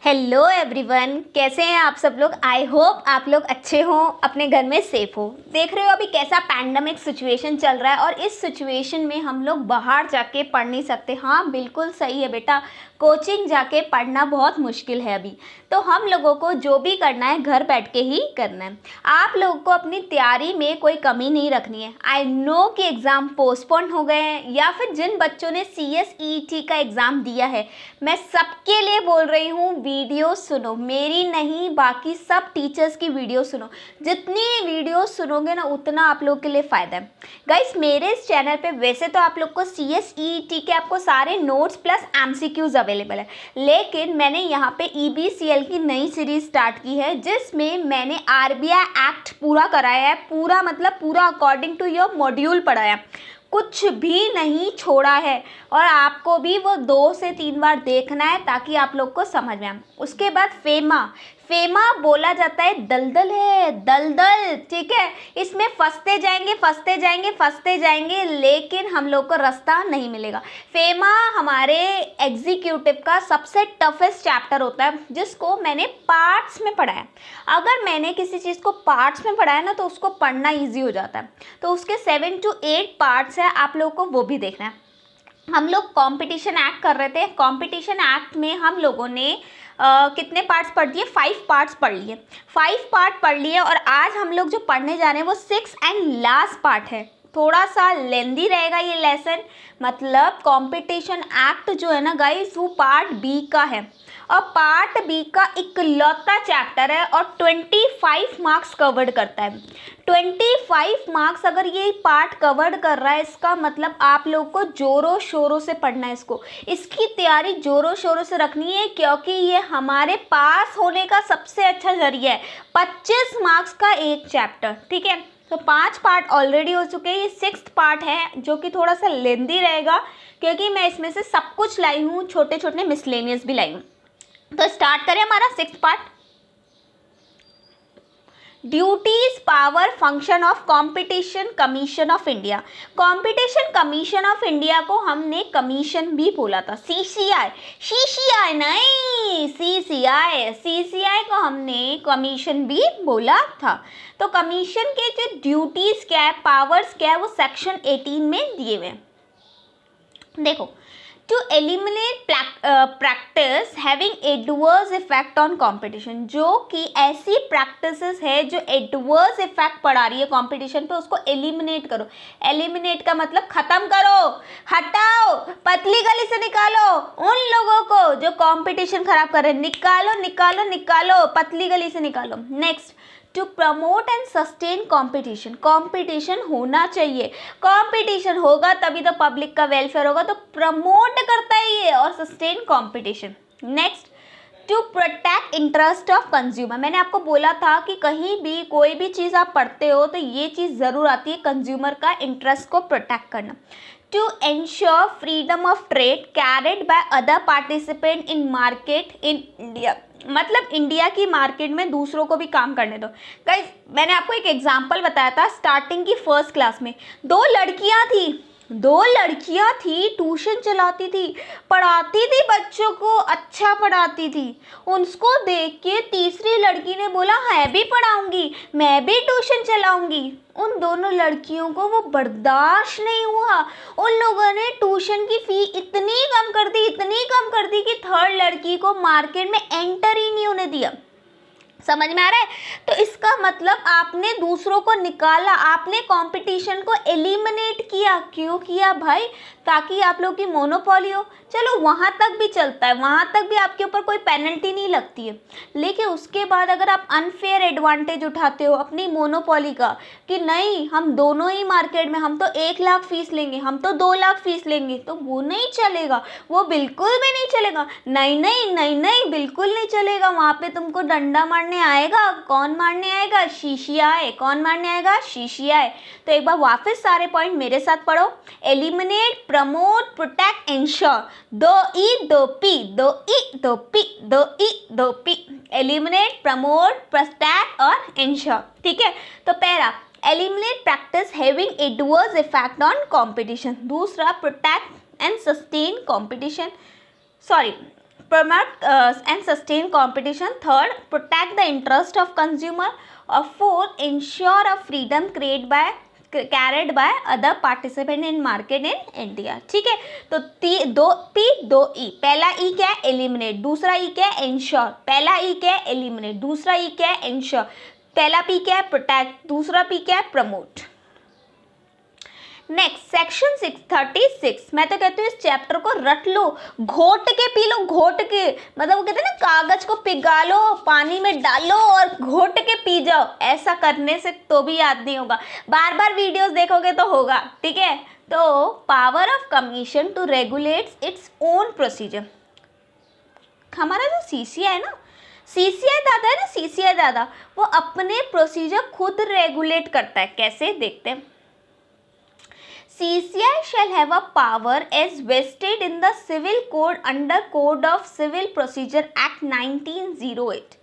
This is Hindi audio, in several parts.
हेलो एवरीवन, कैसे हैं आप सब लोग। आई होप आप लोग अच्छे हों, अपने घर में सेफ हो। देख रहे हो अभी कैसा पैंडमिक सिचुएशन चल रहा है और इस सिचुएशन में हम लोग बाहर जाके पढ़ नहीं सकते। हाँ बिल्कुल सही है बेटा, कोचिंग जाके पढ़ना बहुत मुश्किल है अभी। तो हम लोगों को जो भी करना है घर बैठ के ही करना है। आप लोगों को अपनी तैयारी में कोई कमी नहीं रखनी है। आई नो कि एग्ज़ाम पोस्टपोन हो गए हैं या फिर जिन बच्चों ने CSET का एग्ज़ाम दिया है, मैं सबके लिए बोल रही हूँ वीडियो सुनो, मेरी नहीं बाकी सब टीचर्स की वीडियो सुनो। जितनी वीडियो सुनोगे ना उतना आप लोग के लिए फ़ायदा है। गाइस मेरे इस चैनल पे वैसे तो आप लोग को CSET के आपको सारे नोट्स प्लस MCQs अवेलेबल है, लेकिन मैंने यहाँ पे EBCL की नई सीरीज स्टार्ट की है जिसमें मैंने RBI एक्ट पूरा कराया है। पूरा मतलब पूरा अकॉर्डिंग टू योर मॉड्यूल पढ़ाया, कुछ भी नहीं छोड़ा है। और आपको भी वो 2 से 3 बार देखना है ताकि आप लोग को समझ में आए। उसके बाद फेमा बोला जाता है दलदल है, दलदल, ठीक है। इसमें फंसते जाएंगे लेकिन हम लोग को रास्ता नहीं मिलेगा। फेमा हमारे एग्जीक्यूटिव का सबसे टफेस्ट चैप्टर होता है जिसको मैंने पार्ट्स में पढ़ा है। अगर मैंने किसी चीज़ को पार्ट्स में पढ़ा है ना तो उसको पढ़ना ईजी हो जाता है। तो उसके 7 to 8 पार्ट्स है, आप लोगों को वो भी देखना है। हम लोग कंपटीशन एक्ट कर रहे थे। कंपटीशन एक्ट में हम लोगों ने कितने पार्ट्स पढ़ दिए? 5 पार्ट्स पढ़ लिए। 5 पार्ट पढ़ लिए और आज हम लोग जो पढ़ने जा रहे हैं वो 6 एंड लास्ट पार्ट है। थोड़ा सा लेंदी रहेगा ये लेसन, मतलब कंपटीशन एक्ट जो है ना गाइस वो पार्ट बी का है और पार्ट बी का इकलौता चैप्टर है और 25 मार्क्स कवर्ड करता है। 25 मार्क्स अगर ये पार्ट कवर्ड कर रहा है इसका मतलब आप लोग को जोरों शोरों से पढ़ना है इसको। इसकी तैयारी जोरों शोरों से रखनी है क्योंकि ये हमारे पास होने का सबसे अच्छा जरिया है। 25 मार्क्स का एक चैप्टर, ठीक है। तो 5 पार्ट ऑलरेडी हो चुके हैं, ये 6th पार्ट है जो कि थोड़ा सा लेंदी रहेगा क्योंकि मैं इसमें से सब कुछ लाई हूँ, छोटे छोटे मिसलेनियस भी लाई हूँ। तो स्टार्ट करें हमारा 6th part. Duties power function of competition commission of India. Competition commission of India को हमने कमीशन भी बोला था, CCI नहीं, CCI को हमने कमीशन भी बोला था। तो कमीशन के जो ड्यूटीज क्या है, पावर्स क्या है, वो सेक्शन 18 में दिए हुए हैं। देखो, to eliminate practice having adverse effect on competition, जो कि ऐसी प्रैक्टिसेस है जो एडवर्स इफेक्ट पड़ा रही है कंपटीशन पे, उसको एलिमिनेट करो। एलिमिनेट का मतलब खत्म करो, हटाओ, पतली गली से निकालो उन लोगों को जो कंपटीशन खराब कर रहे हैं। निकालो, पतली गली से निकालो। Next, to promote and sustain competition. Competition होना चाहिए, कंपटीशन होगा तभी तो पब्लिक का वेलफेयर होगा, तो प्रमोट करता है ये और sustain competition. Next, to protect interest of consumer. मैंने आपको बोला था कि कहीं भी कोई भी चीज़ आप पढ़ते हो तो ये चीज़ ज़रूर आती है, कंज्यूमर का इंटरेस्ट को प्रोटेक्ट करना। To ensure freedom of trade carried by other participant in market in India, मतलब इंडिया की मार्केट में दूसरों को भी काम करने दो। गाइस मैंने आपको एक एग्जांपल बताया था स्टार्टिंग की 1st क्लास में। 2 लड़कियां थी, ट्यूशन चलाती थी, पढ़ाती थी, बच्चों को अच्छा पढ़ाती थी। उनको देख के तीसरी लड़की ने बोला मैं भी पढ़ाऊंगी, मैं भी ट्यूशन चलाऊंगी। उन दोनों लड़कियों को वो बर्दाश्त नहीं हुआ। उन लोगों ने ट्यूशन की फ़ी इतनी कम कर दी कि 3rd लड़की को मार्केट में एंटर ही नहीं होने दिया। समझ में आ रहा है? तो इसका मतलब आपने दूसरों को निकाला, आपने कंपटीशन को एलिमिनेट किया। क्यों किया भाई? ताकि आप लोगों की मोनोपोली हो। चलो वहाँ तक भी चलता है, वहाँ तक भी आपके ऊपर कोई पेनल्टी नहीं लगती है, लेकिन उसके बाद अगर आप अनफेयर एडवांटेज उठाते हो अपनी मोनोपोली का कि नहीं हम दोनों ही मार्केट में, हम तो 1 लाख फीस लेंगे, हम तो 2 लाख फीस लेंगे, तो वो नहीं चलेगा, वो बिल्कुल भी नहीं चलेगा। नहीं, बिल्कुल नहीं चलेगा। वहाँ पे तुमको डंडा मारने आएगा। कौन मारने आएगा? CCI। कौन मारने आएगा? CCI। तो एक बार वापस सारे पॉइंट मेरे साथ पढ़ो। Eliminate, promote, protect, ensure. 2 P। Eliminate, promote, protect और इंश्योर, ठीक है। तो पहला eliminate practice having adverse effect on competition. दूसरा protect and sustain competition, promote and sustain competition. Third, protect the interest of consumer. और fourth, ensure a freedom carried by other participant in market in India. ठीक है, तो दो P दो E. पहला E क्या है? एलिमिनेट. दूसरा E क्या है? इंश्योर. पहला E क्या है? एलिमिनेट. दूसरा E क्या है? इंश्योर. पहला P क्या है? प्रोटेक्ट. दूसरा P क्या है? प्रमोट. Next section 636. मैं तो कहती हूँ इस चैप्टर को रट लो, घोट के पी लो, घोट के, मतलब वो कहते हैं ना कागज को पिघा लो, पानी में डालो और घोट के पी जाओ. ऐसा करने से तो भी याद नहीं होगा, बार बार वीडियोस देखोगे तो होगा. ठीक है, तो power of commission to regulate its own procedure. हमारा जो सीसीआई है ना, सीसीआई दादा है ना, सीसीआई दादा, वो अपने प्रोसीजर खुद रेगुलेट करता है. कैसे? देखते हैं. CCI shall have a power as vested in the Civil Code under Code of Civil Procedure Act 1908.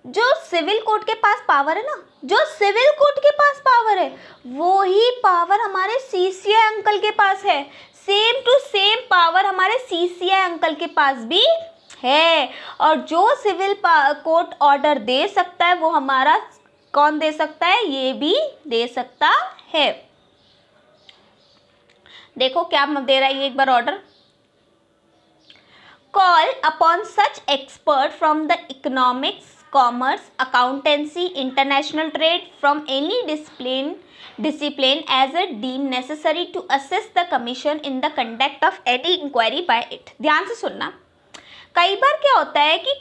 जो सिविल कोड के पास पावर है ना, जो सिविल कोड के पास पावर है, वो ही पावर हमारे CCI अंकल के पास है. सेम टू सेम पावर हमारे CCI अंकल के पास भी है. और जो सिविल कोर्ट ऑर्डर दे सकता है वो हमारा कौन दे सकता है? ये भी दे सकता है. देखो क्या दे रहा है ये एक बार order. Call upon such expert from the economics, commerce, accountancy, international trade, from any discipline as it deemed necessary to assist the commission in the conduct of any inquiry by it. ध्यान से सुनना. कई बार क्या होता है कि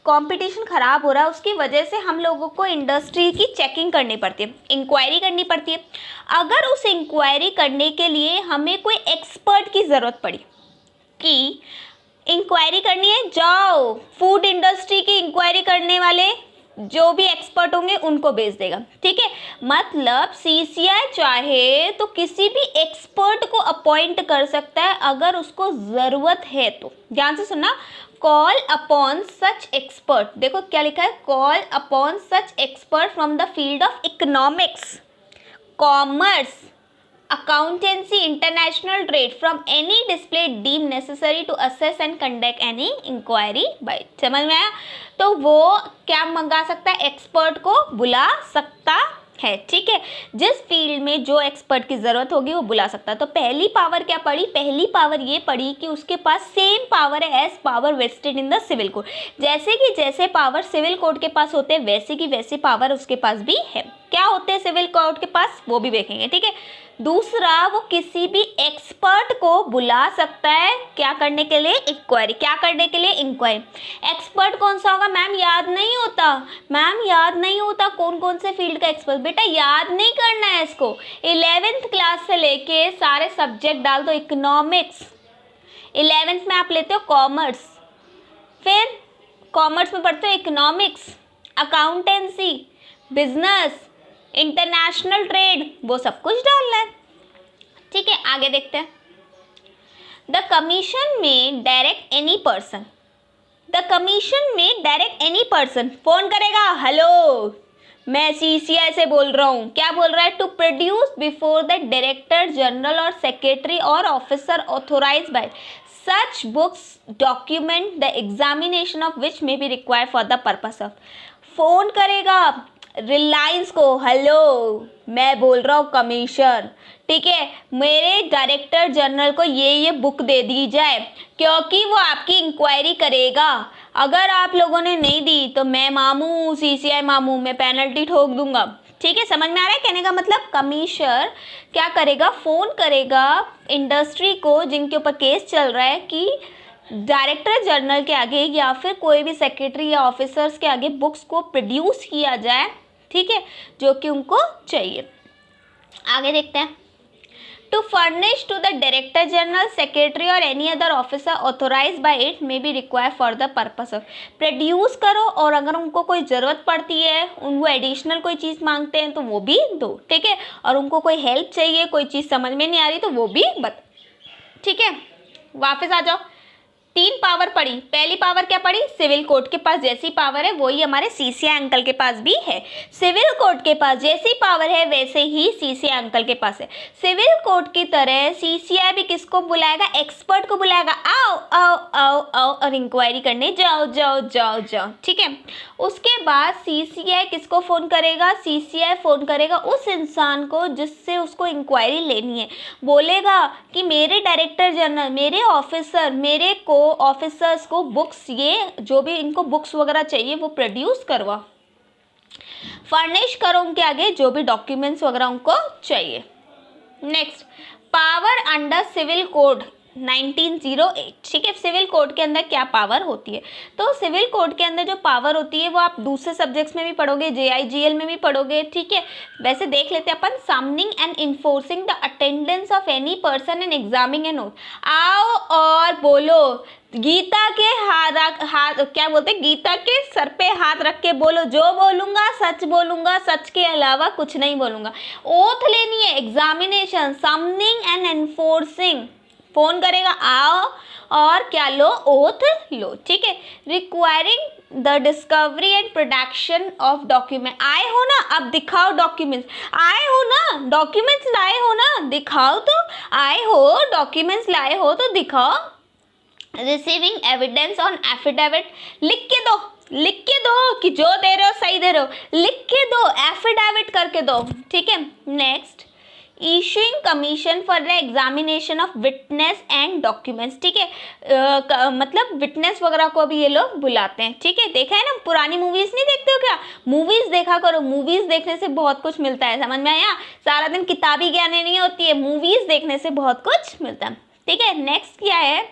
कंपटीशन खराब हो रहा है, उसकी वजह से हम लोगों को इंडस्ट्री की चेकिंग करनी पड़ती है, इंक्वायरी करनी पड़ती है. अगर उस इंक्वायरी करने के लिए हमें कोई एक्सपर्ट की ज़रूरत पड़ी कि इंक्वायरी करनी है, जाओ फूड इंडस्ट्री की इंक्वायरी करने वाले जो भी एक्सपर्ट होंगे उनको भेज देगा. ठीक है, मतलब सीसीआई चाहे तो किसी भी एक्सपर्ट को अपॉइंट कर सकता है अगर उसको ज़रूरत है तो. ध्यान से सुनना. कॉल अपॉन सच एक्सपर्ट, देखो क्या लिखा है, call upon such expert from the field of economics, commerce, accountancy, international trade, from any display deemed necessary to assess and conduct any inquiry by. समझ में आया? तो वो क्या मंगा सकता है? एक्सपर्ट को बुला सकता है. ठीक है, जिस फील्ड में जो एक्सपर्ट की ज़रूरत होगी वो बुला सकता है. तो पहली पावर क्या पड़ी? पहली पावर ये पड़ी कि उसके पास सेम पावर है as power vested in the civil code. जैसे कि जैसे पावर सिविल कोड के पास होते हैं वैसे की वैसे पावर उसके पास भी है. क्या होते हैं सिविल कोड के पास वो भी देखेंगे. ठीक है, दूसरा वो किसी भी एक्सपर्ट को बुला सकता है क्या करने के लिए? इंक्वायरी. क्या करने के लिए? इंक्वायरी. एक्सपर्ट कौन सा होगा? मैम याद नहीं होता. मैम याद नहीं होता कौन कौन से फील्ड का एक्सपर्ट. बेटा याद नहीं करना है इसको. 11th क्लास से लेके सारे सब्जेक्ट डाल दो. इकोनॉमिक्स 11th में आप लेते हो कॉमर्स, फिर कॉमर्स में पढ़ते हो economics, accountancy, business, international trade, वो सब कुछ डालना है. ठीक है, आगे देखते हैं. द कमीशन में direct any person. The commission में डायरेक्ट एनी पर्सन फोन करेगा, हेलो मैं सीसीआई से बोल रहा हूँ. क्या बोल रहा है? To produce before the director general और सेक्रेटरी और officer authorise by such books document the examination of which may be required for the purpose of. फोन करेगा रिलायंस को, हेलो मैं बोल रहा हूँ कमीशन, ठीक है, मेरे डायरेक्टर जनरल को ये बुक दे दी जाए क्योंकि वो आपकी इंक्वायरी करेगा. अगर आप लोगों ने नहीं दी तो मैं मामू, सीसीआई मामू, मैं पेनल्टी ठोक दूंगा. ठीक है, समझ में आ रहा है कहने का मतलब? कमिश्नर क्या करेगा? फ़ोन करेगा इंडस्ट्री को जिनके ऊपर केस चल रहा है कि डायरेक्टर जनरल के आगे या फिर कोई भी सेक्रेटरी या ऑफिसर्स के आगे बुक्स को प्रोड्यूस किया जाए. ठीक है, जो कि उनको चाहिए. आगे देखते हैं. To furnish to the director general, secretary और any other officer authorise by it may be required for the purpose of. Produce करो और अगर उनको कोई ज़रूरत पड़ती है, उनको एडिशनल कोई चीज़ मांगते हैं तो वो भी दो. ठीक है, और उनको कोई हेल्प चाहिए, कोई चीज़ समझ में नहीं आ रही तो वो भी बता. ठीक है, वापस आ जाओ. तीन पावर पड़ी। पहली पावर क्या पड़ी, सिविल कोड के पास जैसी पावर है वही हमारे सीसीआई अंकल के पास भी है। सिविल कोड के पास जैसी पावर है वैसे ही सीसीआई अंकल के पास है। सिविल कोड की तरह सीसीआई भी किसको बुलाएगा, एक्सपर्ट को बुलाएगा, आओ आओ आओ आओ और इंक्वायरी करने जाओ जाओ जाओ जाओ, ठीक है। उसके बाद सीसीआई किसको फ़ोन करेगा, सीसीआई फ़ोन करेगा उस इंसान को जिससे उसको इंक्वायरी लेनी है। बोलेगा कि मेरे डायरेक्टर जनरल, मेरे ऑफिसर, मेरे को ऑफिसर्स को बुक्स, ये जो भी इनको बुक्स वगैरह चाहिए वो प्रोड्यूस करवा, फर्निश करो उनके आगे जो भी डॉक्यूमेंट्स वगैरह उनको चाहिए। Next, power under civil code 1908, ठीक है। सिविल कोड के अंदर क्या पावर होती है, तो सिविल कोड के अंदर जो पावर होती है वो आप दूसरे सब्जेक्ट्स में भी पढ़ोगे, JIGL में भी पढ़ोगे, ठीक है। वैसे देख लेते हैं अपन, summoning and enforcing the attendance of any person and examining an oath. आओ और बोलो, गीता के हाथ क्या बोलते हैं, गीता के सर पे हाथ रख के बोलो, जो बोलूंगा सच बोलूंगा, सच के अलावा कुछ नहीं बोलूंगा। ओथ लेनी है, examination, summoning and enforcing, phone करेगा आओ और क्या लो, ओथ लो, ठीक है। Requiring the discovery and production of document, आए हो ना, अब दिखाओ डॉक्यूमेंट्स, आए हो ना, डॉक्यूमेंट्स लाए हो ना, दिखाओ तो, आए हो डॉक्यूमेंट्स लाए हो तो दिखाओ। रिसीविंग एविडेंस ऑन एफिडेविट, लिख के दो कि जो दे रहे हो सही दे रहे हो, लिख के दो, एफिडेविट करके दो, ठीक है। Next, issuing commission for the examination of witness and documents, ठीक है। मतलब विटनेस वगैरह को भी ये लोग बुलाते हैं, ठीक है। देखा है ना, पुरानी मूवीज नहीं देखते हो क्या, मूवीज देखा करो, मूवीज देखने से बहुत कुछ मिलता है, समझ में आया। सारा दिन किताबी ज्ञान नहीं होती है, मूवीज देखने से बहुत कुछ मिलता है, ठीक है। नेक्स्ट क्या है,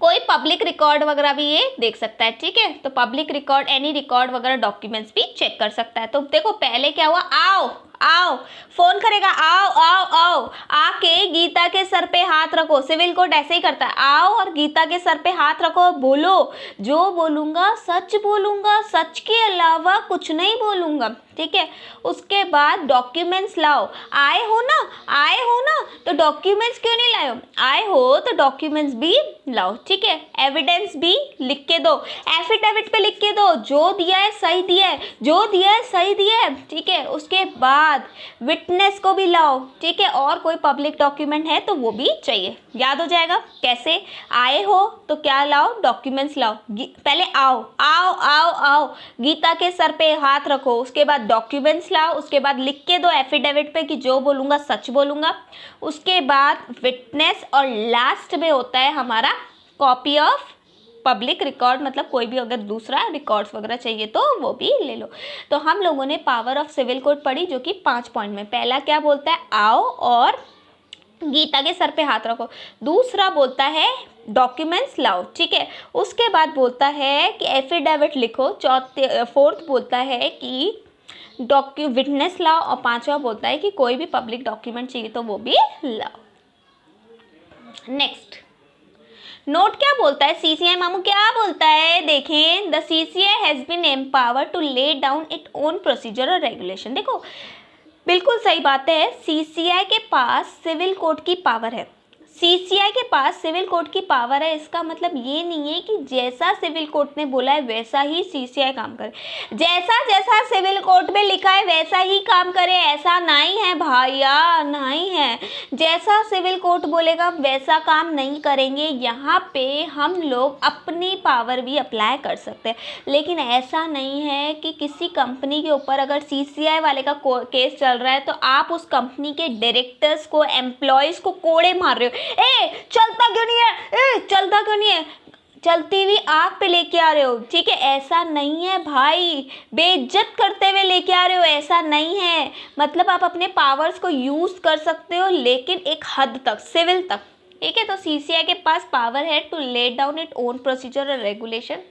कोई पब्लिक रिकॉर्ड वगैरह भी ये देख सकता है, ठीक है। तो पब्लिक रिकॉर्ड, एनी रिकॉर्ड वगैरह डॉक्यूमेंट्स भी चेक कर सकता है। तो देखो पहले क्या हुआ, आओ आओ, फोन करेगा, आओ आओ आओ, आके गीता के सर पे हाथ रखो, सिविल कोड ऐसे ही करता है, आओ और गीता के सर पे हाथ रखो, बोलो जो बोलूँगा सच बोलूँगा, सच के अलावा कुछ नहीं बोलूँगा, ठीक है। उसके बाद डॉक्यूमेंट्स लाओ, आए हो ना, आए हो ना, तो डॉक्यूमेंट्स क्यों नहीं लाए हो, आए हो तो डॉक्यूमेंट्स भी लाओ, ठीक है। एविडेंस भी लिख के दो, एफिडेविट पे लिख के दो, जो दिया है सही दिया है, जो दिया है सही दिया है, ठीक है। उसके बाद विटनेस को भी लाओ, ठीक है। और कोई पब्लिक डॉक्यूमेंट है तो वो भी चाहिए, याद हो जाएगा कैसे, आए हो तो क्या लाओ, डॉक्यूमेंट्स लाओ, पहले आओ आओ आओ आओ, गीता के सर पे हाथ रखो, उसके बाद डॉक्यूमेंट्स लाओ, उसके बाद लिख के दो एफिडेविट पे कि जो बोलूँगा सच बोलूँगा, उसके बाद विटनेस, और लास्ट में होता है हमारा कॉपी ऑफ पब्लिक रिकॉर्ड, मतलब कोई भी अगर दूसरा रिकॉर्ड्स वगैरह चाहिए तो वो भी ले लो। तो हम लोगों ने पावर ऑफ सिविल कोड पढ़ी जो कि 5 पॉइंट में, पहला क्या बोलता है, आओ और गीता के सर पे हाथ रखो, दूसरा बोलता है डॉक्यूमेंट्स लाओ, ठीक है। उसके बाद बोलता है कि एफिडेविट लिखो, फोर्थ बोलता है कि विटनेस लाओ, और पांचवा बोलता है कि कोई भी पब्लिक डॉक्यूमेंट चाहिए तो वो भी लाओ। नेक्स्ट, नोट क्या बोलता है, सीसीआई मामू क्या बोलता है, देखें, the CCI has been empowered to lay down it own procedure और रेगुलेशन। देखो बिल्कुल सही बात है, सीसीआई के पास सिविल कोड की पावर है, सीसीआई के पास सिविल कोड की पावर है। इसका मतलब ये नहीं है कि जैसा सिविल कोड ने बोला है वैसा ही सीसीआई काम करे, जैसा जैसा सिविल कोड में लिखा है वैसा ही काम करे, ऐसा नहीं है भैया, नहीं है। जैसा सिविल कोड बोलेगा वैसा काम नहीं करेंगे, यहाँ पे हम लोग अपनी पावर भी अप्लाई कर सकते हैं, लेकिन ऐसा नहीं है कि किसी कंपनी के ऊपर अगर सीसीआई वाले का केस चल रहा है तो आप उस कंपनी के डायरेक्टर्स को, एम्प्लॉयज़ को कोड़े मार रहे हो, चलता क्यों नहीं है, चलता क्यों नहीं है, चलती हुई आग पे लेके आ रहे हो, ठीक है। ऐसा नहीं है भाई, बेइज्जत करते हुए लेके आ रहे हो, ऐसा नहीं है। मतलब आप अपने पावर्स को यूज कर सकते हो लेकिन एक हद तक, सिविल तक, ठीक है। तो सीसीआई के पास पावर है to lay down it own procedure और regulation.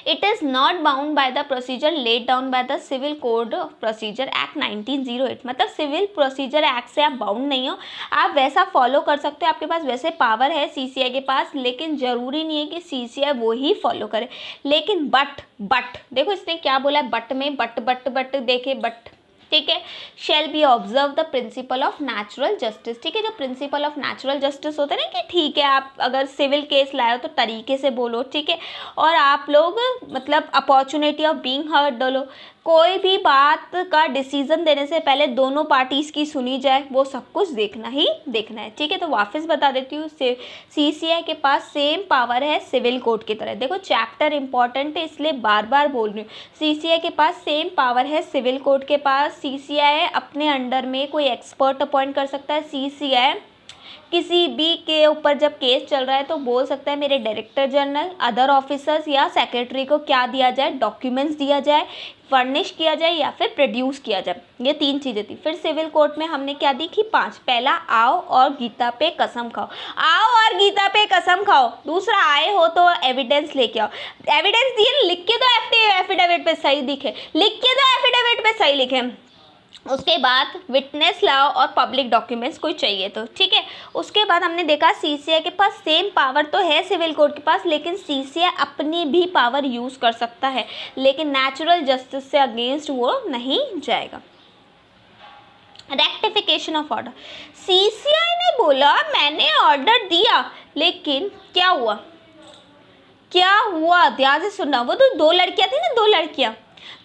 It is not bound by the procedure laid down by the Civil Code of Procedure Act 1908। मतलब सिविल प्रोसीजर एक्ट से आप बाउंड नहीं हो, आप वैसा फॉलो कर सकते हो, आपके पास वैसे पावर है सीसीआई के पास, लेकिन ज़रूरी नहीं है कि सीसीआई वो ही फॉलो करे। लेकिन बट देखो इसने क्या बोला है, बट में, बट देखे, बट ठीक है। Shall be observe the principle of natural justice, ठीक है। जो प्रिंसिपल ऑफ नेचुरल जस्टिस होता है ना कि ठीक है आप अगर सिविल केस लाए हो तो तरीके से बोलो, ठीक है, और आप लोग मतलब अपॉर्चुनिटी ऑफ बीइंग हर्ड दो, कोई भी बात का डिसीजन देने से पहले दोनों पार्टीज की सुनी जाए, वो सब कुछ देखना ही देखना है, ठीक है। तो वापस बता देती हूँ, सीसीआई के पास सेम पावर है सिविल कोर्ट की तरह। देखो चैप्टर इंपॉर्टेंट है इसलिए बार बार बोल रही हूँ। सीसीआई के पास सेम पावर है सिविल कोर्ट के पास। सीसीआई अपने अंडर में कोई एक्सपर्ट अपॉइंट कर सकता है। सीसीआई किसी भी के ऊपर जब केस चल रहा है तो बोल सकता है मेरे डायरेक्टर जनरल, अदर ऑफिसर्स या सेक्रेटरी को क्या दिया जाए, डॉक्यूमेंट्स दिया जाए, फर्निश किया जाए या फिर प्रोड्यूस किया जाए। ये 3 चीज़ें थी। फिर सिविल कोर्ट में हमने क्या दी कि 5। पहला, आओ और गीता पे कसम खाओ। आओ और गीता पे कसम खाओ। दूसरा, आए हो तो एविडेंस लेके आओ। एविडेंस दिए, लिख के दो एफिडेविट पे सही दिखे, लिख के दो एफिडेविट पे सही लिखे। उसके बाद विटनेस लाओ और पब्लिक डॉक्यूमेंट्स कोई चाहिए तो, ठीक है। उसके बाद हमने देखा सीसीआई के पास सेम पावर तो है सिविल कोर्ट के पास, लेकिन सीसीआई अपनी भी पावर यूज़ कर सकता है, लेकिन नेचुरल जस्टिस से अगेंस्ट वो नहीं जाएगा। रेक्टिफिकेशन ऑफ ऑर्डर, सीसीआई ने बोला मैंने ऑर्डर दिया, लेकिन क्या हुआ, क्या हुआ, ध्यान से सुनना। वो तो 2 लड़कियां थी ना,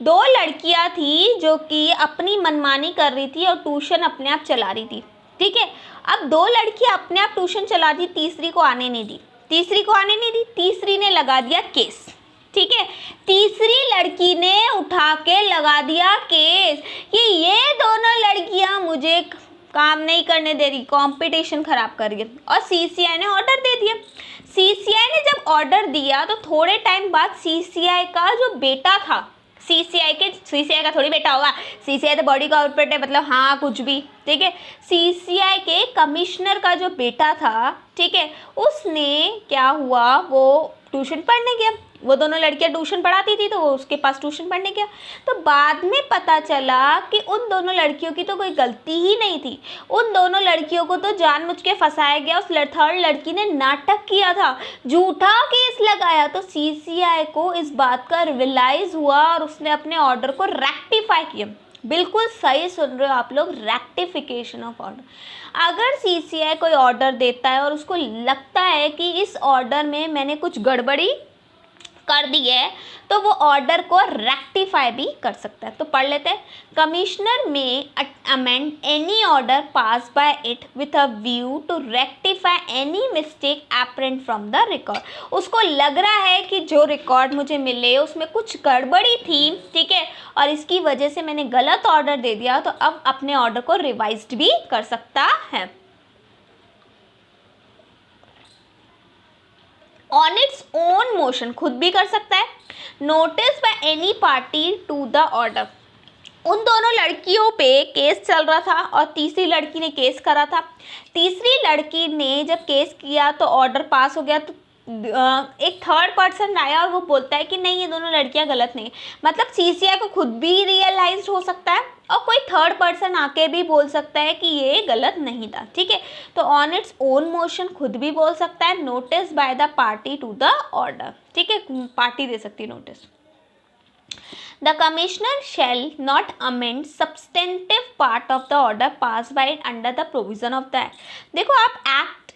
2 लड़कियां थी जो कि अपनी मनमानी कर रही थी और ट्यूशन अपने आप चला रही थी, ठीक है। अब 2 लड़कियां अपने आप ट्यूशन चला दी, तीसरी को आने नहीं दी, तीसरी ने लगा दिया केस, ठीक है। तीसरी लड़की ने उठा के लगा दिया केस कि ये दोनों लड़कियां मुझे काम नहीं करने दे रही, कंपटीशन खराब कर रही है, और सीसीआई ने ऑर्डर दे दिया। सीसीआई ने जब ऑर्डर दिया तो थोड़े टाइम बाद सीसीआई का जो बेटा था, सीसीआई का थोड़ी बेटा होगा, सीसीआई तो बॉडी कॉर्पोरेट है, मतलब हाँ कुछ भी, ठीक है। सीसीआई के कमिश्नर का जो बेटा था, ठीक है, उसने क्या हुआ, वो ट्यूशन पढ़ने गया। वो दोनों लड़कियां ट्यूशन पढ़ाती थी तो वो उसके पास ट्यूशन पढ़ने गया। तो बाद में पता चला कि उन दोनों लड़कियों की तो कोई गलती ही नहीं थी, उन दोनों लड़कियों को तो जानबूझ के फंसाया गया। उस थर्ड लड़की ने नाटक किया था, झूठा केस लगाया। तो सीसीआई को इस बात का रियलाइज हुआ और उसने अपने ऑर्डर को रेक्टिफाई किया। बिल्कुल सही सुन रहे हो आप लोग, रेक्टिफिकेशन ऑफ ऑर्डर। अगर सीसीआई कोई ऑर्डर देता है और उसको लगता है कि इस ऑर्डर में मैंने कुछ गड़बड़ी कर दी है तो वो ऑर्डर को रेक्टिफाई भी कर सकता है। तो पढ़ लेते हैं। कमिश्नर में amend any order pass by it with a view to rectify any mistake apparent from the record. उसको लग रहा है कि जो रिकॉर्ड मुझे मिले उसमें कुछ गड़बड़ी थी, ठीक है, और इसकी वजह से मैंने गलत ऑर्डर दे दिया, तो अब अपने ऑर्डर को रिवाइज्ड भी कर सकता है। ऑन इट्स ओन मोशन, खुद भी कर सकता है। Notice by any party to the order. उन दोनों लड़कियों पे केस चल रहा था और तीसरी लड़की ने केस करा था। तीसरी लड़की ने जब केस किया तो ऑर्डर पास हो गया, तो एक थर्ड पर्सन आया और वो बोलता है कि नहीं ये दोनों लड़कियां गलत नहीं। मतलब सीसीआई को खुद भी रियलाइज हो सकता है और कोई थर्ड पर्सन आके भी बोल सकता है कि ये गलत नहीं था, ठीक है। तो ऑन इट्स ओन मोशन खुद भी बोल सकता है। Notice by the party to the order, ठीक है, पार्टी दे सकती है notice. The commissioner shall not amend substantive part of the order passed by it under the provision of the act। देखो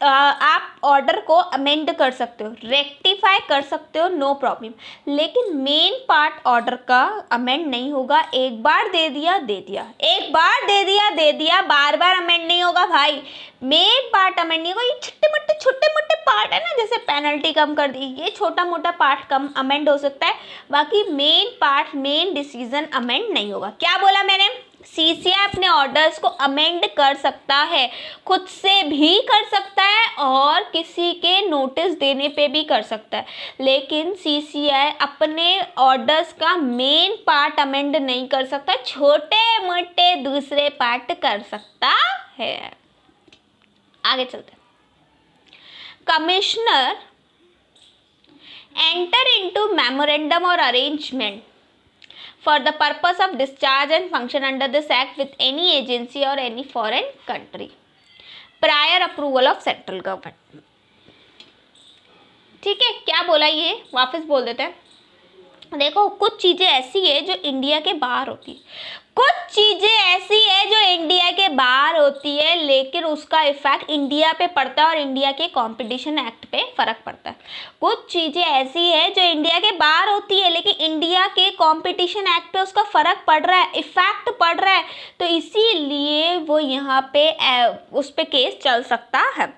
आप ऑर्डर को अमेंड कर सकते हो, रेक्टिफाई कर सकते हो, नो प्रॉब्लम, लेकिन मेन पार्ट ऑर्डर का अमेंड नहीं होगा। एक बार दे दिया दे दिया, एक बार दे दिया दे दिया, बार बार अमेंड नहीं होगा भाई। मेन पार्ट अमेंड नहीं होगा। ये छोटे मोटे पार्ट है ना, जैसे पेनल्टी कम कर दी, ये छोटा मोटा पार्ट कम अमेंड हो सकता है, बाकी main part main decision amend नहीं होगा। क्या बोला मैंने? सीसीआई अपने ऑर्डर्स को अमेंड कर सकता है, खुद से भी कर सकता है और किसी के नोटिस देने पे भी कर सकता है, लेकिन सीसीआई अपने ऑर्डर्स का मेन पार्ट अमेंड नहीं कर सकता, छोटे मोटे दूसरे पार्ट कर सकता है। आगे चलते हैं। कमिश्नर एंटर इनटू मेमोरेंडम और arrangement for the purpose of discharge and function under this act with any agency or any foreign country prior approval of central government। ठीक है, क्या बोला ये, वापस बोल देते हैं। देखो कुछ चीज़ें ऐसी है जो इंडिया के बाहर होती है, कुछ चीज़ें ऐसी है जो इंडिया के बाहर होती है लेकिन उसका इफेक्ट इंडिया पे पड़ता है और इंडिया के कंपटीशन एक्ट पे फ़र्क पड़ता है। कुछ चीज़ें ऐसी है जो इंडिया के बाहर होती है लेकिन इंडिया के कंपटीशन एक्ट पे उसका फ़र्क पड़ रहा है, इफेक्ट पड़ रहा है, तो इसीलिए वो यहाँ पे उस पर केस चल सकता है।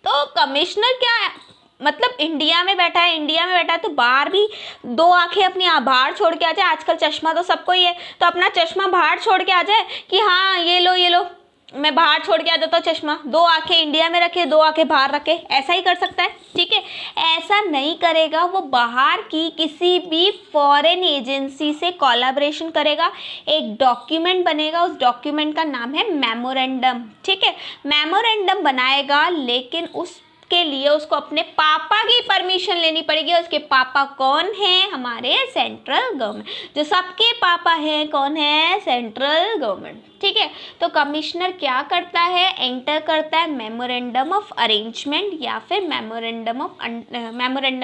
तो कमिश्नर क्या है, मतलब इंडिया में बैठा है, इंडिया में बैठा है तो बाहर भी दो आंखें अपनी बाहर छोड़ के आ जाए। आजकल चश्मा तो सबको ही है, तो अपना चश्मा बाहर छोड़ के आ जाए कि हाँ ये लो मैं बाहर छोड़ के आ जाता हूँ चश्मा, दो आंखें इंडिया में रखे, दो आंखें बाहर रखे, ऐसा ही कर सकता है। ठीक है, ऐसा नहीं करेगा, वो बाहर की किसी भी फॉरेन एजेंसी से कोलैबोरेशन करेगा, एक डॉक्यूमेंट बनेगा, उस डॉक्यूमेंट का नाम है मेमोरेंडम। ठीक है, मेमोरेंडम बनाएगा लेकिन उसके लिए उसको अपने पापा की परमिशन लेनी पड़ेगी। उसके पापा कौन हैं? हमारे सेंट्रल गवर्नमेंट, जो सबके पापा हैं कौन है? Central government. ठीक है, तो कमिश्नर क्या करता है? एंटर करता है मेमोरेंडम ऑफ अरेंजमेंट या फिर मेमोरेंडम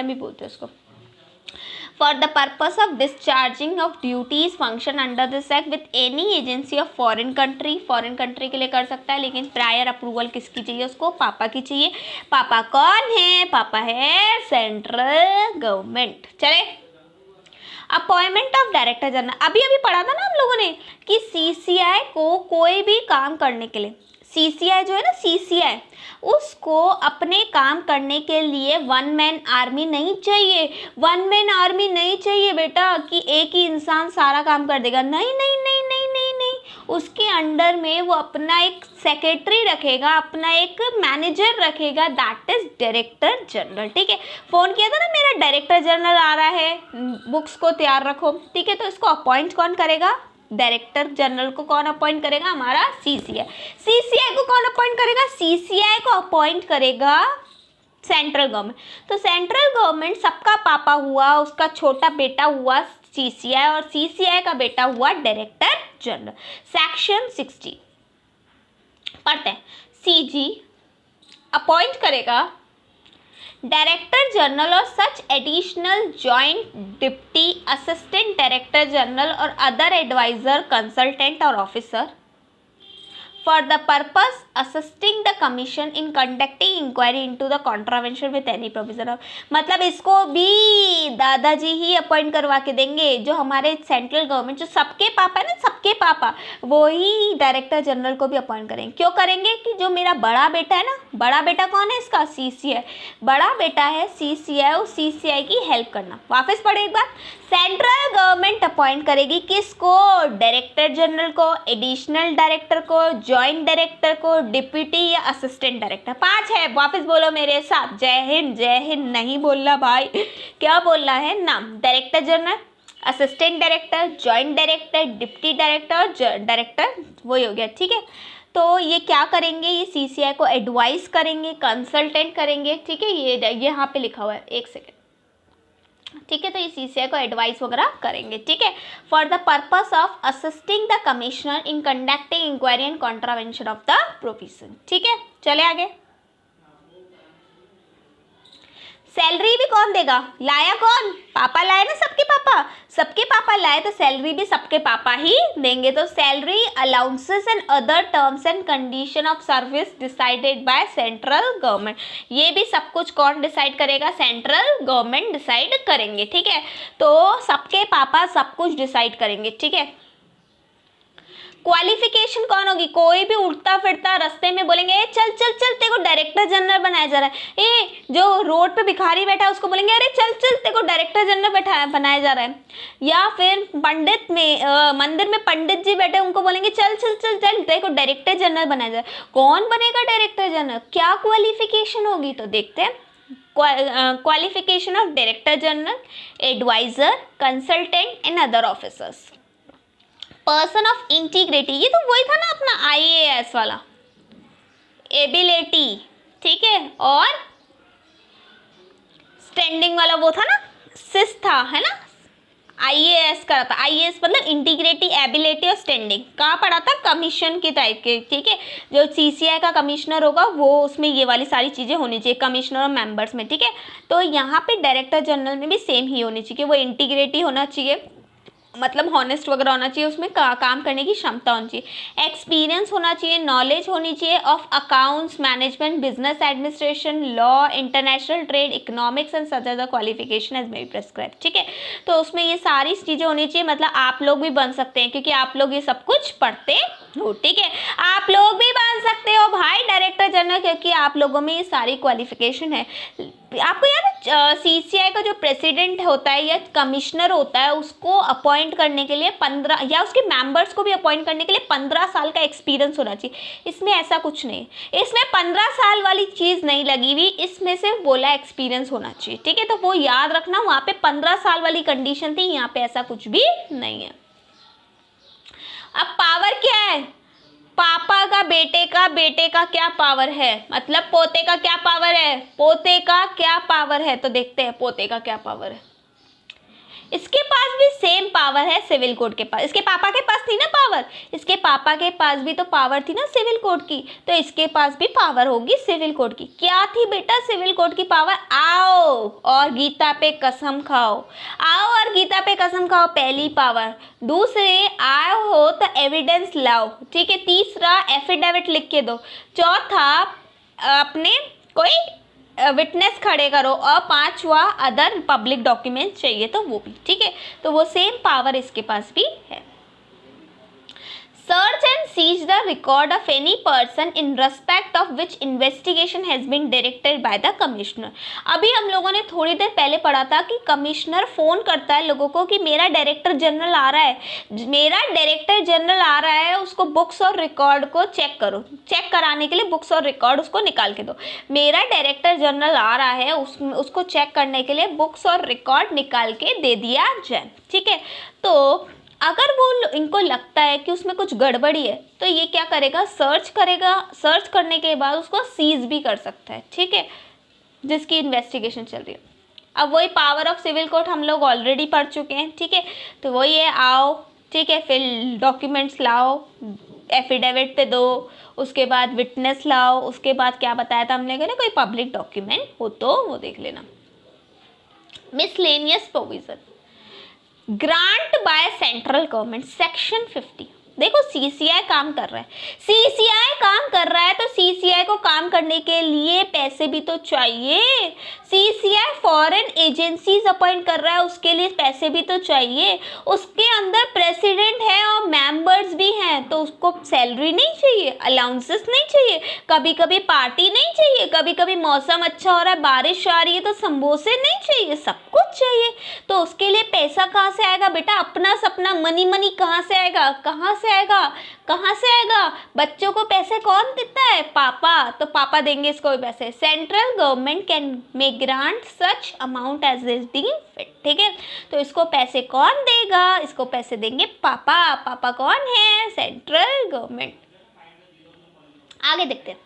ही बोलते हैं उसको। For the purpose of discharging of duties function under this act with any agency of foreign country, foreign country के लिए कर सकता है लेकिन प्रायर अप्रूवल किसकी चाहिए? उसको पापा की चाहिए। पापा कौन है? पापा है सेंट्रल गवर्नमेंट। चले, अपॉइंटमेंट ऑफ डायरेक्टर जनरल, अभी अभी पढ़ा था ना हम लोगों ने कि सीसीआई को कोई भी काम करने के लिए, सीसीआई जो है ना, सीसीआई उसको अपने काम करने के लिए वन मैन आर्मी नहीं चाहिए। वन मैन आर्मी नहीं चाहिए बेटा कि एक ही इंसान सारा काम कर देगा, नहीं नहीं नहीं नहीं नहीं नहीं, उसके अंडर में वो अपना एक सेक्रेटरी रखेगा, अपना एक मैनेजर रखेगा, दैट इज डायरेक्टर जनरल। ठीक है, फ़ोन किया था ना मेरा डायरेक्टर जनरल आ रहा है, बुक्स को तैयार रखो। ठीक है, तो इसको अपॉइंट कौन करेगा? डायरेक्टर जनरल को कौन अपॉइंट करेगा? हमारा सीसीआई। सीसीआई को कौन अपॉइंट करेगा? सीसीआई को अपॉइंट करेगा सेंट्रल गवर्नमेंट। तो सेंट्रल गवर्नमेंट सबका पापा हुआ, उसका छोटा बेटा हुआ सीसीआई और सीसीआई का बेटा हुआ डायरेक्टर जनरल। सेक्शन 60 पढ़ते हैं। सीजी अपॉइंट करेगा डायरेक्टर जनरल और such additional joint deputy assistant director general और अदर एडवाइजर कंसल्टेंट और officer for the purpose assisting the commission in conducting inquiry into the contravention with any provision of, मतलब इसको भी दादाजी ही अपॉइंट करवा के देंगे। जो हमारे सेंट्रल गवर्नमेंट जो सबके पापा है ना, सबके पापा, वो ही डायरेक्टर जनरल को भी अपॉइंट करेंगे। क्यों करेंगे? कि जो मेरा बड़ा बेटा है ना, बड़ा बेटा कौन है इसका? सीसीआई। बड़ा बेटा है सीसीआई और सीसीआई की हेल्प करना। वापस पढ़े एक बार, सेंट्रल गवर्नमेंट अपॉइंट करेगी किसको? डायरेक्टर जनरल को, एडिशनल डायरेक्टर को, जॉइंट डायरेक्टर को, डिप्टी या असिस्टेंट डायरेक्टर। 5 है, वापस बोलो मेरे साथ। जय हिंद, जय हिंद नहीं बोलना भाई, क्या बोलना है? नाम director general, assistant director, joint director, deputy director और डायरेक्टर, वही हो गया। ठीक है, तो ये क्या करेंगे? ये सीसीआई को एडवाइस करेंगे, कंसल्टेंट करेंगे। ठीक है, ये यहाँ पे लिखा हुआ है, एक सेकेंड। ठीक है, तो ये सीसीआई को एडवाइस वगैरह करेंगे। ठीक है, for the purpose of assisting the commissioner in conducting inquiry and contravention of the provision. ठीक है, चले आगे। सैलरी भी कौन देगा? लाया कौन? पापा लाए ना, सबके पापा, सबके पापा लाए, तो सैलरी भी सबके पापा ही देंगे। तो salary, allowances and other terms and condition of service decided by central government. ये भी सब कुछ कौन डिसाइड करेगा? सेंट्रल गवर्नमेंट डिसाइड करेंगे। ठीक है, तो सबके पापा सब कुछ डिसाइड करेंगे। ठीक है, क्वालिफिकेशन कौन होगी? कोई भी उठता फिरता रास्ते में बोलेंगे ए चल चल चल तेरे को डायरेक्टर जनरल बनाया जा रहा है। ए जो रोड पे भिखारी बैठा है उसको बोलेंगे अरे चल चल तेरे को डायरेक्टर जनरल बनाया जा रहा है। या फिर पंडित में मंदिर में पंडित जी बैठे, उनको बोलेंगे चल चल चल चल तेरे को डायरेक्टर जनरल बनाया जा रहा है। कौन बनेगा डायरेक्टर जनरल? क्या क्वालिफिकेशन होगी? तो देखते हैं। Qualification of director general, adviser, consultant and other officers. Person of integrity, ये तो वही था ना अपना आईएएस वाला। एबिलिटी, ठीक है, और स्टैंडिंग वाला वो था ना, सिस था, है ना, IAS करा था। IAS मतलब इंटीग्रिटी, एबिलिटी और स्टैंडिंग। कहाँ पढ़ा था? कमीशन की टाइप के, ठीक है। जो CCI का कमिश्नर होगा वो उसमें ये वाली सारी चीज़ें होनी चाहिए कमिश्नर और मेंबर्स में, ठीक है। तो यहाँ पे डायरेक्टर जनरल में भी सेम ही होनी चाहिए, वो इंटीग्रिटी होना चाहिए, मतलब हॉनेस्ट वगैरह होना चाहिए, उसमें काम करने की क्षमता होनी चाहिए, एक्सपीरियंस होना चाहिए, नॉलेज होनी चाहिए of accounts, management, business administration, law, international trade, economics and such other qualification as may be prescribe, ठीक है। तो उसमें ये सारी चीज़ें होनी चाहिए, मतलब आप लोग भी बन सकते हैं क्योंकि आप लोग ये सब कुछ पढ़ते हो, ठीक है। आप लोग भी बन सकते हो भाई डायरेक्टर जनरल, क्योंकि आप लोगों में ये सारी क्वालिफिकेशन है। आपको याद CCI का जो प्रेसिडेंट होता है या कमिश्नर होता है उसको अपॉइंट करने के लिए 15 या उसके मेंबर्स को भी अपॉइंट करने के लिए 15 साल का एक्सपीरियंस होना चाहिए। इसमें ऐसा कुछ नहीं, इसमें 15 साल वाली चीज़ नहीं लगी हुई, इसमें सिर्फ बोला एक्सपीरियंस होना चाहिए, ठीक है। तो वो याद रखना, वहाँ पे 15 साल वाली कंडीशन थी, यहाँ पे ऐसा कुछ भी नहीं है। अब पावर क्या है? पापा का बेटे का क्या पावर है, मतलब पोते का क्या पावर है, पोते का क्या पावर है। तो देखते हैं पोते का क्या पावर है। इसके पास भी सेम पावर है सिविल कोड के पास। इसके पापा के पास थी ना पावर, इसके पापा के पास भी तो पावर थी ना सिविल कोड की, तो इसके पास भी पावर होगी सिविल कोड की। क्या थी बेटा सिविल कोड की पावर? आओ और गीता पे कसम खाओ, आओ और गीता पे कसम खाओ, पहली पावर। दूसरे, आओ हो तो एविडेंस लाओ, ठीक है। तीसरा, एफिडेविट लिख के दो। चौथा, अपने कोई विटनेस खड़े करो। और पांचवा, अदर पब्लिक डॉक्यूमेंट चाहिए तो वो भी, ठीक है। तो वो सेम पावर इसके पास भी है। Search and seize the record of any person in respect of which investigation has been directed by the commissioner। अभी हम लोगों ने थोड़ी देर पहले पढ़ा था कि कमिश्नर फोन करता है लोगों को कि मेरा डायरेक्टर जनरल आ रहा है, मेरा डायरेक्टर जनरल आ रहा है, उसको बुक्स और रिकॉर्ड को चेक करो। चेक कराने के लिए बुक्स और रिकॉर्ड उसको निकाल के दो। मेरा डायरेक्टर जनरल आ रहा है, उसको चेक करने के लिए बुक्स और रिकॉर्ड निकाल के दे दिया जाए, ठीक है। तो अगर वो इनको लगता है कि उसमें कुछ गड़बड़ी है तो ये क्या करेगा? सर्च करेगा, सर्च करने के बाद उसको सीज भी कर सकता है, ठीक है, जिसकी इन्वेस्टिगेशन चल रही है। अब वही पावर ऑफ सिविल कोर्ट हम लोग ऑलरेडी पढ़ चुके हैं, ठीक है। तो वही है, आओ, ठीक है, फिर डॉक्यूमेंट्स लाओ, एफिडेविट पे दो, उसके बाद विटनेस लाओ, उसके बाद क्या बताया था हमने, ना कोई पब्लिक डॉक्यूमेंट हो तो वो देख लेना। Miscellaneous provision, grant by central government, section 50। देखो CCI काम कर रहा है, CCI काम कर रहा है तो CCI को काम करने के लिए पैसे भी तो चाहिए। CCI फॉरेन एजेंसीज अपॉइंट कर रहा है, उसके लिए पैसे भी तो चाहिए। उसके अंदर प्रेसिडेंट है और मेंबर्स भी हैं, तो उसको सैलरी नहीं चाहिए, अलाउंसेस नहीं चाहिए, कभी कभी पार्टी नहीं चाहिए, कभी कभी मौसम अच्छा हो रहा है, बारिश आ रही है तो समोसे नहीं चाहिए, सब कुछ चाहिए। तो उसके लिए पैसा कहाँ से आएगा बेटा? अपना सपना मनी मनी कहाँ से आएगा? कहाँ से आएगा? कहाँ से आएगा? बच्चों को पैसे कौन देता है? पापा। तो पापा देंगे इसको भी पैसे। Central government can may grant such amount as is deem fit, ठीक है। तो इसको पैसे कौन देगा? इसको पैसे देंगे पापा। पापा कौन है? Central government. आगे देखते हैं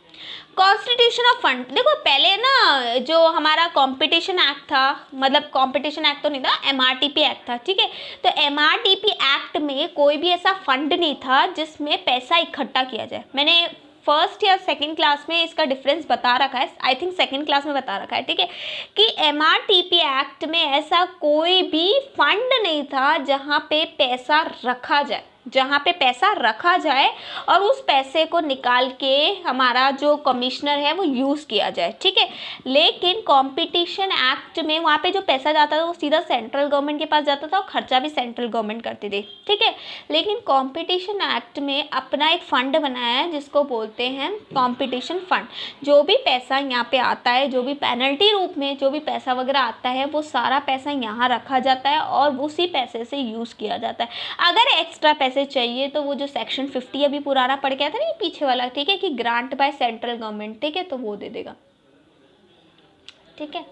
कॉन्स्टिट्यूशन ऑफ फंड। देखो पहले ना जो हमारा कंपटीशन एक्ट था, मतलब कंपटीशन एक्ट तो नहीं था, MRTP एक्ट था, ठीक है। तो MRTP एक्ट में कोई भी ऐसा फंड नहीं था जिसमें पैसा इकट्ठा किया जाए। मैंने फर्स्ट या सेकंड क्लास में इसका डिफरेंस बता रखा है, आई थिंक सेकंड क्लास में बता रखा है, ठीक है, कि MRTP एक्ट में ऐसा कोई भी फंड नहीं था जहाँ पे पैसा रखा जाए, जहाँ पे पैसा रखा जाए और उस पैसे को निकाल के हमारा जो कमिश्नर है वो यूज़ किया जाए, ठीक है। लेकिन कंपटीशन एक्ट में वहाँ पे जो पैसा जाता था वो सीधा सेंट्रल गवर्नमेंट के पास जाता था और खर्चा भी सेंट्रल गवर्नमेंट करती थी, ठीक है। लेकिन कंपटीशन एक्ट में अपना एक फंड बनाया है जिसको बोलते हैं कंपटीशन फंड। जो भी पैसा यहाँ पे आता है, जो भी पेनल्टी रूप में जो भी पैसा वगैरह आता है, वो सारा पैसा यहाँ रखा जाता है और उसी पैसे से यूज़ किया जाता है। अगर एक्स्ट्रा पैसे चाहिए तो वो जो सेक्शन 50 अभी पुराना पड़ गया था ना पीछे वाला, ठीक है, कि ग्रांट बाय सेंट्रल गवर्नमेंट, ठीक है, तो वो दे देगा, ठीक है।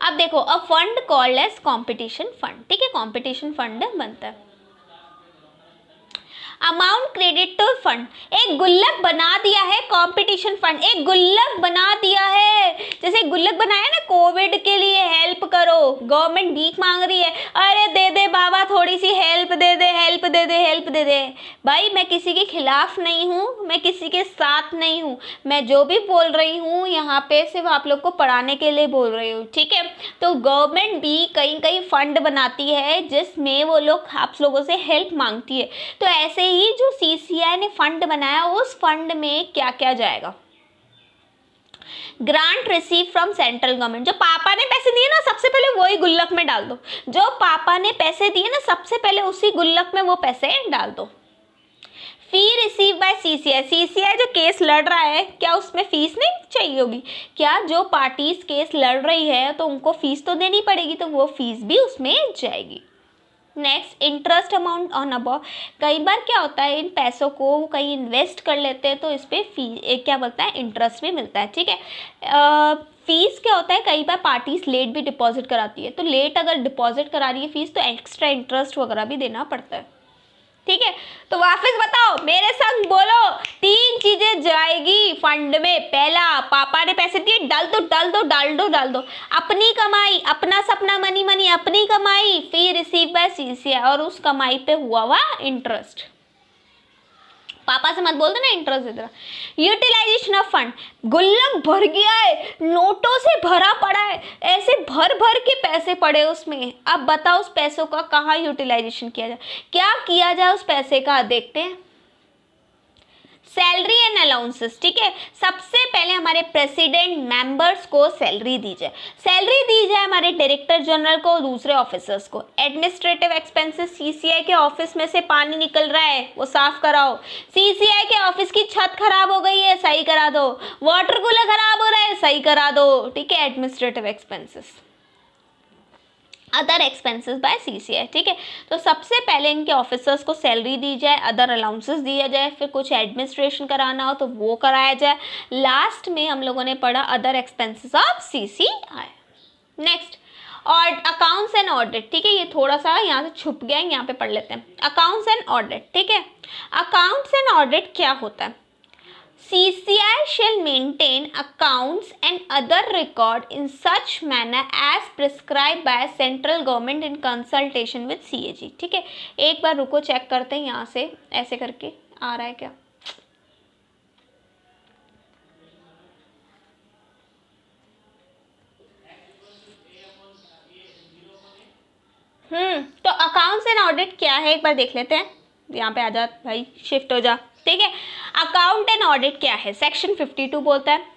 अब देखो, a fund called as competition fund, ठीक है, कंपटीशन फंड बनता है। अमाउंट क्रेडिट टू फंड, एक गुल्लक बना दिया है कंपटीशन फंड, एक गुल्लक बना दिया है, जैसे गुल्लक बनाया ना कोविड के लिए हेल्प करो, गवर्नमेंट भीख मांग रही है, अरे दे दे बाबा थोड़ी सी हेल्प दे दे, हेल्प दे दे, हेल्प दे दे। भाई मैं किसी के खिलाफ नहीं हूँ, मैं किसी के साथ नहीं हूँ, मैं जो भी बोल रही हूँ यहाँ पे सिर्फ आप लोग को पढ़ाने के लिए बोल रही हूँ, ठीक है। तो गवर्नमेंट भी कहीं कहीं फंड बनाती है जिसमें वो लोग आप लोगों से हेल्प मांगती है। तो ऐसे ही जो CCI ने फंड बनाया उस फंड में क्या क्या जाएगा, grant receive from central government, जो पापा ने पैसे दिए ना सबसे पहले वही गुल्लक में डाल दो, जो पापा ने पैसे दिए ना सबसे पहले उसी गुल्लक में वो पैसे डाल दो। फी रिसीव बाय CCI, CCI जो केस लड़ रहा है क्या उसमें फीस नहीं चाहिए होगी क्या, जो पार्टीज केस लड़ रही है तो उनको फीस तो देनी पड़ेगी, तो वो फीस भी उसमें जाएगी। Next interest amount on above, कई बार क्या होता है इन पैसों को कहीं इन्वेस्ट कर लेते हैं तो इस पर फी क्या बोलता है इंटरेस्ट भी मिलता है, ठीक है। फीस क्या होता है, कई बार पार्टीज लेट भी डिपॉजिट कराती है, तो लेट अगर डिपॉजिट करा रही है फीस तो एक्स्ट्रा इंटरेस्ट वगैरह भी देना पड़ता है, ठीक है। तो वापस बताओ मेरे संग बोलो, 3 चीजें जाएगी फंड में, पहला पापा ने पैसे दिए डाल दो डाल दो डाल दो डाल दो, अपनी कमाई, अपना सपना मनी मनी अपनी कमाई, फी रिसीव बाय CCI और उस कमाई पे हुआ इंटरेस्ट। पापा से मत बोल देना इंटरेस्ट दे देना। यूटिलाइजेशन ऑफ फंड, गुल्लक भर गया है, नोटों से भरा पड़ा है, ऐसे भर भर के पैसे पड़े उसमें, अब बताओ उस पैसों का कहाँ यूटिलाइजेशन किया जाए, क्या किया जाए उस पैसे का, देखते हैं। सैलरी एंड अलाउंसेस, ठीक है। सबसे पहले हमारे प्रेसिडेंट मेंबर्स को सैलरी दी जाए, सैलरी दी जाए हमारे डायरेक्टर जनरल को, दूसरे ऑफिसर्स को। एडमिनिस्ट्रेटिव एक्सपेंसेस, CCI के ऑफिस में से पानी निकल रहा है वो साफ कराओ, CCI के ऑफिस की छत खराब हो गई है सही करा दो, वाटर कूलर खराब हो रहा है सही करा दो, ठीक है। Administrative expenses, other expenses by CCI, ठीक है। तो सबसे पहले इनके ऑफिसर्स को सैलरी दी जाए, अदर अलाउंसेस दिया जाए, फिर कुछ एडमिनिस्ट्रेशन कराना हो तो वो कराया जाए, लास्ट में हम लोगों ने पढ़ा other expenses of CCI। Next और अकाउंट्स एंड ऑडिट, ठीक है। ये थोड़ा सा यहाँ से छुप गया है, यहाँ पे पढ़ लेते हैं। अकाउंट्स एंड ऑडिट, ठीक है। अकाउंट्स एंड ऑडिट क्या होता है, CCI shall maintain accounts and other record in such manner as prescribed by central government in consultation with CAG, ठीक है। एक बार रुको चेक करते हैं यहाँ से ऐसे करके आ रहा है क्या, तो अकाउंट्स एंड ऑडिट क्या है एक बार देख लेते हैं। यहाँ पे आ जा भाई, शिफ्ट हो जा, ठीक है। अकाउंट एंड ऑडिट क्या है, सेक्शन 52 बोलता है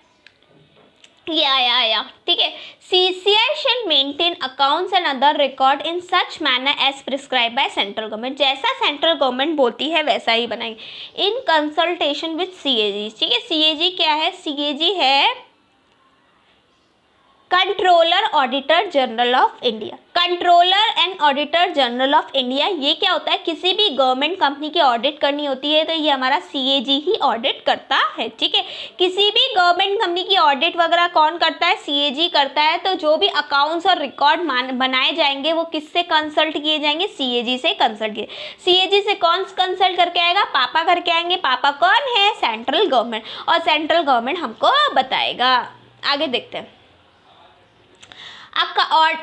या ठीक है। CCI shall maintain accounts and other record in such manner as prescribed by central government, जैसा सेंट्रल गवर्नमेंट बोलती है वैसा ही बनाएंगे, इन कंसल्टेशन विद CAG, ठीक है। CAG क्या है, CAG है controller auditor general of India, controller and auditor general of India. ये क्या होता है, किसी भी गवर्नमेंट कंपनी की ऑडिट करनी होती है तो ये हमारा CAG ही ऑडिट करता है, ठीक है। किसी भी गवर्नमेंट कंपनी की ऑडिट वगैरह कौन करता है, CAG करता है। तो जो भी अकाउंट्स और रिकॉर्ड बनाए जाएंगे वो किससे कंसल्ट किए जाएंगे, CAG से कंसल्ट किए। CAG से कौन कंसल्ट करके आएगा, पापा करके आएंगे। पापा कौन है, सेंट्रल गवर्नमेंट, और सेंट्रल गवर्नमेंट हमको बताएगा। आगे देखते हैं।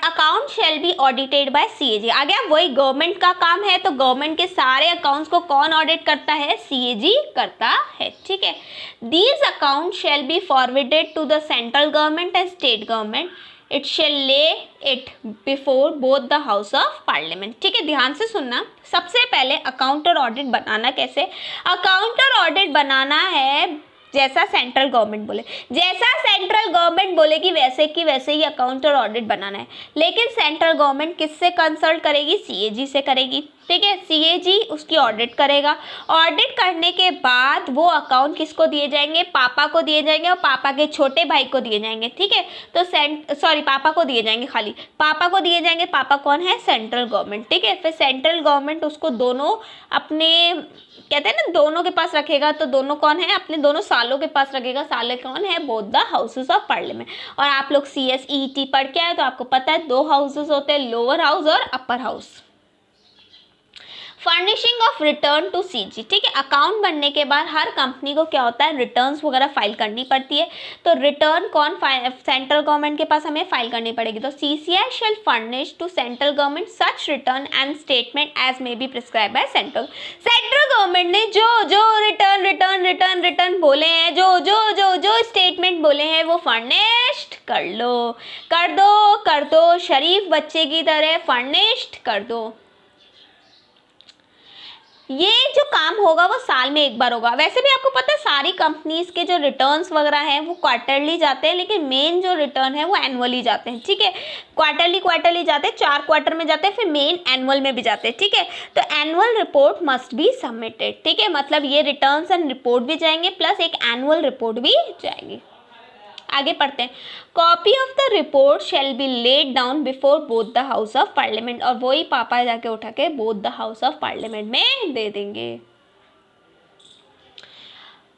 Account shall be audited bye CAG, आ गया, वही गवर्नमेंट का काम है। तो गवर्नमेंट के सारे अकाउंट्स को कौन ऑडिट करता है, CAG करता है, ठीक है। These account shall be forwarded to the central government and state government, it shall lay it before both the house of parliament, ठीक है। ध्यान से सुनना, सबसे पहले अकाउंट और ऑडिट बनाना कैसे, अकाउंट और ऑडिट बनाना है जैसा सेंट्रल गवर्नमेंट बोले, जैसा सेंट्रल गवर्नमेंट बोलेगी वैसे की वैसे ही अकाउंट और ऑडिट बनाना है। लेकिन सेंट्रल गवर्नमेंट किससे कंसल्ट करेगी, CAG से करेगी, ठीक है। CAG उसकी ऑडिट करेगा। ऑडिट करने के बाद वो अकाउंट किसको दिए जाएंगे, पापा को दिए जाएंगे और पापा के छोटे भाई को दिए जाएंगे, ठीक है। तो पापा को दिए जाएंगे, खाली पापा को दिए जाएंगे। पापा कौन है, सेंट्रल गवर्नमेंट, ठीक है। फिर सेंट्रल गवर्नमेंट उसको दोनों अपने कहते हैं ना दोनों के पास रखेगा, तो दोनों कौन है, अपने दोनों सालों के पास रखेगा। साले कौन है, both the houses of parliament. और आप लोग CSET पढ़ के आए तो आपको पता है 2 हाउसेस होते हैं, लोअर हाउस और upper house. Furnishing of return to CG, ठीक है। अकाउंट बनने के बाद हर कंपनी को क्या होता है, रिटर्न्स वगैरह फाइल करनी पड़ती है। तो रिटर्न कौन सेंट्रल गवर्नमेंट के पास हमें फाइल करनी पड़ेगी। तो CCI shall furnish to central government such return and statement as may be prescribe by central government ने जो जो रिटर्न रिटर्न रिटर्न रिटर्न बोले हैं, जो जो जो जो स्टेटमेंट बोले हैं वो फर्निश्ड कर लो, कर दो शरीफ बच्चे की तरह फर्निश्ड कर दो। ये जो काम होगा वो साल में एक बार होगा। वैसे भी आपको पता है सारी कंपनीज के जो रिटर्न्स वगैरह हैं वो क्वार्टरली जाते हैं, लेकिन मेन जो रिटर्न है वो एनुअली जाते हैं, ठीक है। क्वार्टरली जाते हैं, 4 क्वार्टर में जाते हैं, फिर मेन एनुअल में भी जाते हैं, ठीक है। तो annual report must be submitted, ठीक है। मतलब ये रिटर्न्स एंड रिपोर्ट भी जाएंगे प्लस एक एनुअल रिपोर्ट भी जाएगी। आगे पढ़ते हैं। Copy of the report shall be laid down before both the house of parliament, और वही पापा जाके उठा के both the house of parliament में दे देंगे।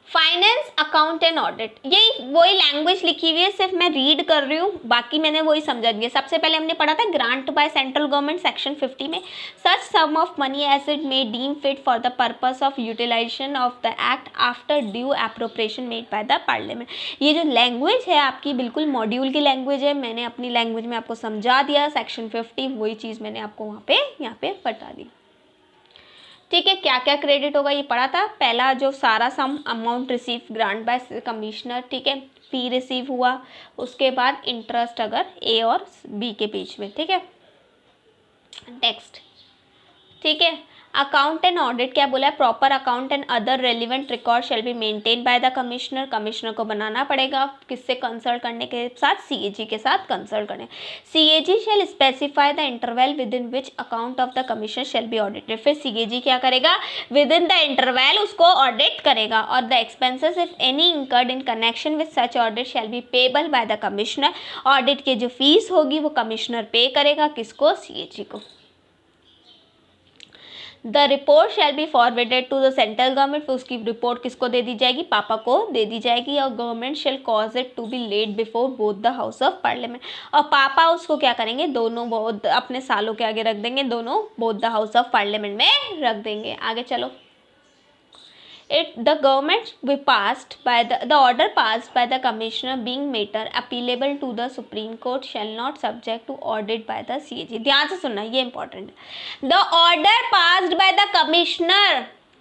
फाइनेंस अकाउंट एंड ऑडिट, यही वही लैंग्वेज लिखी हुई है, सिर्फ मैं रीड कर रही हूँ, बाकी मैंने वही समझा दिया। सबसे पहले हमने पढ़ा था grant by central government section 50 में, such sum of money as it may deem fit for the purpose of utilization of the act after due appropriation made by the parliament. ये जो लैंग्वेज है आपकी बिल्कुल मॉड्यूल की लैंग्वेज है, मैंने अपनी लैंग्वेज में आपको समझा दिया। सेक्शन 50 वही चीज़ मैंने आपको यहाँ पे बता दी, ठीक है। क्या क्या क्रेडिट होगा ये पढ़ा था। पहला जो सारा sum amount receive grant by commissioner, ठीक है, फी रिसीव हुआ, उसके बाद इंटरेस्ट अगर ए और बी के बीच में, ठीक है। नेक्स्ट, ठीक है। अकाउंट एंड ऑडिट क्या बोला है, proper account and other relevant record shall be maintain by the commissioner. Commissioner को बनाना पड़ेगा, किससे कंसल्ट करने के साथ, सीएजी के साथ कंसल्ट करें। CAG shall specify the interval within which account of the commissioner shall be audited. फिर सीएजी क्या करेगा, विद इन द इंटरवल उसको ऑडिट करेगा। और the expenses if any incurred in connection with such audit shall be payable by the commissioner. Audit की जो फीस होगी वो कमिश्नर पे करेगा, किसको, सीएजी को। The report shall be forwarded to the central government, उसकी रिपोर्ट किसको दे दी जाएगी, पापा को दे दी जाएगी। और government shall cause it to be laid before both the house of parliament, और पापा उसको क्या करेंगे, दोनों बहुत अपने सालों के आगे रख देंगे, दोनों both the house of parliament में रख देंगे। आगे चलो। The government be passed by the order passed by the commissioner being matter appealable to the Supreme Court shall not subject to audit by the CAG। ध्यान से सुनना, ये important है। The order passed by the commissioner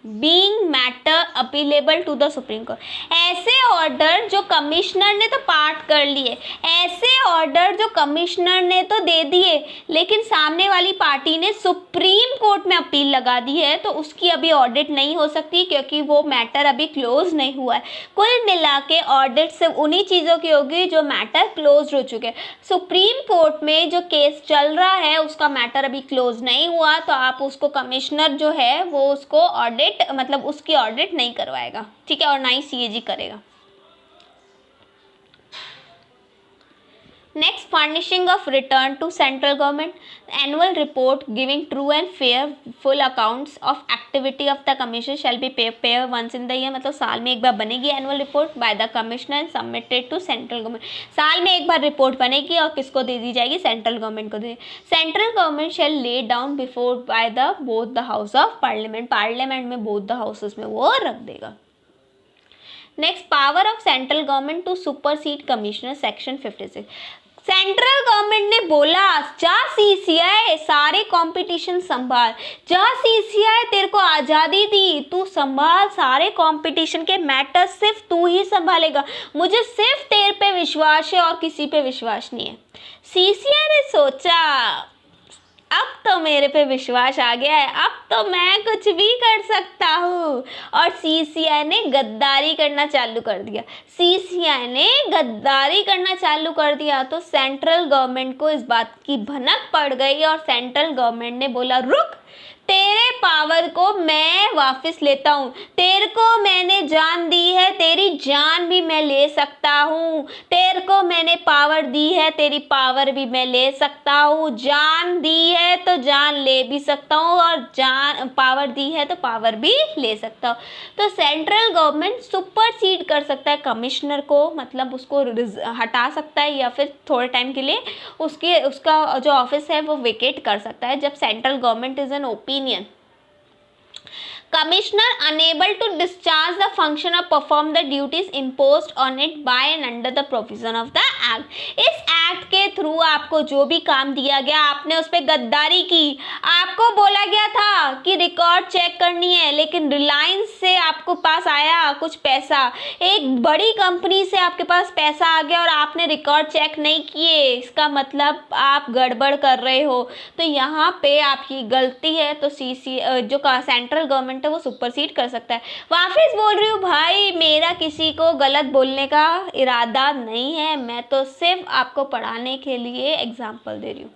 being matter appealable to the supreme court, ऐसे ऑर्डर जो कमिश्नर ने तो पार्ट कर लिए, ऐसे ऑर्डर जो कमिश्नर ने तो दे दिए लेकिन सामने वाली पार्टी ने सुप्रीम कोर्ट में अपील लगा दी है, तो उसकी अभी ऑडिट नहीं हो सकती क्योंकि वो मैटर अभी क्लोज नहीं हुआ है। कुल मिला के ऑडिट सिर्फ उन्हीं चीज़ों की होगी जो मैटर क्लोज हो चुके हैं। सुप्रीम कोर्ट में जो केस चल रहा है उसका मैटर अभी क्लोज नहीं हुआ, तो आप उसको कमिश्नर जो है वो उसको ऑडिट मतलब उसकी ऑडिट नहीं करवाएगा, ठीक है, और ना ही सीएजी करेगा। Next, furnishing of return to central government, annual report giving true and fair full accounts of activity of the commissioner shall be pair once in the year, मतलब साल में एक बार बनेगी annual report by the commissioner submitted to central government. साल में एक बार रिपोर्ट बनेगी और किसको दे दी जाएगी, सेंट्रल गवर्नमेंट को दे। Central government shall lay down before by the both the house of parliament, parliament में बोथ द हाउसेस में वो रख देगा। Next, power of central government to supersede commissioner, section 56। Central government ने बोला जा सीसीआई सारे कंपटीशन संभाल, जा सीसीआई तेरे को आज़ादी दी, तू संभाल सारे कंपटीशन के मैटर, सिर्फ तू ही संभालेगा, मुझे सिर्फ तेरे पे विश्वास है और किसी पे विश्वास नहीं है। सीसीआई ने सोचा अब तो मेरे पे विश्वास आ गया है, अब तो मैं कुछ भी कर सकता हूँ, और सीसीआई ने गद्दारी करना चालू कर दिया। सीसीआई ने गद्दारी करना चालू कर दिया तो सेंट्रल गवर्नमेंट को इस बात की भनक पड़ गई और सेंट्रल गवर्नमेंट ने बोला रुक, तेरे पावर को मैं वापस लेता हूँ, तेरे को मैंने जान दी है, तेरी जान भी मैं ले सकता हूँ, तेरे को मैंने पावर दी है, तेरी पावर भी मैं ले सकता हूँ, जान दी है तो जान ले भी सकता हूँ और जान पावर दी है तो पावर भी ले सकता हूँ। तो सेंट्रल गवर्नमेंट सुपरसीड कर सकता है कमिश्नर को, मतलब उसको हटा सकता है या फिर थोड़े टाइम के लिए उसका जो ऑफिस है वो वेकेट कर सकता है जब central government is an opinion commissioner unable to discharge the function और perform the duties imposed on it by and under the provision of the act. इस एक्ट के थ्रू आपको जो भी काम दिया गया, आपने उस पर गद्दारी की, आपको बोला गया था कि रिकॉर्ड चेक करनी है, लेकिन रिलायंस से आपको पास आया कुछ पैसा, एक बड़ी कंपनी से आपके पास पैसा आ गया और आपने रिकॉर्ड चेक नहीं किए, इसका मतलब आप गड़बड़ कर रहे हो, तो यहाँ पे आपकी गलती है। तो जो सेंट्रल गवर्नमेंट है वो सुपरसीड कर सकता है। वापस बोल रही हूँ भाई, मेरा किसी को गलत बोलने का इरादा नहीं है, मैं तो सिर्फ आपको पढ़ाने के लिए एग्जाम्पल दे रही हूँ।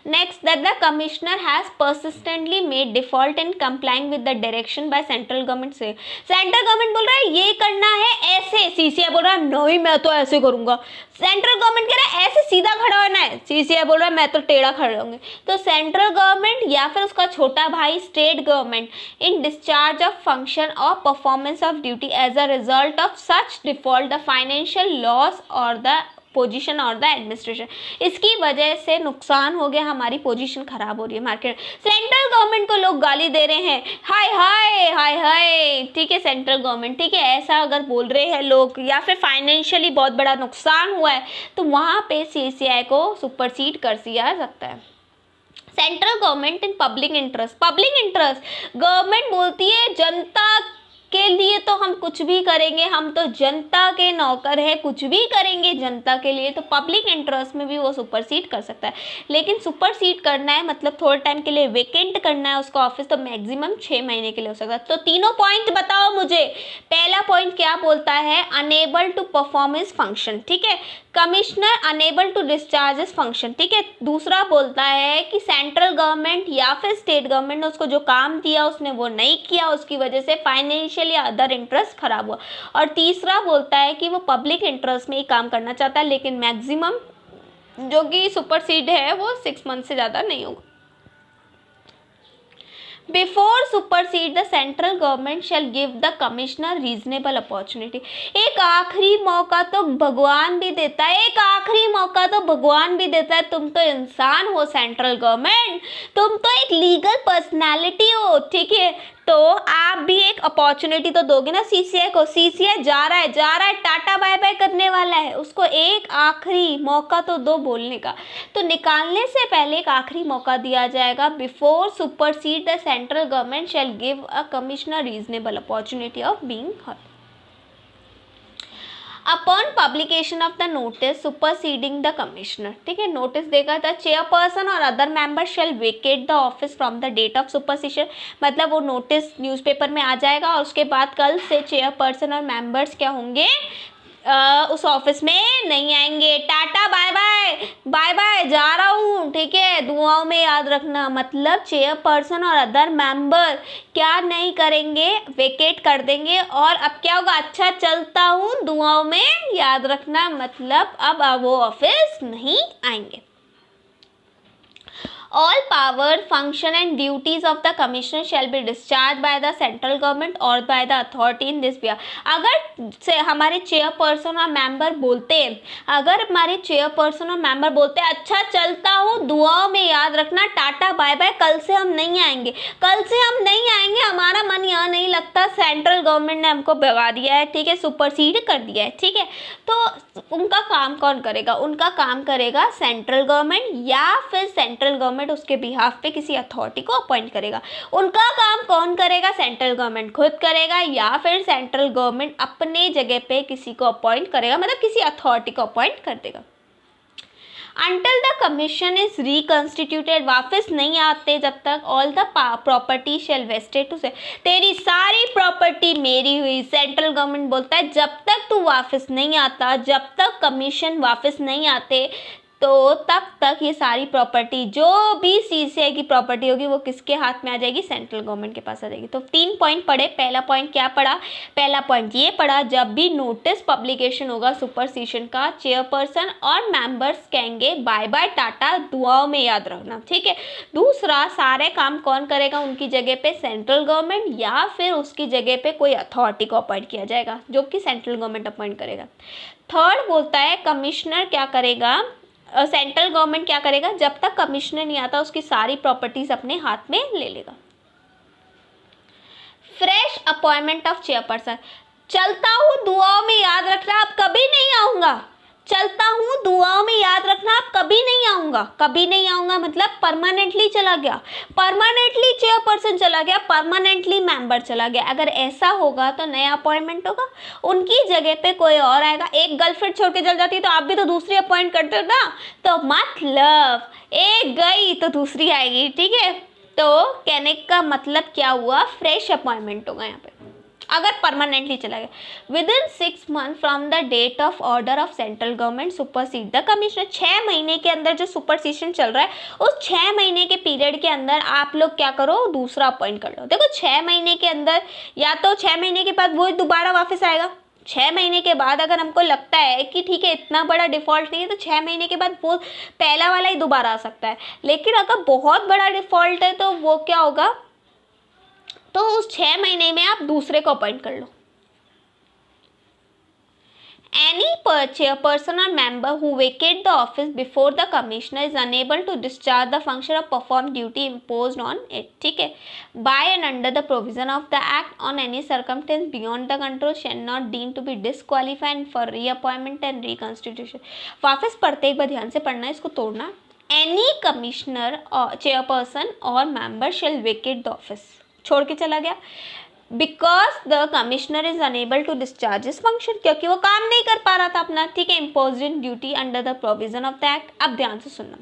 Next, that the commissioner has persistently made default in complying with the direction by central government से सेंट्रल गवर्नमेंट बोल रहा है ये करना है ऐसे, सीसीआई बोल रहा है नहीं मैं तो ऐसे करूंगा, सेंट्रल गवर्नमेंट कह रहा है ऐसे सीधा खड़ा होना है, सीसीआई बोल रहा है मैं तो टेढ़ा खड़े होंगे। तो सेंट्रल गवर्नमेंट या फिर उसका छोटा भाई state government in discharge of function और performance of duty as a result of such default the financial loss और द पोजीशन और द एडमिनिस्ट्रेशन, इसकी वजह से नुकसान हो गया, हमारी पोजीशन खराब हो रही है मार्केट। सेंट्रल गवर्नमेंट को लोग गाली दे रहे हैं, हाय हाय हाय हाय, ठीक है सेंट्रल गवर्नमेंट, ठीक है ऐसा अगर बोल रहे हैं लोग, या फिर फाइनेंशियली बहुत बड़ा नुकसान हुआ है तो वहाँ पे सीसीआई को सुपरसीड कर दिया सकता है। Central government in public interest government बोलती है जनता के लिए तो हम कुछ भी करेंगे, हम तो जनता के नौकर हैं, कुछ भी करेंगे जनता के लिए, तो पब्लिक इंटरेस्ट में भी वो सुपरसीड कर सकता है। लेकिन सुपरसीड करना है मतलब थोड़े टाइम के लिए वेकेंट करना है उसका ऑफिस, तो मैक्सिमम 6 महीने के लिए हो सकता है। तो तीनों पॉइंट बताओ मुझे। पहला पॉइंट क्या बोलता है, unable to perform his function, ठीक है, commissioner unable to discharge his function, ठीक है। दूसरा बोलता है कि सेंट्रल गवर्नमेंट या फिर स्टेट गवर्नमेंट ने उसको जो काम दिया उसने वो नहीं किया, उसकी वजह से फाइनेंशियल या अदर इंटरेस्ट खराब हुआ। और तीसरा बोलता है कि वो पब्लिक इंटरेस्ट में ही काम करना चाहता है, लेकिन मैक्सिमम जो कि सुपरसीड है वो 6 मंथ से ज़्यादा नहीं होगा। Before supersede the central government shall give the commissioner reasonable opportunity. एक आखिरी मौका तो भगवान भी देता है, एक आखिरी मौका तो भगवान भी देता है। तुम तो इंसान हो सेंट्रल गवर्नमेंट, तुम तो एक लीगल पर्सनैलिटी हो, ठीक है, तो आप भी एक अपॉर्चुनिटी तो दोगे ना सीसीआई को। सीसीआई जा रहा है टाटा बाय बाय करने वाला है, उसको एक आखिरी मौका तो दो बोलने का, तो निकालने से पहले एक आखिरी मौका दिया जाएगा। Before supersede the central government shall give a commissioner reasonable opportunity of being heard. Upon publication of the notice superseding the commissioner, ठीक है, नोटिस देगा द चेयरपर्सन और other member shall vacate the office from the date of supersession, मतलब वो नोटिस न्यूज़पेपर में आ जाएगा और उसके बाद कल से चेयरपर्सन और मेंबर्स क्या होंगे, उस ऑफिस में नहीं आएंगे। Tata bye bye bye bye जा रहा हूँ, ठीक है, दुआओं में याद रखना, मतलब चेयरपर्सन और अदर मेंबर क्या नहीं करेंगे, वेकेट कर देंगे। और अब क्या होगा, अच्छा चलता हूँ दुआओं में याद रखना, मतलब अब वो ऑफिस नहीं आएंगे। All power, function and duties of the commissioner shall be discharged by the central government or by the authority in this behalf। अगर से हमारे चेयरपर्सन और मेंबर बोलते हैं, अगर हमारे चेयरपर्सन और मेंबर बोलते हैं अच्छा चलता हूँ दुआओं में याद रखना, टाटा बाय बाय, कल से हम नहीं आएंगे, कल से हम नहीं आएंगे, हमारा मन यहाँ नहीं लगता, सेंट्रल गवर्नमेंट ने हमको भगा दिया है, ठीक है, सुपरसीड कर दिया है, ठीक है, तो उनका काम कौन करेगा, उनका काम करेगा सेंट्रल गवर्नमेंट, या फिर सेंट्रल गवर्नमेंट उसके बिहाफ पे किसी अथॉरिटी को अपॉइंट करेगा। उनका काम कौन करेगा, सेंट्रल गवर्नमेंट खुद करेगा, या फिर सेंट्रल गवर्नमेंट अपने जगह पे किसी को अपॉइंट करेगा, मतलब किसी अथॉरिटी को अपॉइंट कर देगा। Until the commission is reconstituted, वापस नहीं आते जब तक, all the property shall vested to say, तेरी सारी प्रॉपर्टी मेरी हुई। सेंट्रल गवर्नमेंट बोलता है जब तक तू वापस नहीं आता, जब तक कमीशन वापस नहीं आते, तो तब तक ये सारी प्रॉपर्टी जो भी सीसीआई की प्रॉपर्टी होगी वो किसके हाथ में आ जाएगी, सेंट्रल गवर्नमेंट के पास आ जाएगी। तो 3 पॉइंट पढ़े। पहला पॉइंट क्या पढ़ा, पहला पॉइंट ये पढ़ा, जब भी नोटिस पब्लिकेशन होगा सुपरसीशन का, चेयरपर्सन और मेंबर्स कहेंगे बाय बाय टाटा, दुआओं में याद रखना, ठीक है। दूसरा, सारे काम कौन करेगा, उनकी जगह पे सेंट्रल गवर्नमेंट या फिर उसकी जगह पे कोई अथॉरिटी को अपॉइंट किया जाएगा जो कि सेंट्रल गवर्नमेंट अपॉइंट करेगा। थर्ड बोलता है कमिश्नर क्या करेगा, सेंट्रल गवर्नमेंट क्या करेगा, जब तक कमिश्नर नहीं आता उसकी सारी प्रॉपर्टीज अपने हाथ में ले लेगा। Fresh appointment of chairperson. चलता हूँ दुआओं में याद रखना, अब कभी नहीं आऊँगा। चलता हूँ दुआओं में याद रखना, अब कभी नहीं आऊँगा। कभी नहीं आऊँगा मतलब परमानेंटली चला गया, परमानेंटली चेयरपर्सन चला गया, परमानेंटली मेंबर चला गया। अगर ऐसा होगा तो नया अपॉइंटमेंट होगा, उनकी जगह पे कोई और आएगा। एक गर्लफ्रेंड छोड़ के चल जाती है तो आप भी तो दूसरी अपॉइंट करते हो ना, तो मतलब एक गई तो दूसरी आएगी, ठीक है। तो कहने का मतलब क्या हुआ, फ्रेश अपॉइंटमेंट होगा यहाँ पे अगर परमानेंटली चला गया। Within 6 months from the date of order of central government supersede the commissioner. 6 महीने के अंदर जो सुपरसीशन चल रहा है उस 6 महीने के पीरियड के अंदर आप लोग क्या करो, दूसरा अपॉइंट कर लो। देखो 6 महीने के अंदर या तो 6 महीने के बाद वो दोबारा वापस आएगा। 6 महीने के बाद अगर हमको लगता है कि ठीक है इतना बड़ा डिफॉल्ट नहीं है तो 6 महीने के बाद वो पहला वाला ही दोबारा आ सकता है। लेकिन अगर बहुत बड़ा डिफॉल्ट है तो वो क्या होगा, तो उस 6 महीने में आप दूसरे को अपॉइंट कर लो। Any chairperson or member who vacate the office before the commissioner is unable to discharge the function or perform duty imposed on it, ठीक है, by and under the provision of the act on any circumstance beyond the control shall not deemed to be disqualified for reappointment and reconstitution। वापस पढ़ते एक बार ध्यान से पढ़ना, इसको तोड़ना। Any commissioner or chairperson or member shall vacate the office, छोड़ के चला गया, because the commissioner is unable to discharge his function, क्योंकि वो काम नहीं कर पा रहा था अपना, ठीक है, imposed in duty under the provision of the act. अब ध्यान से सुनना,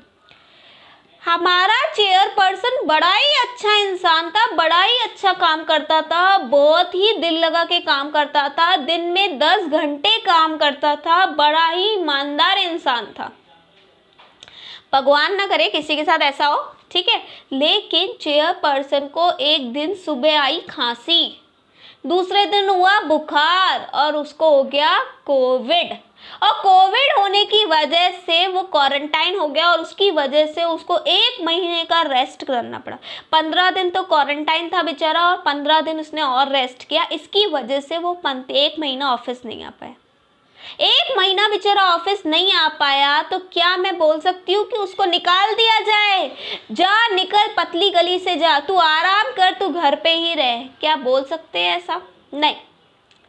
हमारा चेयरपर्सन बड़ा ही अच्छा इंसान था, बड़ा ही अच्छा काम करता था, बहुत ही दिल लगा के काम करता था, दिन में 10 घंटे काम करता था, बड़ा ही ईमानदार इंसान था। भगवान ना करे किसी के साथ ऐसा हो, ठीक है। लेकिन चेयरपर्सन को एक दिन सुबह आई खांसी, दूसरे दिन हुआ बुखार और उसको हो गया कोविड, और कोविड होने की वजह से वो क्वारंटाइन हो गया और उसकी वजह से उसको 1 महीने का रेस्ट करना पड़ा। 15 दिन तो क्वारंटाइन था बेचारा और 15 दिन उसने और रेस्ट किया। इसकी वजह से वो 1 महीना ऑफिस नहीं आ पाया। 1 महीना बेचारा ऑफिस नहीं आ पाया तो क्या मैं बोल सकती हूँ कि उसको निकाल दिया जाए, जा निकल पतली गली से जा, तू आराम कर, तू घर पे ही रह, क्या बोल सकते हैं ऐसा? नहीं,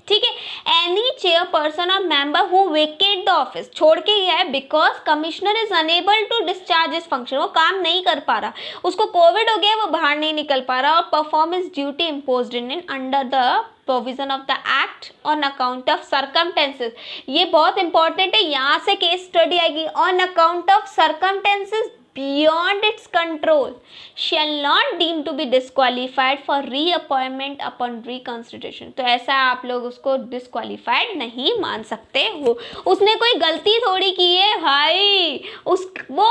ठीक है। Any chairperson or member who vacate the office, छोड़ के ही है, because commissioner is unable to discharge his function, वो काम नहीं कर पा रहा, उसको कोविड हो गया, वो बाहर नहीं निकल पा रहा, और perform is duty imposed in under the provision of the act on account of circumstances. ये बहुत इंपॉर्टेंट है, यहाँ से केस स्टडी आएगी। On account of circumstances beyond its control shall not deem to be disqualified for reappointment upon reconstitution। तो ऐसा आप लोग उसको डिस्क्वालीफाइड नहीं मान सकते हो, उसने कोई गलती थोड़ी की है भाई, वो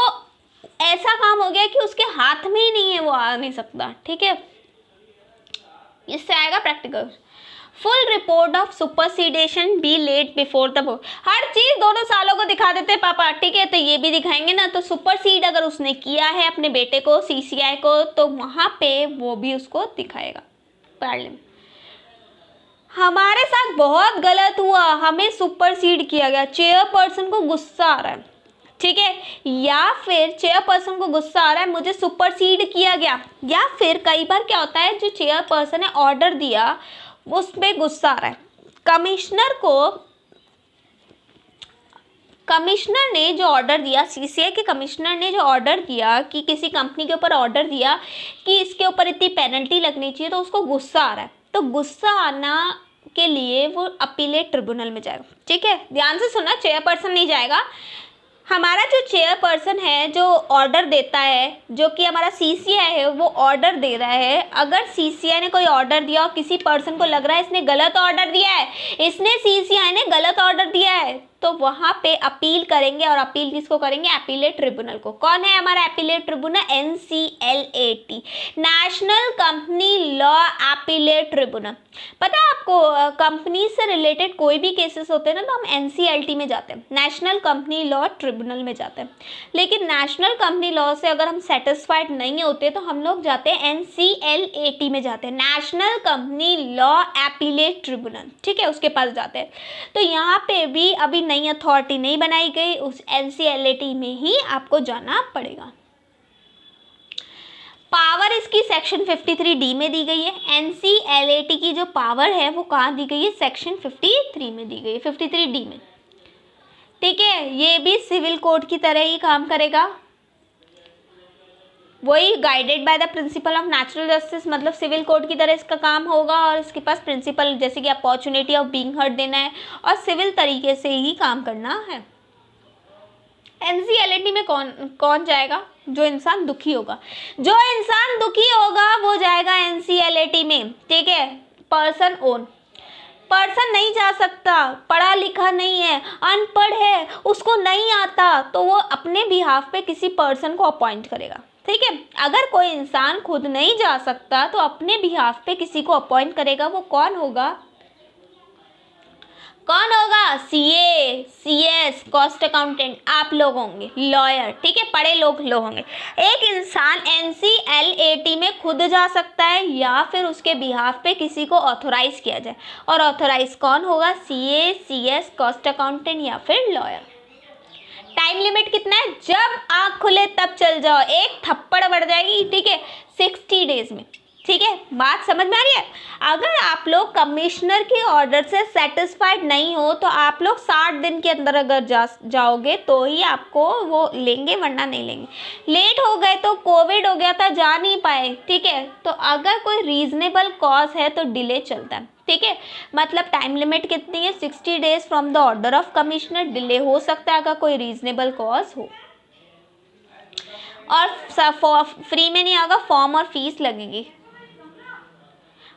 ऐसा काम हो गया कि उसके हाथ में ही नहीं है, वो आ नहीं सकता, ठीक है। इससे आएगा practical. Full report of supersession be laid before the board. हर चीज दोनों सालों को दिखा देते हैं पापा, ठीक है, तो ये भी दिखाएंगे ना। तो सुपरसीड अगर उसने किया है अपने बेटे को, सीसीआई को, तो वहां पे वो भी उसको दिखाएगा। पार्लियामेंट हमारे साथ बहुत गलत हुआ, हमें सुपरसीड किया गया, चेयरपर्सन को गुस्सा आ रहा है, ठीक है, या फिर चेयरपर्सन को गुस्सा आ रहा है मुझे सुपरसीड किया गया, या फिर कई बार क्या होता है जो चेयरपर्सन ने ऑर्डर दिया उस पर गुस्सा आ रहा है। कमिश्नर ने जो ऑर्डर दिया, सीसीआई के कमिश्नर ने जो ऑर्डर दिया कि किसी कंपनी के ऊपर ऑर्डर दिया कि इसके ऊपर इतनी पेनल्टी लगनी चाहिए, तो उसको गुस्सा आ रहा है, तो गुस्सा आना के लिए वो अपीलेट ट्रिब्यूनल में जाएगा, ठीक है। ध्यान से सुनना, चेयरपर्सन नहीं जाएगा, हमारा जो चेयरपर्सन है जो ऑर्डर देता है, जो कि हमारा सीसीआई है, वो ऑर्डर दे रहा है। अगर सीसीआई ने कोई ऑर्डर दिया और किसी पर्सन को लग रहा है इसने गलत ऑर्डर दिया है, इसने सीसीआई ने गलत ऑर्डर दिया है, तो वहाँ पे अपील करेंगे, और अपील किसको करेंगे? एपीलेट ट्रिब्यूनल को। कौन है हमारा appellate tribunal? NCLAT, national company law appellate tribunal. पता है आपको, कंपनी से रिलेटेड कोई भी केसेस होते हैं ना, तो हम NCLT में जाते हैं, नेशनल कंपनी लॉ ट्रिब्यूनल में जाते हैं। लेकिन नेशनल कंपनी लॉ से अगर हम सेटिस्फाइड नहीं होते तो हम लोग जाते हैं NCLAT में जाते हैं, national company law appellate tribunal, ठीक है, उसके पास जाते हैं। तो यहाँ पे भी अभी नई अथॉरिटी नहीं बनाई गई, उस NCLAT में ही आपको जाना पड़ेगा। पावर इसकी सेक्शन 53D में दी गई है। NCLAT की जो पावर है वो कहाँ दी गई है, सेक्शन 53 में दी गई है, 53D में। ठीक है, ये भी सिविल कोड की तरह ही काम करेगा, वही guided by the principle of natural justice, मतलब सिविल कोड की तरह इसका काम होगा और इसके पास प्रिंसिपल जैसे कि अपॉर्चुनिटी ऑफ बीइंग हर्ड देना है और सिविल तरीके से ही काम करना है। NCLAT में कौन कौन जाएगा, जो इंसान दुखी होगा, जो इंसान दुखी होगा वो जाएगा NCLAT में। ठीक है, पर्सन ओन, पर्सन नहीं जा सकता, पढ़ा लिखा नहीं है, अनपढ़ है, उसको नहीं आता, तो वो अपने बिहाफ पे किसी पर्सन को अपॉइंट करेगा। ठीक है, अगर कोई इंसान खुद नहीं जा सकता तो अपने बिहाफ पे किसी को अपॉइंट करेगा, वो कौन होगा, कौन होगा, CA, CS, कॉस्ट अकाउंटेंट आप लोग होंगे, लॉयर। ठीक है, पढ़े लोग होंगे। एक इंसान NCLAT में खुद जा सकता है या फिर उसके बिहाफ पे किसी को ऑथोराइज किया जाए, और ऑथोराइज कौन होगा, CA, CS, कॉस्ट अकाउंटेंट या फिर लॉयर। टाइम लिमिट कितना है, जब आँख खुले तब चल जाओ, एक थप्पड़ बढ़ जाएगी। ठीक है, 60 डेज में। ठीक है, बात समझ में आ रही है। अगर आप लोग कमिश्नर के ऑर्डर से सेटिस्फाइड नहीं हो तो आप लोग 60 दिन के अंदर अगर जाओगे तो ही आपको वो लेंगे, वरना नहीं लेंगे। लेट हो गए तो कोविड हो गया था, जा नहीं पाए। ठीक है, तो अगर कोई रीजनेबल कॉज है तो डिले चलता है। ठीक है, मतलब टाइम लिमिट कितनी है, 60 days from the order of commissioner. Delay हो सकता है अगर कोई रीजनेबल कॉज हो, और फ्री में नहीं होगा, फॉर्म और फीस लगेगी।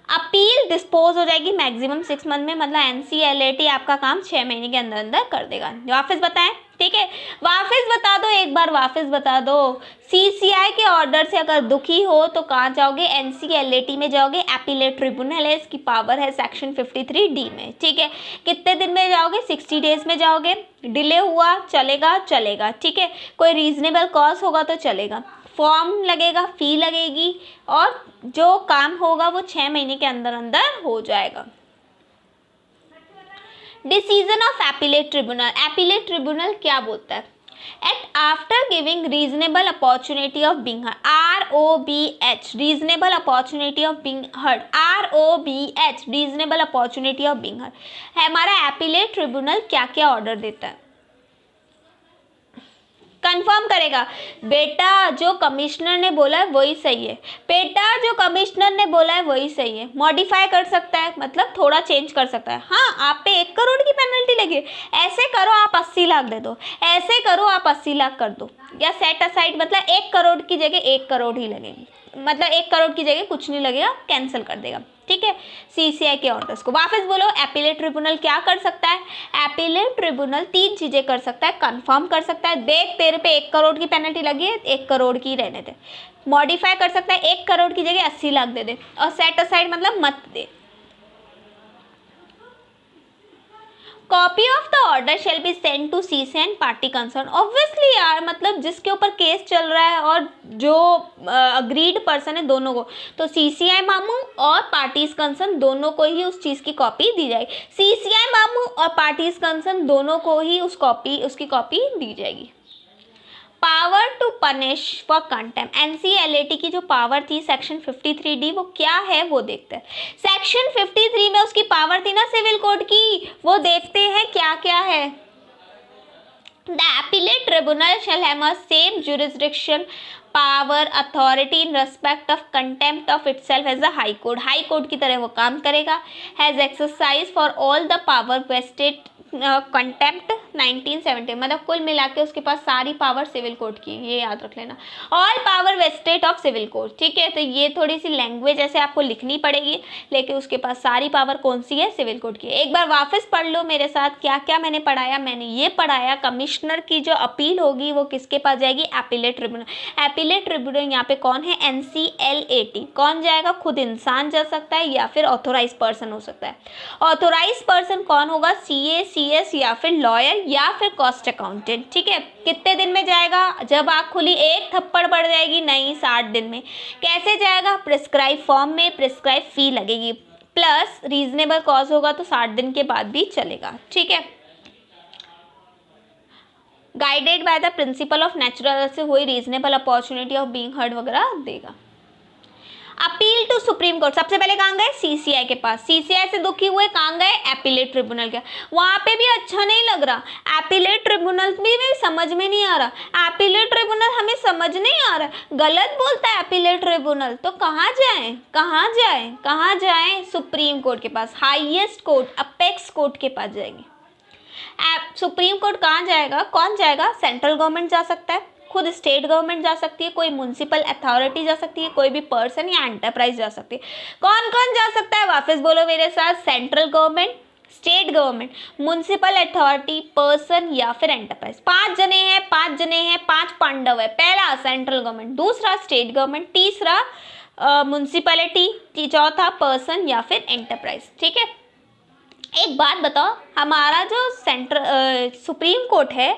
अपील डिस्पोज हो जाएगी मैक्सिमम 6 मंथ में, मतलब NCLAT आपका काम 6 महीने के अंदर अंदर कर देगा। वापस बताएं, ठीक है, वापस बता दो, एक बार वापस बता दो। CCI के ऑर्डर से अगर दुखी हो तो कहाँ जाओगे, NCLAT में जाओगे। एपीलेट ट्रिब्यूनल है, इसकी पावर है सेक्शन 53D में। ठीक है, कितने दिन में जाओगे, 60 डेज में जाओगे। डिले हुआ चलेगा, चलेगा। ठीक है, कोई रीजनेबल कॉज होगा तो चलेगा। फॉर्म लगेगा, फी लगेगी, और जो काम होगा वो 6 महीने के अंदर अंदर हो जाएगा। Decision of appellate tribunal, appellate tribunal क्या बोलता है, at after giving reasonable opportunity of being heard, ROBH, reasonable opportunity of being heard, ROBH, reasonable opportunity of being heard. हमारा एपीलेट ट्रिब्यूनल क्या क्या ऑर्डर देता है, कंफर्म करेगा। बेटा जो कमिश्नर ने बोला है वही सही है, बेटा जो कमिश्नर ने बोला है वही सही है। मॉडिफाई कर सकता है, मतलब थोड़ा चेंज कर सकता है। हाँ, आप पे 1 करोड़ की पेनल्टी लगी, ऐसे करो आप 80 लाख दे दो, ऐसे करो आप 80 लाख कर दो, या सेट असाइड, मतलब 1 करोड़ की जगह 1 करोड़ ही लगेगी, मतलब 1 करोड़ की जगह कुछ नहीं लगेगा, कैंसिल कर देगा। ठीक है, CCI के ऑर्डर्स को वापस बोलो। एपीलेट ट्रिब्यूनल क्या कर सकता है, एपीलेट ट्रिब्यूनल 3 चीजें कर सकता है। कंफर्म कर सकता है, देख तेरे पे 1 करोड़ की पेनल्टी लगी है, 1 करोड़ की रहने दे। मॉडिफाई कर सकता है, 1 करोड़ की जगह 80 लाख दे दे, और सेट असाइड मतलब मत दे। Copy of the order shall be send to CCI and party concern. Obviously यार, मतलब जिसके ऊपर केस चल रहा है और जो अग्रीड पर्सन है दोनों को, तो CCI मामू और पार्टीज कंसर्न दोनों को ही उस चीज़ की कॉपी दी जाएगी। CCI मामू और पार्टीज कंसर्न दोनों को ही उसकी कॉपी दी जाएगी। Power to punish for contempt, NCLAT की जो पावर थी सेक्शन 53D, वो क्या है वो देखते हैं। सेक्शन 53 में उसकी पावर थी ना सिविल कोड की, वो देखते हैं क्या क्या है। The appellate tribunal shall have a same jurisdiction, power, authority in respect of contempt of itself as a high court, high court की तरह वो काम करेगा। Has exercise for all the power vested contempt 1970, मतलब कुल मिला के उसके पास सारी पावर सिविल कोर्ट की, ये याद रख लेना। All power vested of civil court. ठीक है, तो ये थोड़ी सी लैंग्वेज ऐसे आपको लिखनी पड़ेगी, लेकिन उसके पास सारी पावर कौन सी है, सिविल कोर्ट की। एक बार वापस पढ़ लो मेरे साथ क्या क्या मैंने पढ़ाया। मैंने ये पढ़ाया कमिश्नर की जो अपील होगी वो किसके पास जाएगी, एपीलेट ट्रिब्यूनल। एपीलेट ट्रिब्यूनल यहाँ पे कौन है, NCLAT। कौन जाएगा, खुद इंसान जा सकता है या फिर ऑथोराइज पर्सन हो सकता है। ऑथोराइज पर्सन कौन होगा, CA, CS या फिर लॉयर या फिर कॉस्ट अकाउंटेंट। ठीक है, कितने दिन में जाएगा, जब आँख खुली 1 थप्पड़ पड़ जाएगी, नहीं 60 दिन में। कैसे जाएगा, प्रिस्क्राइब फॉर्म में, प्रिस्क्राइब फी लगेगी, प्लस रीजनेबल कॉज होगा तो 60 दिन के बाद भी चलेगा। ठीक है, guided by the principle of natural, से वही reasonable opportunity of being heard वगैरह देगा। अपील टू सुप्रीम कोर्ट, सबसे पहले कहाँ गए, सीसीआई के पास, सीसीआई से दुखी हुए कहाँ गए, एपीलेट ट्रिब्यूनल के, वहां पे भी अच्छा नहीं लग रहा, एपीलेट ट्रिब्यूनल भी समझ में नहीं आ रहा, एपीलेट ट्रिब्यूनल हमें समझ नहीं आ रहा, गलत बोलता है एपीलेट ट्रिब्यूनल, तो कहाँ जाए, कहाँ जाए, कहाँ जाए, सुप्रीम कोर्ट के पास, हाईएस्ट कोर्ट, अपेक्स कोर्ट के पास जाएंगे। सुप्रीम कोर्ट कहाँ जाएगा, कौन जाएगा, सेंट्रल गवर्नमेंट जा सकता है, खुद स्टेट गवर्नमेंट जा सकती है, कोई म्युनिसिपल अथॉरिटी जा सकती है, कोई भी पर्सन या एंटरप्राइज जा सकती है। कौन कौन जा सकता है, वापस बोलो मेरे साथ, central government, state government, municipal authority, person या फिर एंटरप्राइज। 5 जने हैं, 5 जने हैं, 5 पांडव है। पहला सेंट्रल गवर्नमेंट, दूसरा स्टेट गवर्नमेंट, तीसरा म्युनिसिपैलिटी, चौथा पर्सन या फिर एंटरप्राइज। ठीक है, एक बात बताओ, हमारा जो सुप्रीम कोर्ट है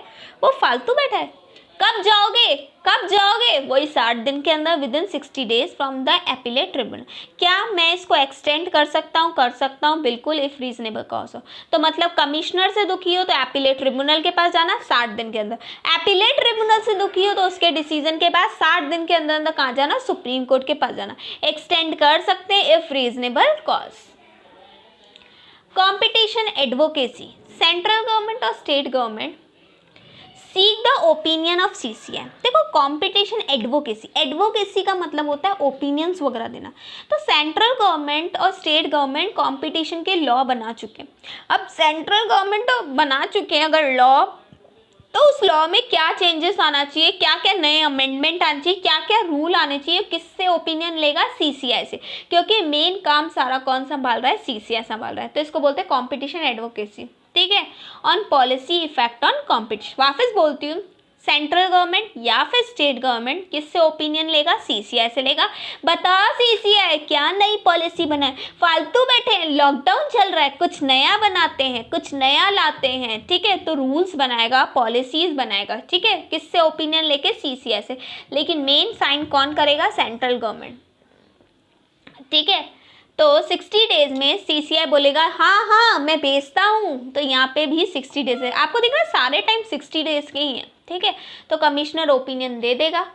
वो फालतू बैठा है। कब जाओगे, कब जाओगे, वही 60 दिन के अंदर, with in 60 days from the appellate tribunal. क्या मैं इसको एक्सटेंड कर सकता हूँ, कर सकता हूँ, बिल्कुल, इफ रीजनेबल कॉज हो। तो मतलब कमिश्नर से दुखी हो तो एपीलेट ट्रिब्यूनल के पास जाना 60 दिन के अंदर, एपीलेट ट्रिब्यूनल से दुखी हो तो उसके डिसीजन के बाद 60 दिन के अंदर अंदर कहाँ जाना, सुप्रीम कोर्ट के पास जाना। एक्सटेंड कर सकते हैं if reasonable cause. Competition advocacy, central government और state government seek the opinion of CCI. देखो, कंपटीशन एडवोकेसी, एडवोकेसी का मतलब होता है ओपिनियंस वगैरह देना। तो सेंट्रल गवर्नमेंट और स्टेट गवर्नमेंट कंपटीशन के लॉ बना चुके हैं। अब सेंट्रल गवर्नमेंट तो बना चुके हैं अगर लॉ, तो उस लॉ में क्या चेंजेस आना चाहिए, क्या क्या नए अमेंडमेंट आने चाहिए, क्या क्या रूल आने चाहिए, किससे ओपिनियन लेगा, सीसीआई से, क्योंकि मेन काम सारा कौन संभाल रहा है, सीसीआई संभाल रहा है। तो इसको बोलते हैं कंपटीशन एडवोकेसी। ठीक है, on policy effect on competition. वापस बोलती हूँ, सेंट्रल गवर्नमेंट या फिर स्टेट गवर्नमेंट किससे ओपिनियन लेगा, सीसीआई से लेगा। बता सीसीआई क्या नई पॉलिसी बनाए, फालतू बैठे हैं, लॉकडाउन चल रहा है, कुछ नया बनाते हैं, कुछ नया लाते हैं। ठीक है, तो रूल्स बनाएगा, पॉलिसीज बनाएगा। ठीक है, किससे ओपिनियन लेके, सीसीआई से, लेकिन मेन साइन कौन करेगा, सेंट्रल गवर्नमेंट। ठीक है, तो 60 डेज में सीसीआई बोलेगा हाँ हाँ मैं भेजता हूँ, तो यहाँ पे भी 60 डेज है। आपको दिख रहा है सारे टाइम 60 डेज के ही है। ठीक है, तो कमिश्नर ओपिनियन दे देगा।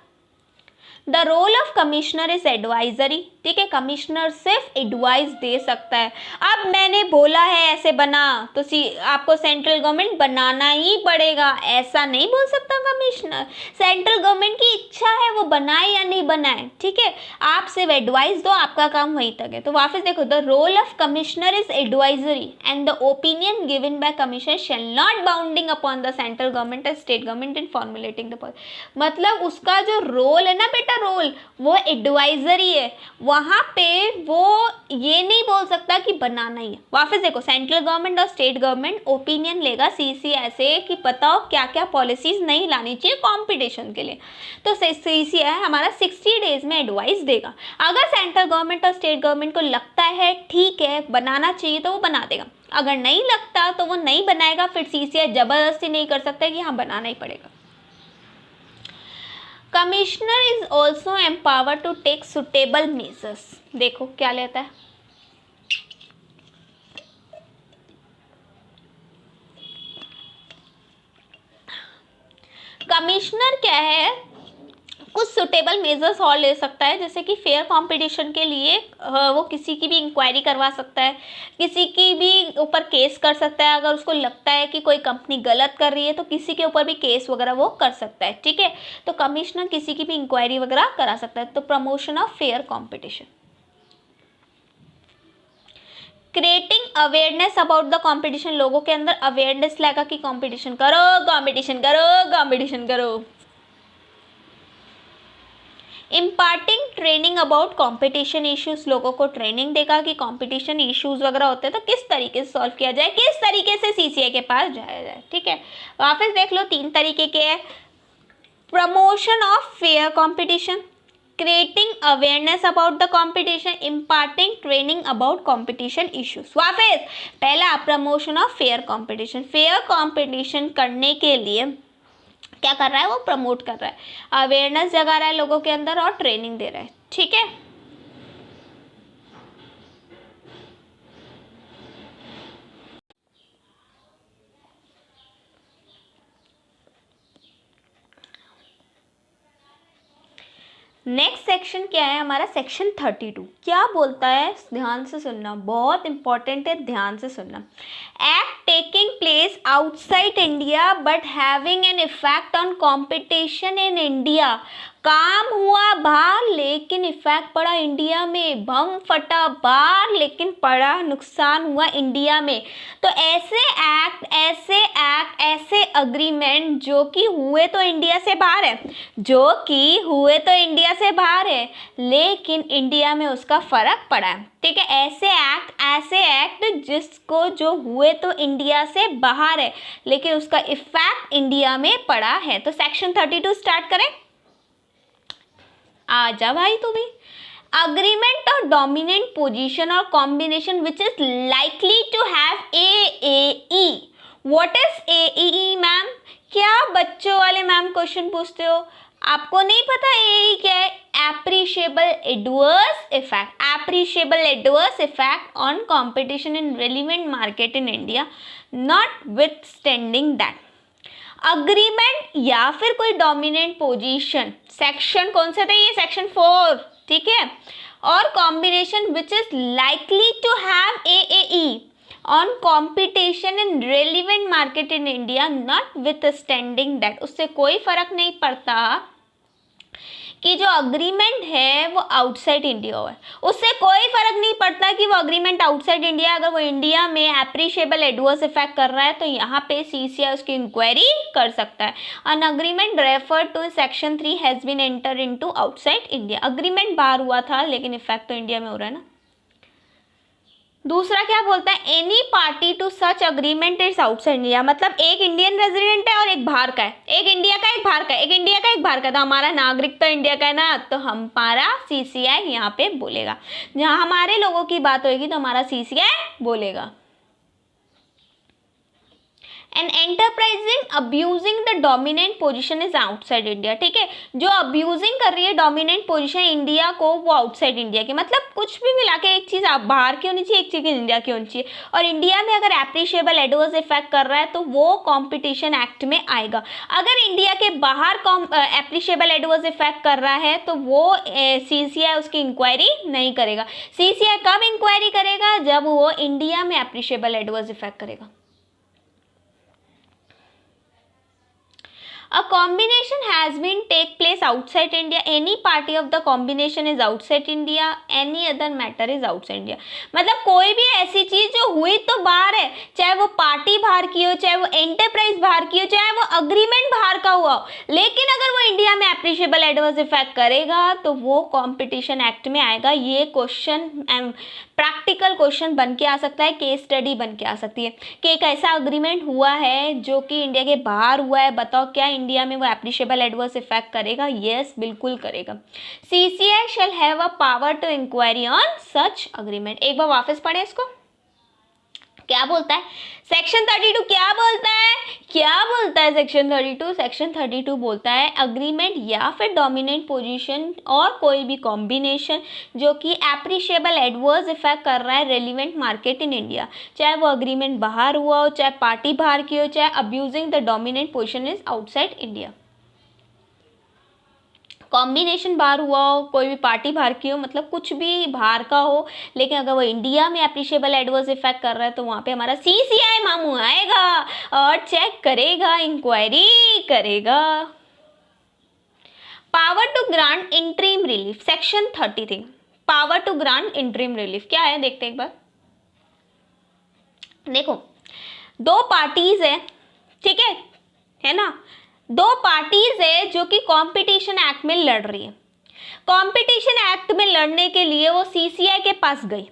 The role of commissioner is advisory. ठीक है, कमिश्नर सिर्फ एडवाइस दे सकता है। अब मैंने बोला है ऐसे बना, तो आपको सेंट्रल गवर्नमेंट बनाना ही पड़ेगा, ऐसा नहीं बोल सकता कमिश्नर। सेंट्रल गवर्नमेंट की इच्छा है वो बनाए या नहीं बनाए। ठीक है, आप सिर्फ एडवाइस दो, आपका काम वहीं तक है। तो वापस देखो, the role of commissioner is advisory and the opinion given by commissioner shall not bounding upon the central government and state government in formulating the policy. मतलब उसका जो रोल है ना बेटा, रोल वो एडवाइजरी है, वहां पे वो ये नहीं बोल सकता कि बनाना ही है। वापस देखो, सेंट्रल गवर्नमेंट और स्टेट गवर्नमेंट ओपिनियन लेगा सीसीआई से कि बताओ क्या क्या पॉलिसीज नहीं लानी चाहिए कंपटीशन के लिए। तो सीसीआई हमारा 60 डेज में एडवाइस देगा। अगर सेंट्रल गवर्नमेंट और स्टेट गवर्नमेंट को लगता है ठीक है बनाना चाहिए तो वो बना देगा, अगर नहीं लगता तो वो नहीं बनाएगा। फिर सीसीआई जबरदस्ती नहीं कर सकता कि हाँ बनाना ही पड़ेगा। Commissioner is also empower to take suitable measures. देखो क्या लेता है, कमिश्नर क्या है, कुछ सुटेबल मेजर्स और ले सकता है, जैसे कि फेयर कंपटीशन के लिए वो किसी की भी इंक्वायरी करवा सकता है, किसी की भी ऊपर केस कर सकता है। अगर उसको लगता है कि कोई कंपनी गलत कर रही है तो किसी के ऊपर भी केस वगैरह वो कर सकता है। ठीक है, तो कमिश्नर किसी की भी इंक्वायरी वगैरह करा सकता है। तो promotion of fair competition, creating awareness about the competition, लोगों के अंदर अवेयरनेस लाएगा कि कंपटीशन करो, कंपटीशन करो, कंपटीशन करो। Imparting training about competition issues, लोगों को ट्रेनिंग देगा कि कंपटीशन इश्यूज वगैरह होते हैं तो किस तरीके से सॉल्व किया जाए, किस तरीके से सीसीआई के पास जाया जाए। ठीक है, वापस देख लो 3 तरीके के हैं। Promotion of fair competition, creating awareness about the competition, imparting training about competition issues. वापस पहला promotion of fair competition, fair competition करने के लिए क्या कर रहा है, वो प्रमोट कर रहा है, अवेयरनेस जगा रहा है लोगों के अंदर और ट्रेनिंग दे रहा है। ठीक है, नेक्स्ट सेक्शन क्या है हमारा, सेक्शन 32 क्या बोलता है, ध्यान से सुनना, बहुत इंपॉर्टेंट है, ध्यान से सुनना। Act taking place outside India but having an effect on competition in India. काम हुआ बाहर लेकिन इफेक्ट पड़ा इंडिया में, बम फटा बाहर लेकिन पड़ा, नुकसान हुआ इंडिया में। तो ऐसे अग्रीमेंट जो कि हुए तो इंडिया से बाहर है, लेकिन इंडिया में उसका फर्क पड़ा है, ठीक है। ऐसे एक्ट जिसको जो हुए तो इंडिया से बाहर है लेकिन उसका इफेक्ट इंडिया में पड़ा है। तो सेक्शन 32 स्टार्ट करें, आजा भाई तू भी। Agreement or dominant position or combination which is likely to have AAE। What is AAE ma'am? क्या बच्चों वाले मैम क्वेश्चन पूछते हो, आपको नहीं पता AAE क्या है? Appreciable adverse effect on competition in relevant market in India, notwithstanding that. Agreement या फिर कोई डोमिनेंट पोजीशन, सेक्शन कौन सा था ये, सेक्शन 4, ठीक है। और combination which is likely to have AAE on competition in relevant market in India, notwithstanding that. उससे कोई फर्क नहीं पड़ता कि जो अग्रीमेंट है वो आउटसाइड इंडिया है, उससे कोई फर्क नहीं पड़ता कि वो अग्रीमेंट आउटसाइड इंडिया, अगर वो इंडिया में एप्रिशिएबल एडवर्स इफेक्ट कर रहा है तो यहाँ पे CCI उसकी इंक्वायरी कर सकता है। An agreement refer to section 3 has been enter into outside India. Agreement बाहर हुआ था लेकिन इफेक्ट तो इंडिया में हो रहा है ना। दूसरा क्या बोलता है, any party to such agreement is outside India, मतलब एक इंडियन रेजिडेंट है और एक बाहर का है, एक इंडिया का एक बाहर का है, एक इंडिया का एक बाहर का, तो हमारा नागरिक तो इंडिया का है ना, तो हमारा CCI यहाँ पे बोलेगा। जहाँ हमारे लोगों की बात होगी तो हमारा CCI बोलेगा। And enterprising abusing the dominant position is outside India, ठीक है। जो अब्यूजिंग कर रही है डोमिनेंट पोजीशन इंडिया को, वो आउटसाइड इंडिया की, मतलब कुछ भी मिला के एक चीज़ आप बाहर की होनी चाहिए, एक चीज़ इंडिया की होनी चाहिए। और इंडिया में अगर एप्रिशिएबल एडवर्स इफेक्ट कर रहा है तो वो कॉम्पिटिशन एक्ट में आएगा। अगर इंडिया के बाहर एप्रिशिएबल एडवर्स इफेक्ट कर रहा है तो वो CCI उसकी इंक्वायरी नहीं करेगा। CCI कब इंक्वायरी करेगा, जब वो इंडिया में एप्रिशिएबल एडवर्स इफेक्ट करेगा। A combination has been take place outside India. Any party of the combination is outside India. Any other matter is outside India. मतलब कोई भी ऐसी चीज जो हुई तो बाहर है, चाहे वो पार्टी बाहर की हो, चाहे वो एंटरप्राइज बाहर की हो, चाहे वो अग्रीमेंट बाहर का हुआ हो, लेकिन अगर वो इंडिया में एप्रिशिएबल एडवर्स इफेक्ट करेगा तो वो कॉम्पिटिशन एक्ट में आएगा। ये क्वेश्चन प्रैक्टिकल क्वेश्चन बन के आ सकता है, केस स्टडी बन के आ सकती है कि एक ऐसा अग्रीमेंट हुआ है जो कि इंडिया के बाहर हुआ है, बताओ क्या इंडिया में वो एप्रिशिएबल एडवर्स इफेक्ट करेगा? यस, बिल्कुल करेगा। CCI shall have a power to inquiry on such agreement. एक बार वापस पढ़े इसको, क्या बोलता है सेक्शन 32? क्या बोलता है सेक्शन 32? सेक्शन 32 बोलता है अग्रीमेंट या फिर डोमिनेंट पोजीशन और कोई भी कॉम्बिनेशन जो कि एप्रिशिएबल एडवर्स इफेक्ट कर रहा है रेलिवेंट मार्केट इन इंडिया, चाहे वो अग्रीमेंट बाहर हुआ हो, चाहे पार्टी बाहर की हो, चाहे abusing the dominant position is outside India. Combination बाहर हुआ हो, कोई भी पार्टी बाहर की हो, मतलब कुछ भी बाहर का हो, लेकिन अगर वो इंडिया में एप्रिशिएबल एडवर्स इफेक्ट कर रहा है तो वहाँ पे हमारा CCI मामू आएगा और चेक करेगा, इंक्वायरी करेगा। Power to grant interim relief, section 33। Power to grant interim relief क्या है, देखते एक बार। देखो, दो पार्टीज है, ठीक है ना, दो पार्टीज है जो कि कंपटीशन एक्ट में लड़ रही है। कंपटीशन एक्ट में लड़ने के लिए वो CCI के पास गई।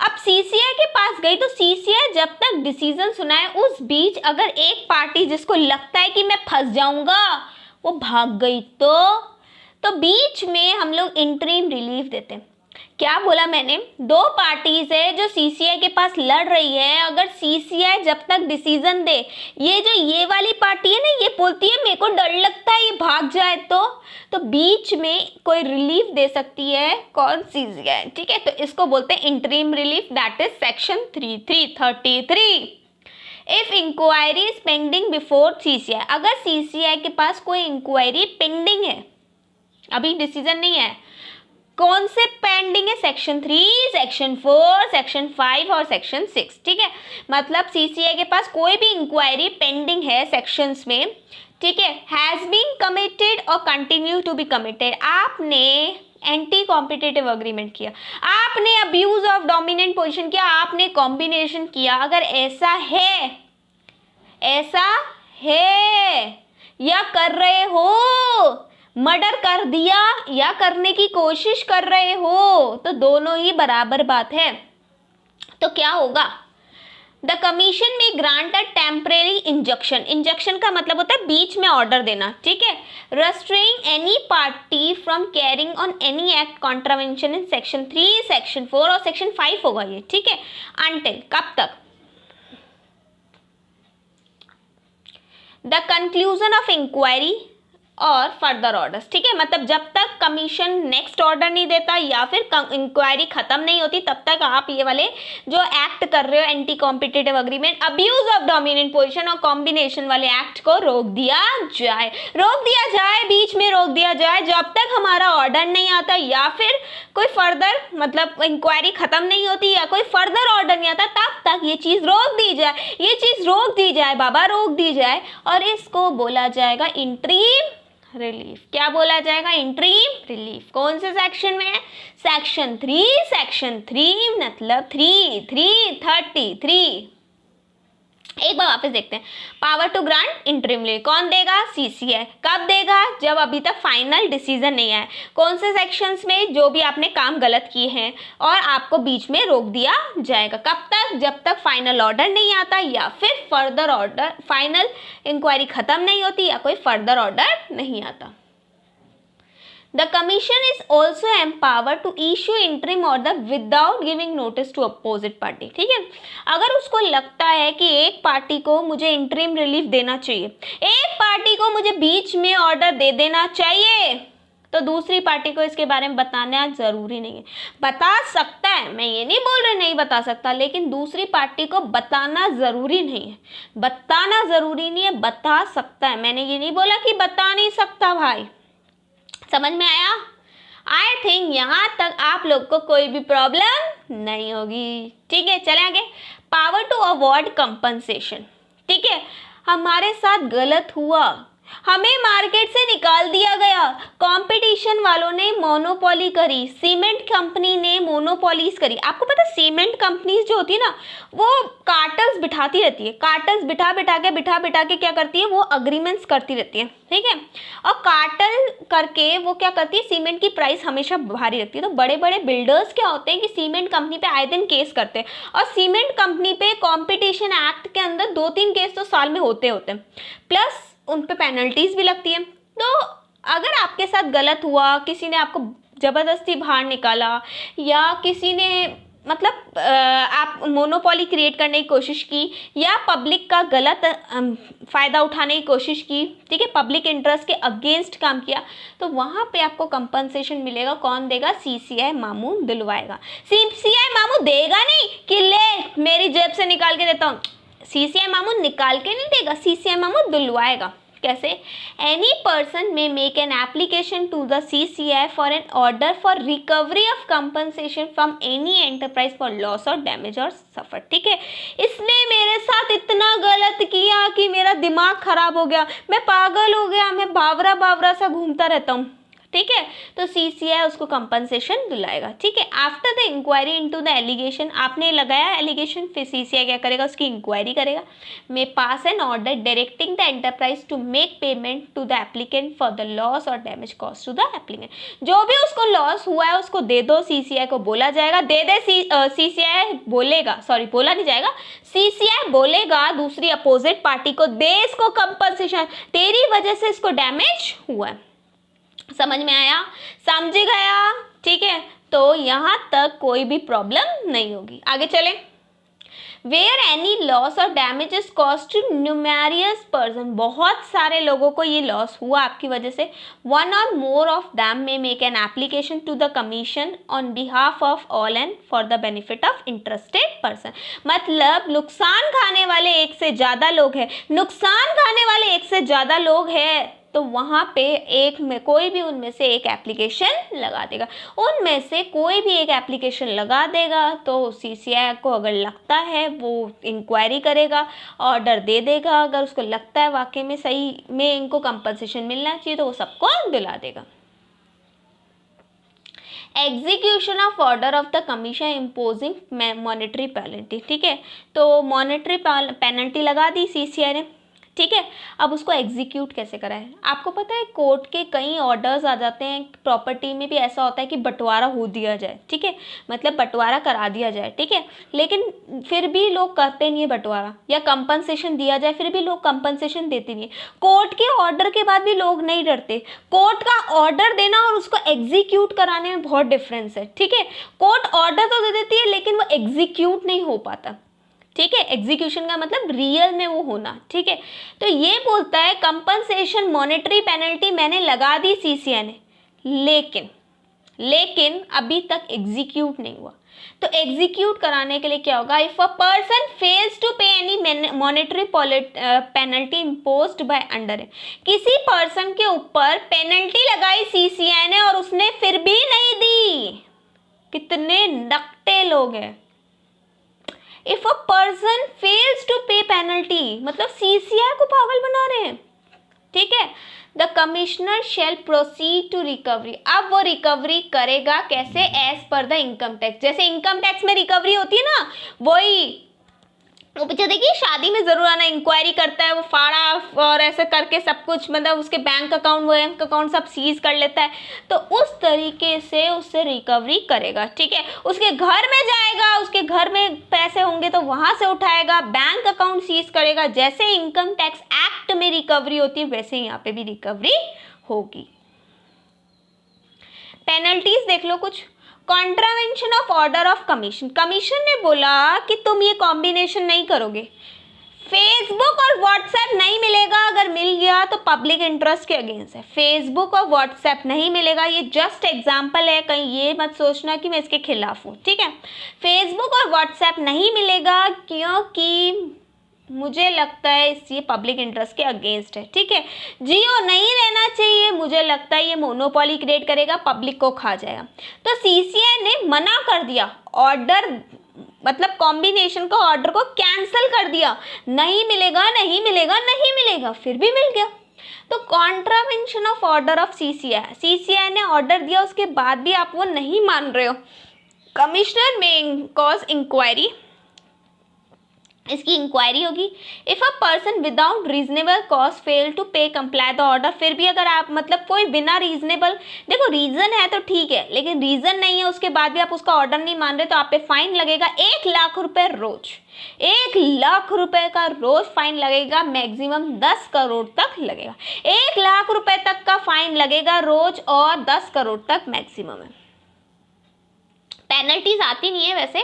अब CCI के पास गई तो CCI जब तक डिसीजन सुनाए उस बीच अगर एक पार्टी जिसको लगता है कि मैं फंस जाऊंगा वो भाग गई तो बीच में हम लोग इंटरिम रिलीफ देते हैं। क्या बोला मैंने, दो पार्टीज है जो CCI के पास लड़ रही है, अगर CCI जब तक डिसीजन दे, ये वाली पार्टी है ना, ये बोलती है मेरे को डर लगता है ये भाग जाए तो बीच में कोई रिलीफ दे सकती है, कौन CCI, ठीक है। तो इसको बोलते हैं interim relief, that is section 33। If inquiry is pending before CCI, अगर CCI के पास कोई इंक्वायरी पेंडिंग है, अभी डिसीजन नहीं है। कौन से पेंडिंग है? सेक्शन 3, सेक्शन 4, सेक्शन 5 और सेक्शन 6। ठीक है, मतलब सीसीआई के पास कोई भी इंक्वायरी पेंडिंग है सेक्शंस में, ठीक है, हैज बीन कमिटेड और कंटिन्यू टू बी कमिटेड। आपने एंटी कॉम्पिटिटिव अग्रीमेंट किया, आपने अब्यूज ऑफ डोमिनेंट पोजीशन किया, आपने कॉम्बिनेशन किया, अगर ऐसा है या कर रहे हो, मर्डर कर दिया या करने की कोशिश कर रहे हो, तो दोनों ही बराबर बात है। तो क्या होगा? द कमीशन में grant a temporary injunction. Injunction का मतलब होता है बीच में ऑर्डर देना, ठीक है। Restraining any party from carrying on any act contravention in section 3, section 4 और सेक्शन 5 होगा ये, ठीक है। अनटिल, कब तक? द कंक्लूजन ऑफ इंक्वायरी और फर्दर ऑर्डर्स, ठीक है, मतलब जब तक कमीशन नेक्स्ट ऑर्डर नहीं देता या फिर इंक्वायरी खत्म नहीं होती, तब तक आप ये वाले जो एक्ट कर रहे हो anti competitive agreement, abuse of dominant position or combination वाले एक्ट को रोक दिया जाए, बीच में रोक दिया जाए, जब तक हमारा ऑर्डर नहीं आता या फिर कोई फर्दर मतलब इंक्वायरी खत्म नहीं होती या कोई फर्दर ऑर्डर नहीं आता, तब तक ये चीज़ रोक दी जाए, बाबा रोक दी जाए। और इसको बोला जाएगा इंटरिम रिलीफ। क्या बोला जाएगा? Interim relief. कौन से सेक्शन में है? सेक्शन 3 मतलब 333। एक बार वापस देखते हैं। Power to grant interim relief कौन देगा? सीसीआई। कब देगा? जब अभी तक फाइनल डिसीजन नहीं आया। कौन से सेक्शंस में? जो भी आपने काम गलत किए हैं और आपको बीच में रोक दिया जाएगा। कब तक? जब तक फाइनल ऑर्डर नहीं आता या फिर फर्दर ऑर्डर, फाइनल इंक्वायरी खत्म नहीं होती या कोई फर्दर ऑर्डर नहीं आता। The Commission is also empowered to issue interim order without giving notice to opposite party। ठीक है, अगर उसको लगता है कि एक पार्टी को मुझे इंटरिम रिलीफ देना चाहिए, एक पार्टी को मुझे बीच में ऑर्डर दे देना चाहिए, तो दूसरी पार्टी को इसके बारे में बताना जरूरी नहीं है। बता सकता है, मैं ये नहीं बोल रही नहीं बता सकता, लेकिन दूसरी पार्टी को बताना जरूरी नहीं है। बताना जरूरी नहीं है, बता सकता है। मैंने ये नहीं बोला कि बता नहीं सकता भाई। समझ में आया? आई थिंक यहाँ तक आप लोग को कोई भी प्रॉब्लम नहीं होगी। ठीक है, चले आगे। Power to award compensation. ठीक है, हमारे साथ गलत हुआ, हमें मार्केट से निकाल दिया गया, कंपटीशन वालों ने मोनोपोली करी, सीमेंट कंपनी ने मोनोपोलीज करी। आपको पता है सीमेंट कंपनीज जो होती है ना, वो कार्टल्स बिठाती रहती है, कार्टल्स बिठा के क्या करती है, वो अग्रीमेंट्स करती रहती है, ठीक है। और कार्टल करके वो क्या करती है, सीमेंट की प्राइस हमेशा भारी रखती है। तो बड़े बड़े बिल्डर्स क्या होते हैं कि सीमेंट कंपनी पे आए दिन केस करते हैं, और सीमेंट कंपनी पे कॉम्पिटिशन एक्ट के अंदर 2-3 केस तो साल में होते हैं, प्लस उन पे पेनल्टीज भी लगती है। तो अगर आपके साथ गलत हुआ, किसी ने आपको ज़बरदस्ती बाहर निकाला या किसी ने मतलब आप मोनोपोली क्रिएट करने की कोशिश की या पब्लिक का गलत फ़ायदा उठाने की कोशिश की, ठीक है, पब्लिक इंटरेस्ट के अगेंस्ट काम किया, तो वहाँ पे आपको कंपनसेशन मिलेगा। कौन देगा? सीसीआई मामू दिलवाएगा। सीसीआई मामू देगा नहीं कि ले मेरी जेब से निकाल के देता हूँ, सीसीआई मामू निकाल के नहीं देगा, सीसीआई मामू दिलवाएगा। कैसे? Any person may make an application to the CCI for an order for recovery of compensation from any enterprise for loss और डैमेज और सफर। ठीक है, इसने मेरे साथ इतना गलत किया कि मेरा दिमाग खराब हो गया, मैं पागल हो गया, मैं बावरा सा घूमता रहता हूँ, ठीक है, तो सीसीआई उसको कंपनसेशन दिलाएगा। ठीक है, after the inquiry into the allegation, आपने लगाया एलिगेशन, फिर सीसीआई क्या करेगा? उसकी इंक्वायरी करेगा, may pass an order directing the enterprise to make payment to the applicant for the loss और damage cost to the applicant. जो भी उसको लॉस हुआ है उसको दे दो, सीसीआई को बोला जाएगा, दे दे। सीसीआई बोलेगा, सॉरी बोला नहीं जाएगा, सीसीआई बोलेगा दूसरी अपोजिट पार्टी को, दे इसको कंपनसेशन, तेरी वजह से इसको डैमेज हुआ है। समझ में आया? समझ गया? ठीक है, तो यहाँ तक कोई भी प्रॉब्लम नहीं होगी। आगे चलें। वेयर एनी लॉस और damage is caused to numerous person, बहुत सारे लोगों को ये लॉस हुआ आपकी वजह से, one or more of them may make an application to the commission on behalf of all and for the benefit of interested person. मतलब नुकसान खाने वाले एक से ज़्यादा लोग हैं, नुकसान खाने वाले एक से ज़्यादा लोग हैं, तो वहाँ पे एक में कोई भी उनमें से एक एप्लीकेशन लगा देगा। उनमें से कोई भी एक एप्लीकेशन लगा देगा तो CCI को अगर लगता है वो इंक्वायरी करेगा, ऑर्डर दे देगा। अगर उसको लगता है वाकई में सही में इनको कंपनसेशन मिलना चाहिए तो वो सबको दिला देगा। Execution of order of the commission imposing monetary penalty, ठीक है, तो मॉनेटरी पेनल्टी लगा दी CCI ने, ठीक है। अब उसको एग्जीक्यूट कैसे कराए? आपको पता है कोर्ट के कई ऑर्डर्स आ जाते हैं, प्रॉपर्टी में भी ऐसा होता है कि बंटवारा हो दिया जाए, ठीक है, मतलब बंटवारा करा दिया जाए, ठीक है, लेकिन फिर भी लोग करते नहीं है बंटवारा, या कंपनसेशन दिया जाए फिर भी लोग कंपनसेशन देते नहीं है। कोर्ट के ऑर्डर के बाद भी लोग नहीं डरते। कोर्ट का ऑर्डर देना और उसको एग्जीक्यूट कराने में बहुत डिफरेंस है, ठीक है। कोर्ट ऑर्डर तो दे देती है लेकिन वो एग्जीक्यूट नहीं हो पाता, ठीक है। एग्जीक्यूशन का मतलब रियल में वो होना, ठीक है। तो ये बोलता है कंपनसेशन मॉनेटरी पेनल्टी मैंने लगा दी CCI ने, लेकिन अभी तक एग्जीक्यूट नहीं हुआ। तो एग्जीक्यूट कराने के लिए क्या होगा? If a person fails to pay any monetary penalty imposed by under, किसी पर्सन के ऊपर पेनल्टी लगाई CCI ने और उसने फिर भी नहीं दी। कितने नकटे लोग हैं। If a person fails to pay penalty, मतलब CCI को पागल बना रहे हैं, ठीक है। The commissioner shall proceed to recovery, अब वो रिकवरी करेगा कैसे? As per the income tax, जैसे इनकम टैक्स में रिकवरी होती है ना, वही वो पीछे देखिए शादी में जरूर आना, इंक्वायरी करता है वो फाड़ा और ऐसे करके सब कुछ, मतलब उसके बैंक अकाउंट सब सीज कर लेता है। तो उस तरीके से उससे रिकवरी करेगा, ठीक है। उसके घर में जाएगा, उसके घर में पैसे होंगे तो वहां से उठाएगा, बैंक अकाउंट सीज करेगा। जैसे इनकम टैक्स एक्ट में रिकवरी होती है वैसे यहाँ पे भी रिकवरी होगी। पेनल्टीज देख लो कुछ। Contravention of order of commission, commission ने बोला कि तुम ये कॉम्बिनेशन नहीं करोगे, फेसबुक और व्हाट्सएप नहीं मिलेगा, अगर मिल गया तो पब्लिक इंटरेस्ट के अगेंस्ट है। फेसबुक और व्हाट्सएप नहीं मिलेगा, ये जस्ट एग्जांपल है, कहीं ये मत सोचना कि मैं इसके खिलाफ हूँ, ठीक है। फेसबुक और व्हाट्सएप नहीं मिलेगा क्योंकि मुझे लगता है ये पब्लिक इंटरेस्ट के अगेंस्ट है, ठीक है। जियो नहीं रहना चाहिए, मुझे लगता है ये मोनोपोली क्रिएट करेगा, पब्लिक को खा जाएगा। तो CCI ने मना कर दिया, ऑर्डर मतलब कॉम्बिनेशन का ऑर्डर को कैंसिल कर दिया, नहीं मिलेगा नहीं मिलेगा नहीं मिलेगा, फिर भी मिल गया। तो contravention of order of CCI ने ऑर्डर दिया, उसके बाद भी आप वो नहीं मान रहे हो, कमिश्नर में कॉज इंक्वायरी, इसकी इंक्वायरी होगी। If a person without reasonable cause fail to pay comply the order, फिर भी अगर आप मतलब कोई बिना रीजनेबल, देखो रीजन है तो ठीक है, लेकिन रीजन नहीं है उसके बाद भी आप उसका ऑर्डर नहीं मान रहे तो आप पे फाइन लगेगा 1 लाख रुपए रोज। 1 लाख रुपए का रोज फाइन लगेगा, मैक्सिमम 10 करोड़ तक लगेगा। 1 लाख रुपए तक का फाइन लगेगा रोज और 10 करोड़ तक मैक्सिमम है। पेनल्टीज आती नहीं है वैसे,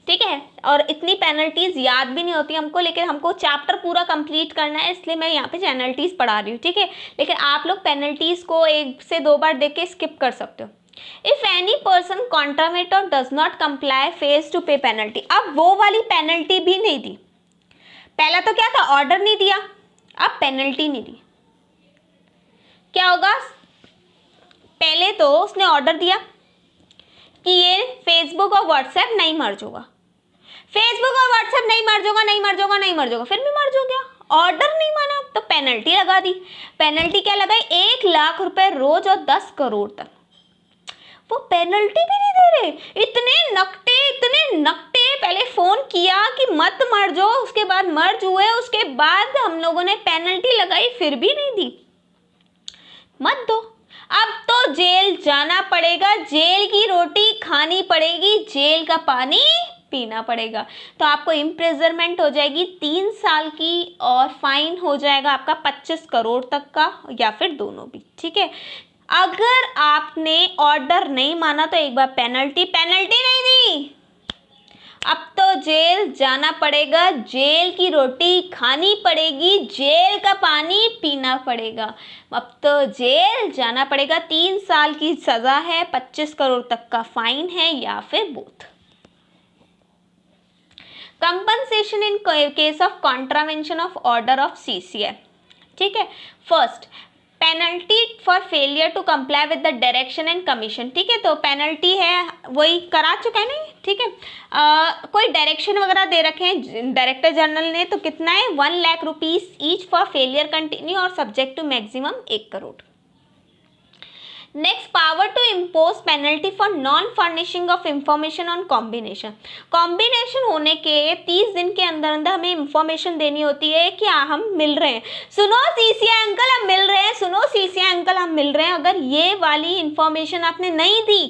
ठीक है, और इतनी पेनल्टीज याद भी नहीं होती हमको, लेकिन हमको चैप्टर पूरा कंप्लीट करना है इसलिए मैं यहाँ पे पेनल्टीज पढ़ा रही हूँ, ठीक है। लेकिन आप लोग पेनल्टीज को 1 से 2 बार देख के स्किप कर सकते हो। If any person contravenes or does not comply fails to pay penalty, अब वो वाली पेनल्टी भी नहीं दी। पहला तो क्या था, ऑर्डर नहीं दिया, अब पेनल्टी नहीं दी। क्या होगा? पहले तो उसने ऑर्डर दिया कि ये फेसबुक और व्हाट्सएप नहीं मर्ज होगा, फेसबुक और व्हाट्सएप नहीं मर्ज होगा, नहीं मर्ज होगा, नहीं मर्ज होगा, फिर भी मर्ज हो गया, ऑर्डर नहीं माना तो पेनल्टी लगा दी। पेनल्टी क्या लगाई? 1 लाख रुपए रोज और 10 करोड़ तक। वो पेनल्टी भी नहीं दे रहे, इतने नकटे। पहले फोन किया कि मत मर्ज हो, उसके बाद मर्ज हुए, उसके बाद हम लोगों ने पेनल्टी लगाई फिर भी नहीं दी। मत दो, अब तो जेल जाना पड़ेगा, जेल की रोटी खानी पड़ेगी, जेल का पानी पीना पड़ेगा। तो आपको इम्प्रिजनमेंट हो जाएगी 3 साल की और फाइन हो जाएगा आपका 25 करोड़ तक का, या फिर दोनों भी, ठीक है। अगर आपने ऑर्डर नहीं माना तो एक बार पेनल्टी नहीं दी, अब तो जेल जाना पड़ेगा, जेल की रोटी खानी पड़ेगी, जेल का पानी पीना पड़ेगा। अब तो जेल जाना पड़ेगा, 3 साल की सजा है, 25 करोड़ तक का फाइन है, या फिर both. Compensation in case of contravention of order of CCI, ठीक है। First, penalty for failure to comply with the direction and commission, ठीक है। तो पेनल्टी है वही करा चुका है ना, ठीक है। कोई डायरेक्शन वगैरह दे रखे हैं डायरेक्टर जनरल ने, तो कितना है 1 lakh rupees each for failure continue और subject to maximum 1 crore. Next, power to impose penalty for non furnishing of information on combination. Combination होने के 30 दिन के अंदर अंदर हमें इंफॉर्मेशन देनी होती है कि हम मिल रहे हैं, सुनो सीसीआई अंकल हम मिल रहे हैं, सुनो सीसीआई अंकल हम मिल रहे हैं। अगर ये वाली इंफॉर्मेशन आपने नहीं दी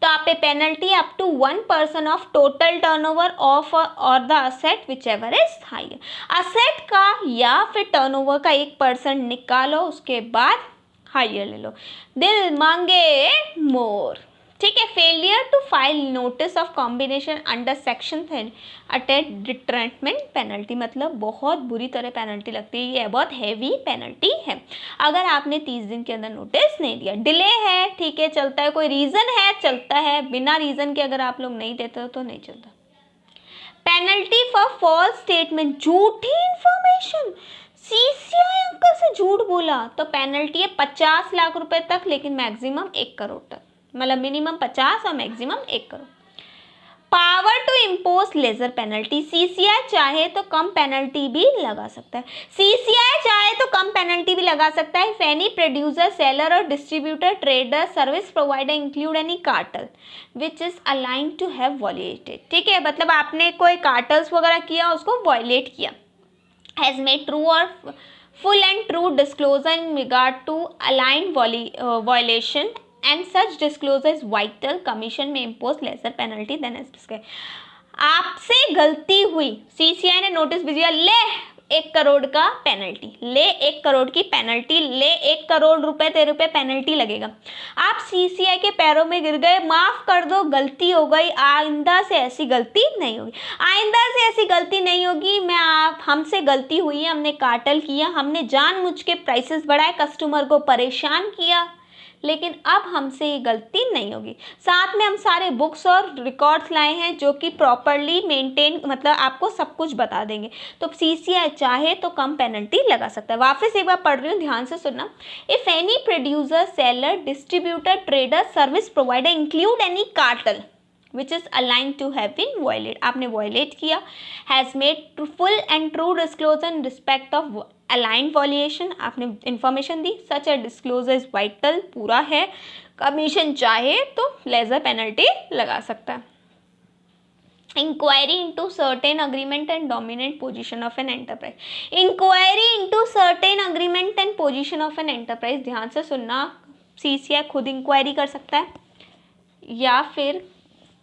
तो आप पे penalty up to 1% of total turnover of और the asset whichever is higher. Asset का या फिर टर्नओवर का 1% निकालो, उसके बाद हायर ले लो। दिल मांगे मोर, ठीक है। Failure to file notice of combination under section 10 अटेट डिट्रेंटमेंट पेनल्टी, मतलब बहुत बुरी तरह पेनल्टी लगती है, ये बहुत हैवी पेनल्टी है अगर आपने 30 दिन के अंदर नोटिस नहीं दिया। डिले है, ठीक है, चलता है, कोई रीज़न है चलता है, बिना रीज़न के अगर आप लोग नहीं देते हो तो नहीं चलता। पेनल्टी फॉर फॉल्स स्टेटमेंट, झूठी इंफॉर्मेशन, सीसीआई अंकल से झूठ बोला तो पेनल्टी है 50 लाख रुपए तक, लेकिन मैक्सिमम 1 करोड़ तक, मतलब मिनिमम 50 और maximum 1 crore. Power to impose lesser penalty, CCI चाहे तो कम पेनल्टी भी लगा सकता है, सीसीआई चाहे तो कम पेनल्टी भी लगा सकता है। If any producer, seller or distributor, trader, service provider include any cartel which is अलाइन टू हैव वॉयलेटेड, ठीक है, मतलब आपने कोई कार्टल्स वगैरह किया, उसको वॉयलेट किया, has made true or full and true disclosure in regard to aligned violation and such disclosure is vital, commission may impose lesser penalty than as prescribed। आपसे गलती हुई, सीसीआई ने नोटिस भेजा, ले 1 करोड़ का पेनल्टी, ले 1 करोड़ की पेनल्टी, ले 1 करोड़ रुपए तेरे पे पेनल्टी लगेगा। आप सीसीआई के पैरों में गिर गए, माफ़ कर दो, गलती हो गई, आइंदा से ऐसी गलती नहीं होगी, आइंदा से ऐसी गलती नहीं होगी। हमसे गलती हुई है, हमने कार्टेल किया, हमने जानबूझ के प्राइसेस बढ़ाए, कस्टमर को परेशान किया, लेकिन अब हमसे ये गलती नहीं होगी। साथ में हम सारे बुक्स और रिकॉर्ड्स लाए हैं जो कि प्रॉपरली मेंटेन, मतलब आपको सब कुछ बता देंगे। तो सीसीआई चाहे तो कम पेनल्टी लगा सकता है। वापस एक बार पढ़ रही हूँ, ध्यान से सुनना। If any producer, seller, distributor, trader, service provider include any cartel which is aligned to have been violated, आपने violate किया, has made full and true disclosure in respect of aligned violation, आपने information the, such a disclosure is vital, पूरा है, कमीशन चाहे तो लेजर पेनल्टी लगा सकता है। Inquiry into certain agreement and dominant position of an enterprise, inquiry into certain agreement and position of an enterprise, ध्यान से सुनना, सीसीआई खुद इंक्वायरी कर सकता है या फिर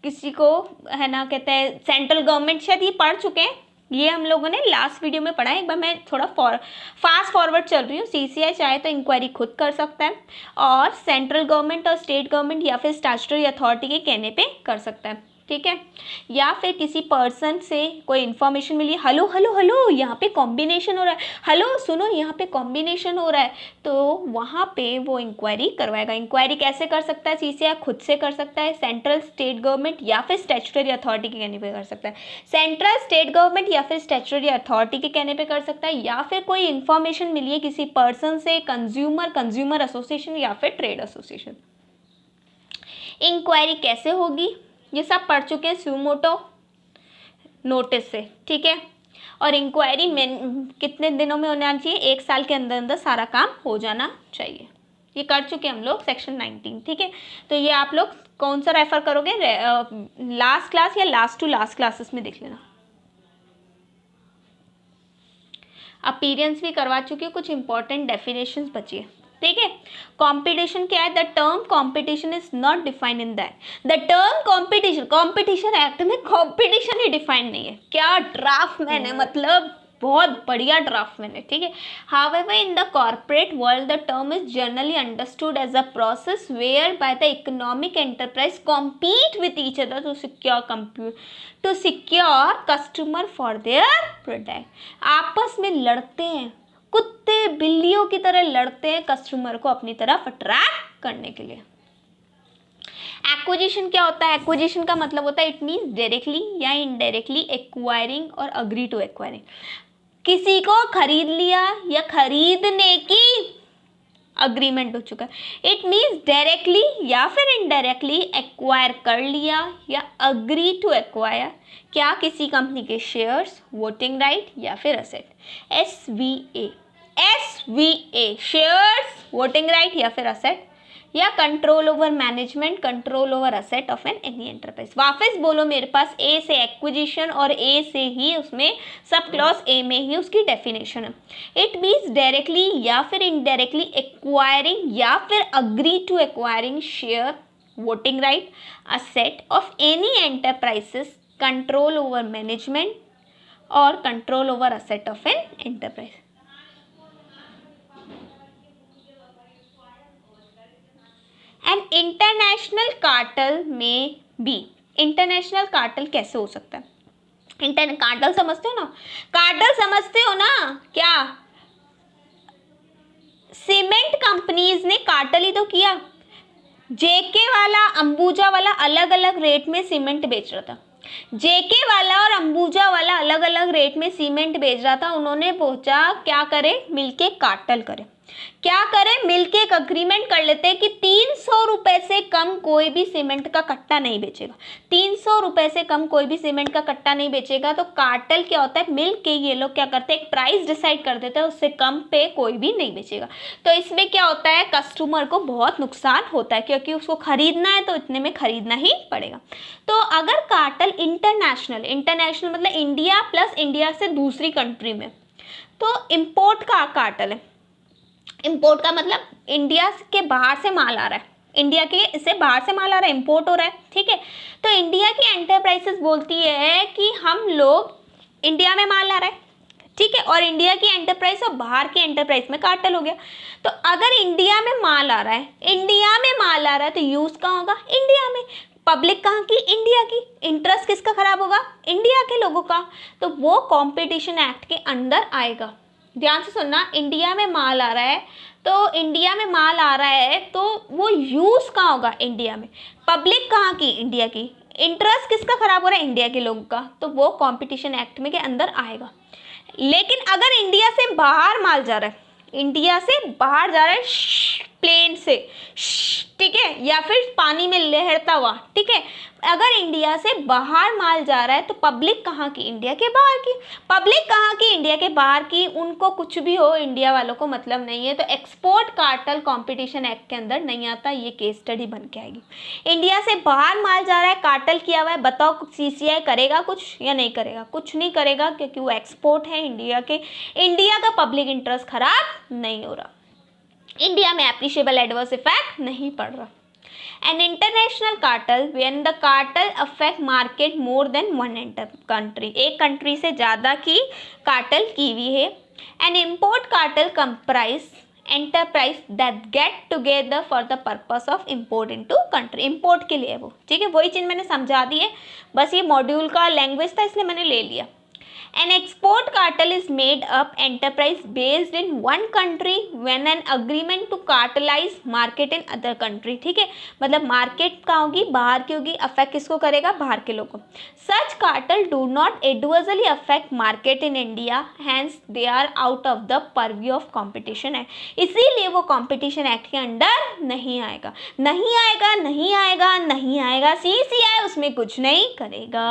किसी को, है ना, कहते हैं सेंट्रल गवर्नमेंट, शायद ये पढ़ चुके हैं, ये हम लोगों ने लास्ट वीडियो में पढ़ा है, एक बार मैं थोड़ा फास्ट फॉरवर्ड चल रही हूँ। सीसीआई चाहे तो इंक्वायरी खुद कर सकता है और सेंट्रल गवर्नमेंट और स्टेट गवर्नमेंट या फिर स्टैट्यूटरी अथॉरिटी के कहने पे कर सकता है, ठीक है। या फिर किसी पर्सन से कोई इन्फॉर्मेशन मिली, हेलो हेलो हेलो यहाँ पे कॉम्बिनेशन हो रहा है, हेलो सुनो यहाँ पे कॉम्बिनेशन हो रहा है, तो वहाँ पे वो इंक्वायरी करवाएगा। इंक्वायरी कैसे कर सकता है सीसीआई? खुद से कर सकता है, सेंट्रल स्टेट गवर्नमेंट या फिर स्टैट्यूटरी अथॉरिटी के कहने पे कर सकता है, सेंट्रल स्टेट गवर्नमेंट या फिर स्टैट्यूटरी अथॉरिटी के कहने पे कर सकता है, या फिर कोई इन्फॉर्मेशन मिली है किसी पर्सन से, कंज्यूमर एसोसिएशन या फिर ट्रेड एसोसिएशन। इंक्वायरी कैसे होगी ये सब पढ़ चुके हैं सुमोटो नोटिस से, ठीक है। और इंक्वायरी में कितने दिनों में होना चाहिए? 1 साल के अंदर अंदर सारा काम हो जाना चाहिए। ये कर चुके हम लोग सेक्शन 19, ठीक है। तो ये आप लोग कौन सा रेफर करोगे, लास्ट क्लास या लास्ट टू लास्ट क्लासेस में देख लेना। अपीयरेंस भी करवा चुकी है, कुछ इंपॉर्टेंट डेफिनेशंस बची है, ठीक है। कंपटीशन क्या है? The term competition is not defined in that. The term competition act में कंपटीशन ही डिफाइंड नहीं है। क्या ड्राफ्टमैन है, मतलब बहुत बढ़िया ड्राफ्टमैन है, ठीक है। However in the corporate world the term is generally understood as a process whereby the economic enterprise compete with each other to secure customer for their product. आपस में लड़ते हैं, कुत्ते बिल्लियों की तरह लड़ते हैं कस्टमर को अपनी तरफ अट्रैक्ट करने के लिए। एक्विजिशन क्या होता है? एक्विजिशन का मतलब होता है इट मीन्स डायरेक्टली या इनडायरेक्टली एक्वायरिंग और अग्री टू एक्वायरिंग। किसी को खरीद लिया या खरीदने की अग्रीमेंट हो चुका है। इट मीन्स डायरेक्टली या फिर इनडायरेक्टली एक्वायर कर लिया या अग्री टू एक्वायर, क्या किसी कंपनी के शेयर्स, वोटिंग राइट या फिर asset. SVA, shares, voting right या फिर असेट, या control over management, control over asset of an any enterprise. वापस बोलो मेरे पास ए से एक्विजिशन और ए से ही उसमें सब क्लॉज ए में ही उसकी डेफिनेशन है। इट मीन्स डायरेक्टली या फिर इनडायरेक्टली एक्वायरिंग या फिर agree to acquiring share, voting right, asset of any enterprises, control over management और control over asset of an enterprise. And international cartel में बी, इंटरनेशनल कार्टेल कैसे हो सकता है? कार्टेल समझते हो ना, कार्टेल समझते हो ना क्या? सीमेंट कंपनीज ने कार्टेल ही तो किया। जेके वाला अंबुजा वाला अलग अलग रेट में सीमेंट बेच रहा था, जेके वाला और अंबुजा वाला अलग अलग रेट में सीमेंट बेच रहा था। उन्होंने सोचा क्या करे, मिलके कार्टेल करे, क्या करें, मिलके एक अग्रीमेंट कर लेते हैं कि 300 रुपए से कम कोई भी सीमेंट का कट्टा नहीं बेचेगा। 300 रुपए से कम कोई भी सीमेंट का कट्टा नहीं बेचेगा। तो कार्टेल क्या होता है, मिलके ये लोग क्या करते हैं, एक प्राइस डिसाइड कर देते हैं, उससे कम पे कोई भी नहीं बेचेगा। तो इसमें क्या होता है, कस्टमर को बहुत नुकसान होता है, क्योंकि उसको खरीदना है तो इतने में खरीदना ही पड़ेगा। तो अगर कार्टेल इंटरनेशनल मतलब इंडिया प्लस इंडिया से दूसरी कंट्री में, तो इम्पोर्ट का कार्टेल है। इंपोर्ट का मतलब इंडिया के बाहर से माल आ रहा है, इंडिया के से बाहर से माल आ रहा है, इंपोर्ट हो रहा है, ठीक है। तो इंडिया की एंटरप्राइजेस बोलती है कि हम लोग इंडिया में माल आ रहा है, ठीक है, और इंडिया की एंटरप्राइज और बाहर की एंटरप्राइज में कार्टेल हो गया। तो अगर इंडिया में माल आ रहा है, तो यूज कहाँ होगा, इंडिया में। पब्लिक कहाँ की, इंडिया की। इंटरेस्ट किसका खराब होगा, इंडिया के लोगों का। तो वो कॉम्पिटिशन एक्ट के अंदर आएगा। ध्यान से सुनना, इंडिया में माल आ रहा है तो वो यूज कहाँ होगा, इंडिया में। पब्लिक कहाँ की, इंडिया की। इंटरेस्ट किसका खराब हो रहा है, इंडिया के लोगों का। तो वो कंपटीशन एक्ट में के अंदर आएगा। लेकिन अगर इंडिया से बाहर माल जा रहा है, प्लेन से, ठीक है, या फिर पानी में लहरता हुआ, ठीक है, अगर इंडिया से बाहर माल जा रहा है तो पब्लिक कहाँ की, इंडिया के बाहर की। पब्लिक कहाँ की, इंडिया के बाहर की। उनको कुछ भी हो, इंडिया वालों को मतलब नहीं है। तो एक्सपोर्ट कार्टेल कंपटीशन एक्ट के अंदर नहीं आता। ये केस स्टडी बन के आएगी। इंडिया से बाहर माल जा रहा है, कार्टेल किया हुआ है, बताओ CCI करेगा कुछ या नहीं करेगा? कुछ नहीं करेगा, क्योंकि वो एक्सपोर्ट है इंडिया का पब्लिक इंटरेस्ट खराब नहीं हो रहा, इंडिया में एप्रिशिएबल एडवर्स इफेक्ट नहीं पड़ रहा। An international cartel when the cartel affect market more than one country, एक कंट्री से ज़्यादा की कार्टेल की हुई है। An import cartel comprise enterprise that get together for the purpose of import into country, import के लिए वो, ठीक है। वही चीज़ मैंने समझा दी है, बस ये मॉड्यूल का लैंग्वेज था इसलिए मैंने ले लिया। An export cartel is made up enterprise based in one country when an agreement to cartelize market in other country, ठीक है, मतलब मार्केट कहाँ होगी, बाहर की होगी। अफेक्ट किसको करेगा, बाहर के लोगों को। Such cartel do not adversely affect market in India, hence they are out of the purview of competition act, इसीलिए वो competition act के अंडर नहीं आएगा। CCI उसमें कुछ नहीं करेगा।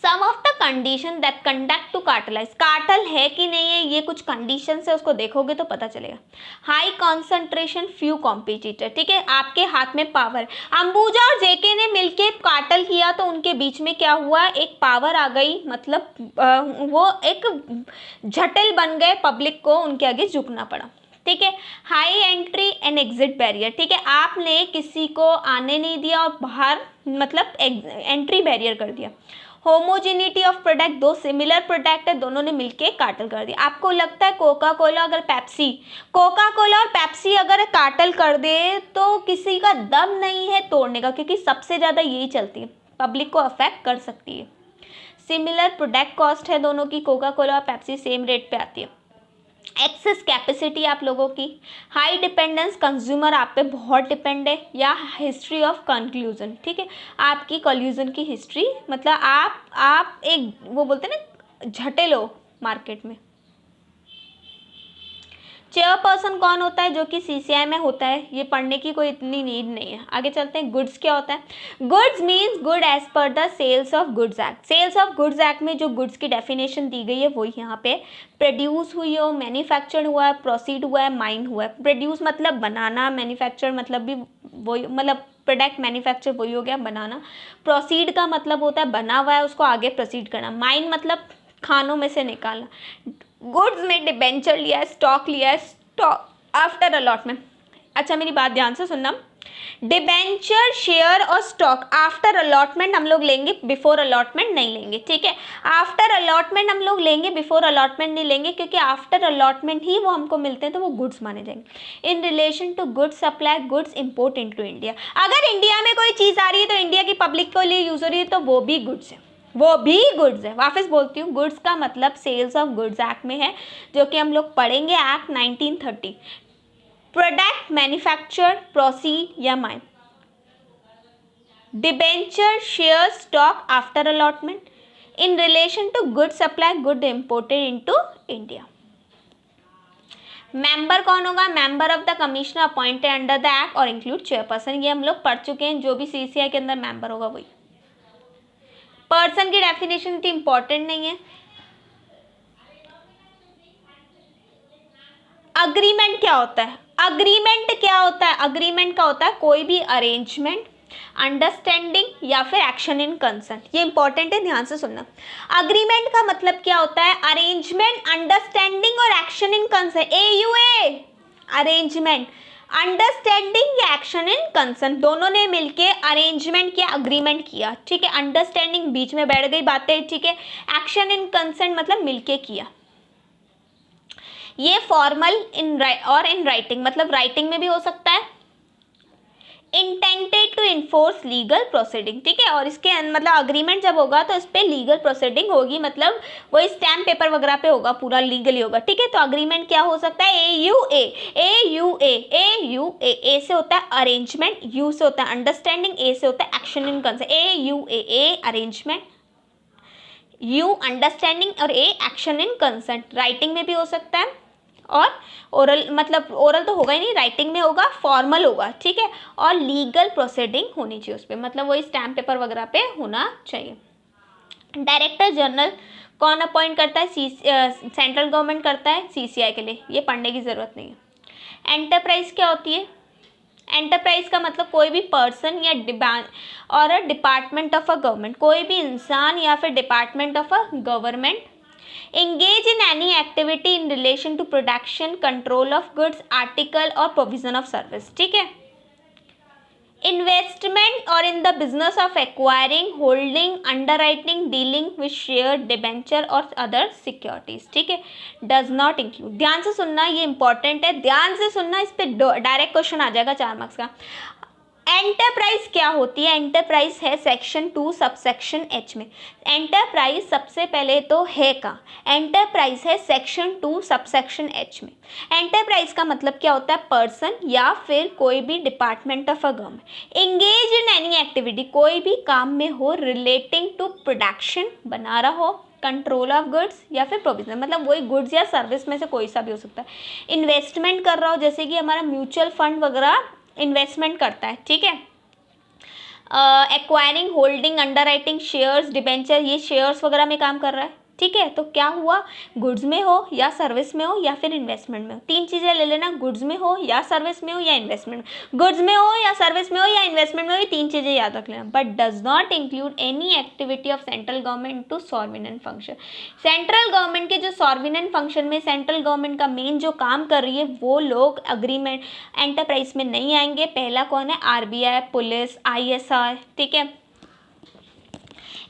Some of the condition that conduct to cartelize, cartel है कि नहीं है, ये कुछ कंडीशन है, उसको देखोगे तो पता चलेगा। हाई कॉन्सेंट्रेशन, फ्यू कॉम्पिटिटर, ठीक है, आपके हाथ में पावर। अंबुजा और जेके ने मिलके कार्टेल किया तो उनके बीच में क्या हुआ, एक पावर आ गई, मतलब वो एक जटिल बन गए, पब्लिक को उनके आगे झुकना पड़ा, ठीक है। High entry and exit barrier, ठीक है, आपने किसी को आने नहीं दिया और बाहर मतलब एंट्री बैरियर कर दिया। होमोजिनिटी ऑफ प्रोडक्ट, दो सिमिलर प्रोडक्ट है, दोनों ने मिलके कार्टेल कर दिया। आपको लगता है कोका कोला और पेप्सी अगर कार्टेल कर दे तो किसी का दम नहीं है तोड़ने का, क्योंकि सबसे ज़्यादा यही चलती है, पब्लिक को अफेक्ट कर सकती है। सिमिलर प्रोडक्ट कॉस्ट है दोनों की, कोका कोला और पेप्सी सेम रेट पे आती है। एक्सेस कैपेसिटी आप लोगों की। हाई डिपेंडेंस, कंज्यूमर आप पे बहुत डिपेंड है। या हिस्ट्री ऑफ कंक्लूजन, ठीक है, आपकी कॉल्यूजन की हिस्ट्री, मतलब आप एक वो बोलते हैं ना, झटेल हो मार्केट में। चेयरपर्सन कौन होता है? जो कि सीसीआई में होता है, ये पढ़ने की कोई इतनी नीड नहीं है। आगे चलते हैं। गुड्स क्या होता है? Goods means good as per the sales of goods act. Sales of goods act में जो गुड्स की डेफिनेशन दी गई है वो यहाँ पे प्रोड्यूस हुई हो, मैन्युफैक्चर्ड हुआ है, प्रोसीड हुआ है, माइन हुआ है। प्रोड्यूस मतलब बनाना, मैन्युफैक्चर मतलब भी वही, मतलब प्रोडक्ट मैन्युफैक्चर वही हो गया बनाना। प्रोसीड का मतलब होता है बना हुआ है उसको आगे प्रोसीड करना। माइन मतलब खानों में से निकालना। गुड्स में डिबेंचर लिया है, स्टॉक लिया है, स्टॉक आफ्टर अलॉटमेंट। अच्छा मेरी बात ध्यान से सुनना, डिबेंचर, शेयर और स्टॉक आफ्टर अलॉटमेंट हम लोग लेंगे, बिफोर अलॉटमेंट नहीं लेंगे, ठीक है। आफ्टर अलॉटमेंट हम लोग लेंगे, बिफोर अलॉटमेंट नहीं लेंगे, क्योंकि आफ्टर अलॉटमेंट ही वो हमको मिलते हैं तो वो गुड्स माने जाएंगे। In relation to goods supply goods import into India. अगर इंडिया में कोई चीज़ आ रही है तो इंडिया की पब्लिक के लिए यूज हो रही है तो वो भी गुड्स है, वो भी गुड्स है। वापस बोलती हूँ, गुड्स का मतलब सेल्स ऑफ गुड्स एक्ट में है, जो कि हम लोग पढ़ेंगे एक्ट 1930। प्रोडक्ट मैन्युफैक्चर, प्रोसीड या mine. Debenture, share, stock after allotment. In relation to good supply good imported into India. Member कौन होगा? Member of the commissioner appointed under the act और इंक्लूड चेयरपर्सन। ये हम लोग पढ़ चुके हैं, जो भी सीसीआई के अंदर मेंबर होगा वही। पर्सन की डेफिनेशन इतनी इंपॉर्टेंट नहीं है। अग्रीमेंट क्या होता है? अग्रीमेंट क्या होता है? अग्रीमेंट का होता है कोई भी अरेंजमेंट, अंडरस्टैंडिंग या फिर एक्शन इन कंसर्न। ये इंपॉर्टेंट है, ध्यान से सुनना। अग्रीमेंट का मतलब क्या होता है? अरेंजमेंट, अंडरस्टैंडिंग और action in concern. AUA arrangement, understanding या एक्शन इन कंसर्न, दोनों ने मिलके अरेंजमेंट किया, अग्रीमेंट किया, ठीक है। अंडरस्टैंडिंग बीच में बैठ गई बातें, ठीक है। एक्शन इन कंसर्न मतलब मिलके किया। ये फॉर्मल और इन राइटिंग, मतलब राइटिंग में भी हो सकता है। Intended to enforce legal proceeding, ठीक है। और इसके मतलब अग्रीमेंट जब होगा तो इस पर लीगल प्रोसीडिंग होगी, मतलब वो स्टैम्प पेपर वगैरह पे होगा, पूरा लीगली होगा, ठीक है। तो अग्रीमेंट क्या हो सकता है? AUA। AUA AUA। A से होता है अरेंजमेंट, U से होता है अंडरस्टैंडिंग, A से होता है action in concern. AUA, A arrangement, U understanding और A action in concern. Writing में भी हो सकता है और ओरल, मतलब ओरल तो होगा ही नहीं, राइटिंग में होगा, फॉर्मल होगा, ठीक है। और लीगल प्रोसीडिंग होनी चाहिए उस पर, मतलब वही स्टैम्प पेपर वगैरह पे होना चाहिए। डायरेक्टर जनरल कौन अपॉइंट करता है? सेंट्रल गवर्नमेंट करता है सीसीआई के लिए, ये पढ़ने की ज़रूरत नहीं है। एंटरप्राइज क्या होती है? एंटरप्राइज का मतलब कोई भी पर्सन या और a department of a government, कोई भी इंसान या फिर department of a government engage in any activity in relation to production, control of goods, article और provision of service, ठीक है। Investment और in the business of acquiring, holding, underwriting, dealing with share, debenture और other securities, ठीक है। Does not include, ध्यान से सुनना, ये इंपॉर्टेंट है, ध्यान से सुनना, इस पे डायरेक्ट क्वेश्चन आ जाएगा 4 मार्क्स का। एंटरप्राइज क्या होती है? एंटरप्राइज है सेक्शन 2 सबसेक्शन H में। एंटरप्राइज सबसे पहले तो है का, एंटरप्राइज है सेक्शन 2 सबसेक्शन H में। एंटरप्राइज का मतलब क्या होता है? पर्सन या फिर कोई भी department of a government engage in any activity, कोई भी काम में हो रिलेटिंग टू प्रोडक्शन, बना रहा हो, कंट्रोल ऑफ गुड्स या फिर प्रोविजन, मतलब वही गुड्स या सर्विस में से कोई सा भी हो सकता है। इन्वेस्टमेंट कर रहा हो, जैसे कि हमारा म्यूचुअल फंड वगैरह इन्वेस्टमेंट करता है, ठीक है। Acquiring, holding, underwriting, shares, debenture, ये शेयर्स वगैरह में काम कर रहा है, ठीक है। तो क्या हुआ? गुड्स में हो या सर्विस में हो या फिर इन्वेस्टमेंट में हो, 3 चीज़ें ले लेना, गुड्स में हो या सर्विस में हो या इन्वेस्टमेंट में। गुड्स में हो या सर्विस में हो या इन्वेस्टमेंट में हो, ये 3 चीज़ें याद रख लेना। But does not include any activity of central government to sovereign function. Central government के जो सॉर्विनेंट फंक्शन में सेंट्रल गवर्नमेंट का मेन जो काम कर रही है वो लोग अग्रीमेंट एंटरप्राइज में नहीं आएंगे। पहला कौन है? RBI, पुलिस, ISR, ठीक है।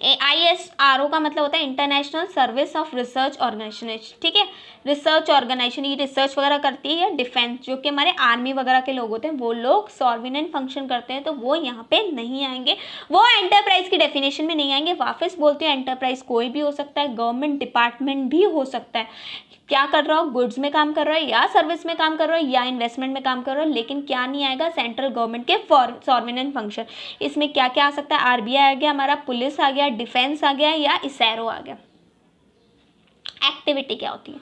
ISRO का मतलब होता है international service of research organisation, ठीक है। रिसर्च ऑर्गेनाइजेशन, ये रिसर्च वगैरह करती है। या डिफेंस, जो कि हमारे आर्मी वगैरह के लोग होते हैं, वो लोग सॉर्विनेंट फंक्शन करते हैं, तो वो यहाँ पे नहीं आएंगे, वो एंटरप्राइज की डेफिनेशन में नहीं आएंगे। वापस बोलती हूँ, एंटरप्राइज कोई भी हो सकता है, गवर्नमेंट डिपार्टमेंट भी हो सकता है। क्या कर रहा हो? गुड्स में काम कर रहा है या सर्विस में काम कर रहा है या इन्वेस्टमेंट में काम कर रहा है, लेकिन क्या नहीं आएगा? सेंट्रल गवर्नमेंट के सॉर्विनेंट फंक्शन। इसमें क्या क्या आ सकता है? RBI आ गया, हमारा पुलिस आ गया, डिफेंस आ गया या ISRO आ गया। एक्टिविटी क्या होती है?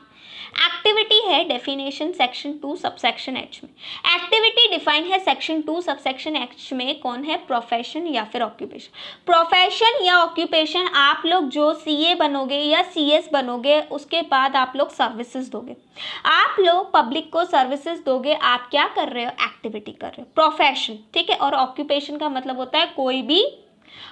एक्टिविटी है डेफिनेशन सेक्शन 2 सबसेक्शन एच में। एक्टिविटी डिफाइन है सेक्शन 2 सबसेक्शन एच में, कौन है? प्रोफेशन या फिर ऑक्यूपेशन। प्रोफेशन या ऑक्यूपेशन, आप लोग जो सीए बनोगे या सीएस बनोगे उसके बाद आप लोग सर्विसेज दोगे, आप लोग पब्लिक को सर्विसेज दोगे, आप क्या कर रहे हो? एक्टिविटी कर रहे हो। प्रोफेशन, ठीक है। और ऑक्यूपेशन का मतलब होता है कोई भी,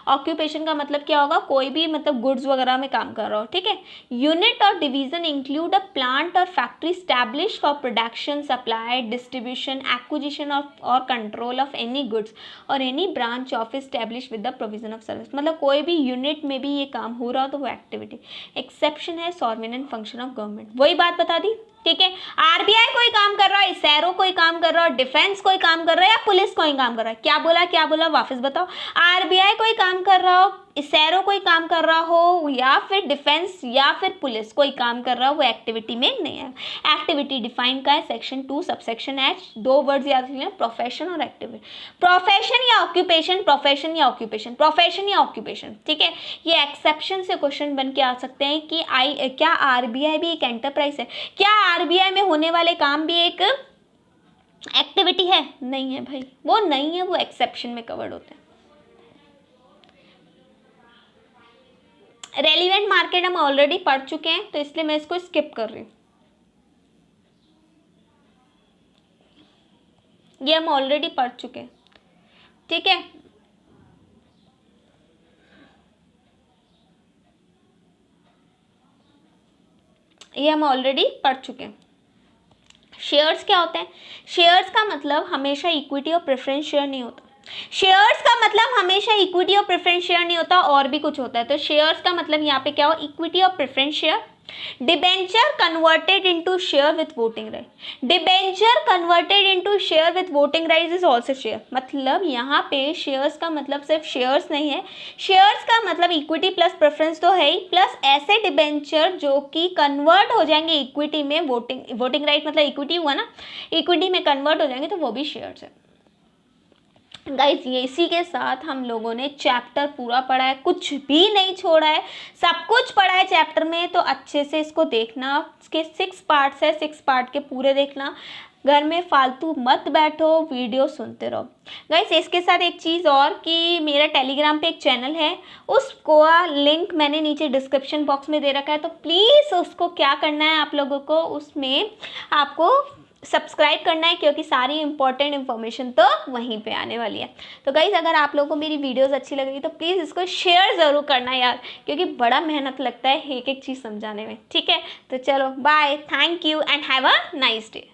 ऑक्यूपेशन का मतलब क्या होगा? कोई भी मतलब गुड्स वगैरह में काम कर रहा हो, ठीक है। यूनिट और डिवीजन इंक्लूड अ प्लांट और factory establish for production, supply, distribution, acquisition of और कंट्रोल ऑफ एनी गुड्स और any branch of establish with the provision of service. मतलब कोई भी यूनिट में भी ये काम हो रहा हो तो वो एक्टिविटी। एक्सेप्शन है सॉवरेन फंक्शन ऑफ गवर्नमेंट, वही बात बता दी, ठीक है। आरबीआई कोई काम कर रहा है, सैरो कोई काम कर रहा है, डिफेंस कोई काम कर रहा है या पुलिस कोई काम कर रहा है? क्या बोला वापस बताओ। आरबीआई कोई काम कर रहा हो, सैरो कोई काम कर रहा हो या फिर डिफेंस या फिर पुलिस कोई काम कर रहा हो, वो एक्टिविटी में नहीं है। एक्टिविटी डिफाइन का है सेक्शन 2 सबसेक्शन एच। दो वर्ड्स याद रखना, प्रोफेशन और एक्टिविटी। प्रोफेशन या ऑक्यूपेशन, प्रोफेशन या ऑक्यूपेशन, प्रोफेशन या ऑक्यूपेशन, ठीक है। ये एक्सेप्शन से क्वेश्चन बन के आ सकते हैं कि क्या आरबीआई भी एक एंटरप्राइज है? क्या आरबीआई में होने वाले काम भी एक एक्टिविटी है? नहीं है भाई, वो नहीं है, वो एक्सेप्शन में कवर्ड होते हैं। रेलिवेंट मार्केट हम ऑलरेडी पढ़ चुके हैं तो इसलिए मैं इसको स्किप कर रही हूँ। ये हम ऑलरेडी पढ़ चुके हैं, ठीक है। ये हम ऑलरेडी पढ़ चुके हैं। शेयर्स क्या होते हैं? शेयर्स का मतलब हमेशा इक्विटी और प्रेफरेंस शेयर नहीं होता। शेयर्स का मतलब हमेशा इक्विटी और प्रेफरेंस शेयर नहीं होता, और भी कुछ होता है। तो शेयर्स का मतलब यहाँ पे क्या हो? इक्विटी और preference share. Debenture converted into share with voting right, debenture converted into share with voting right is also share. मतलब यहाँ पे शेयर्स का मतलब सिर्फ शेयर्स नहीं है, शेयर्स का मतलब इक्विटी प्लस प्रेफरेंस तो है ही, प्लस ऐसे डिबेंचर जो कि कन्वर्ट हो जाएंगे इक्विटी में, वोटिंग राइट मतलब इक्विटी हुआ ना, इक्विटी में कन्वर्ट हो जाएंगे तो वो भी शेयर्स है। गाइस ये इसी के साथ हम लोगों ने चैप्टर पूरा पढ़ा है, कुछ भी नहीं छोड़ा है, सब कुछ पढ़ा है चैप्टर में। तो अच्छे से इसको देखना, इसके 6 पार्ट्स है, 6 पार्ट के पूरे देखना, घर में फालतू मत बैठो, वीडियो सुनते रहो। गाइस इसके साथ एक चीज़ और कि मेरा टेलीग्राम पे एक चैनल है, उसको लिंक मैंने नीचे डिस्क्रिप्शन बॉक्स में दे रखा है, तो प्लीज़ उसको क्या करना है आप लोगों को, उसमें आपको सब्सक्राइब करना है क्योंकि सारी इंपॉर्टेंट इन्फॉर्मेशन तो वहीं पे आने वाली है। तो गाइस अगर आप लोगों को मेरी वीडियोस अच्छी लग रही तो प्लीज़ इसको शेयर ज़रूर करना यार, क्योंकि बड़ा मेहनत लगता है एक एक चीज़ समझाने में, ठीक है। तो चलो bye, thank you and have a nice day.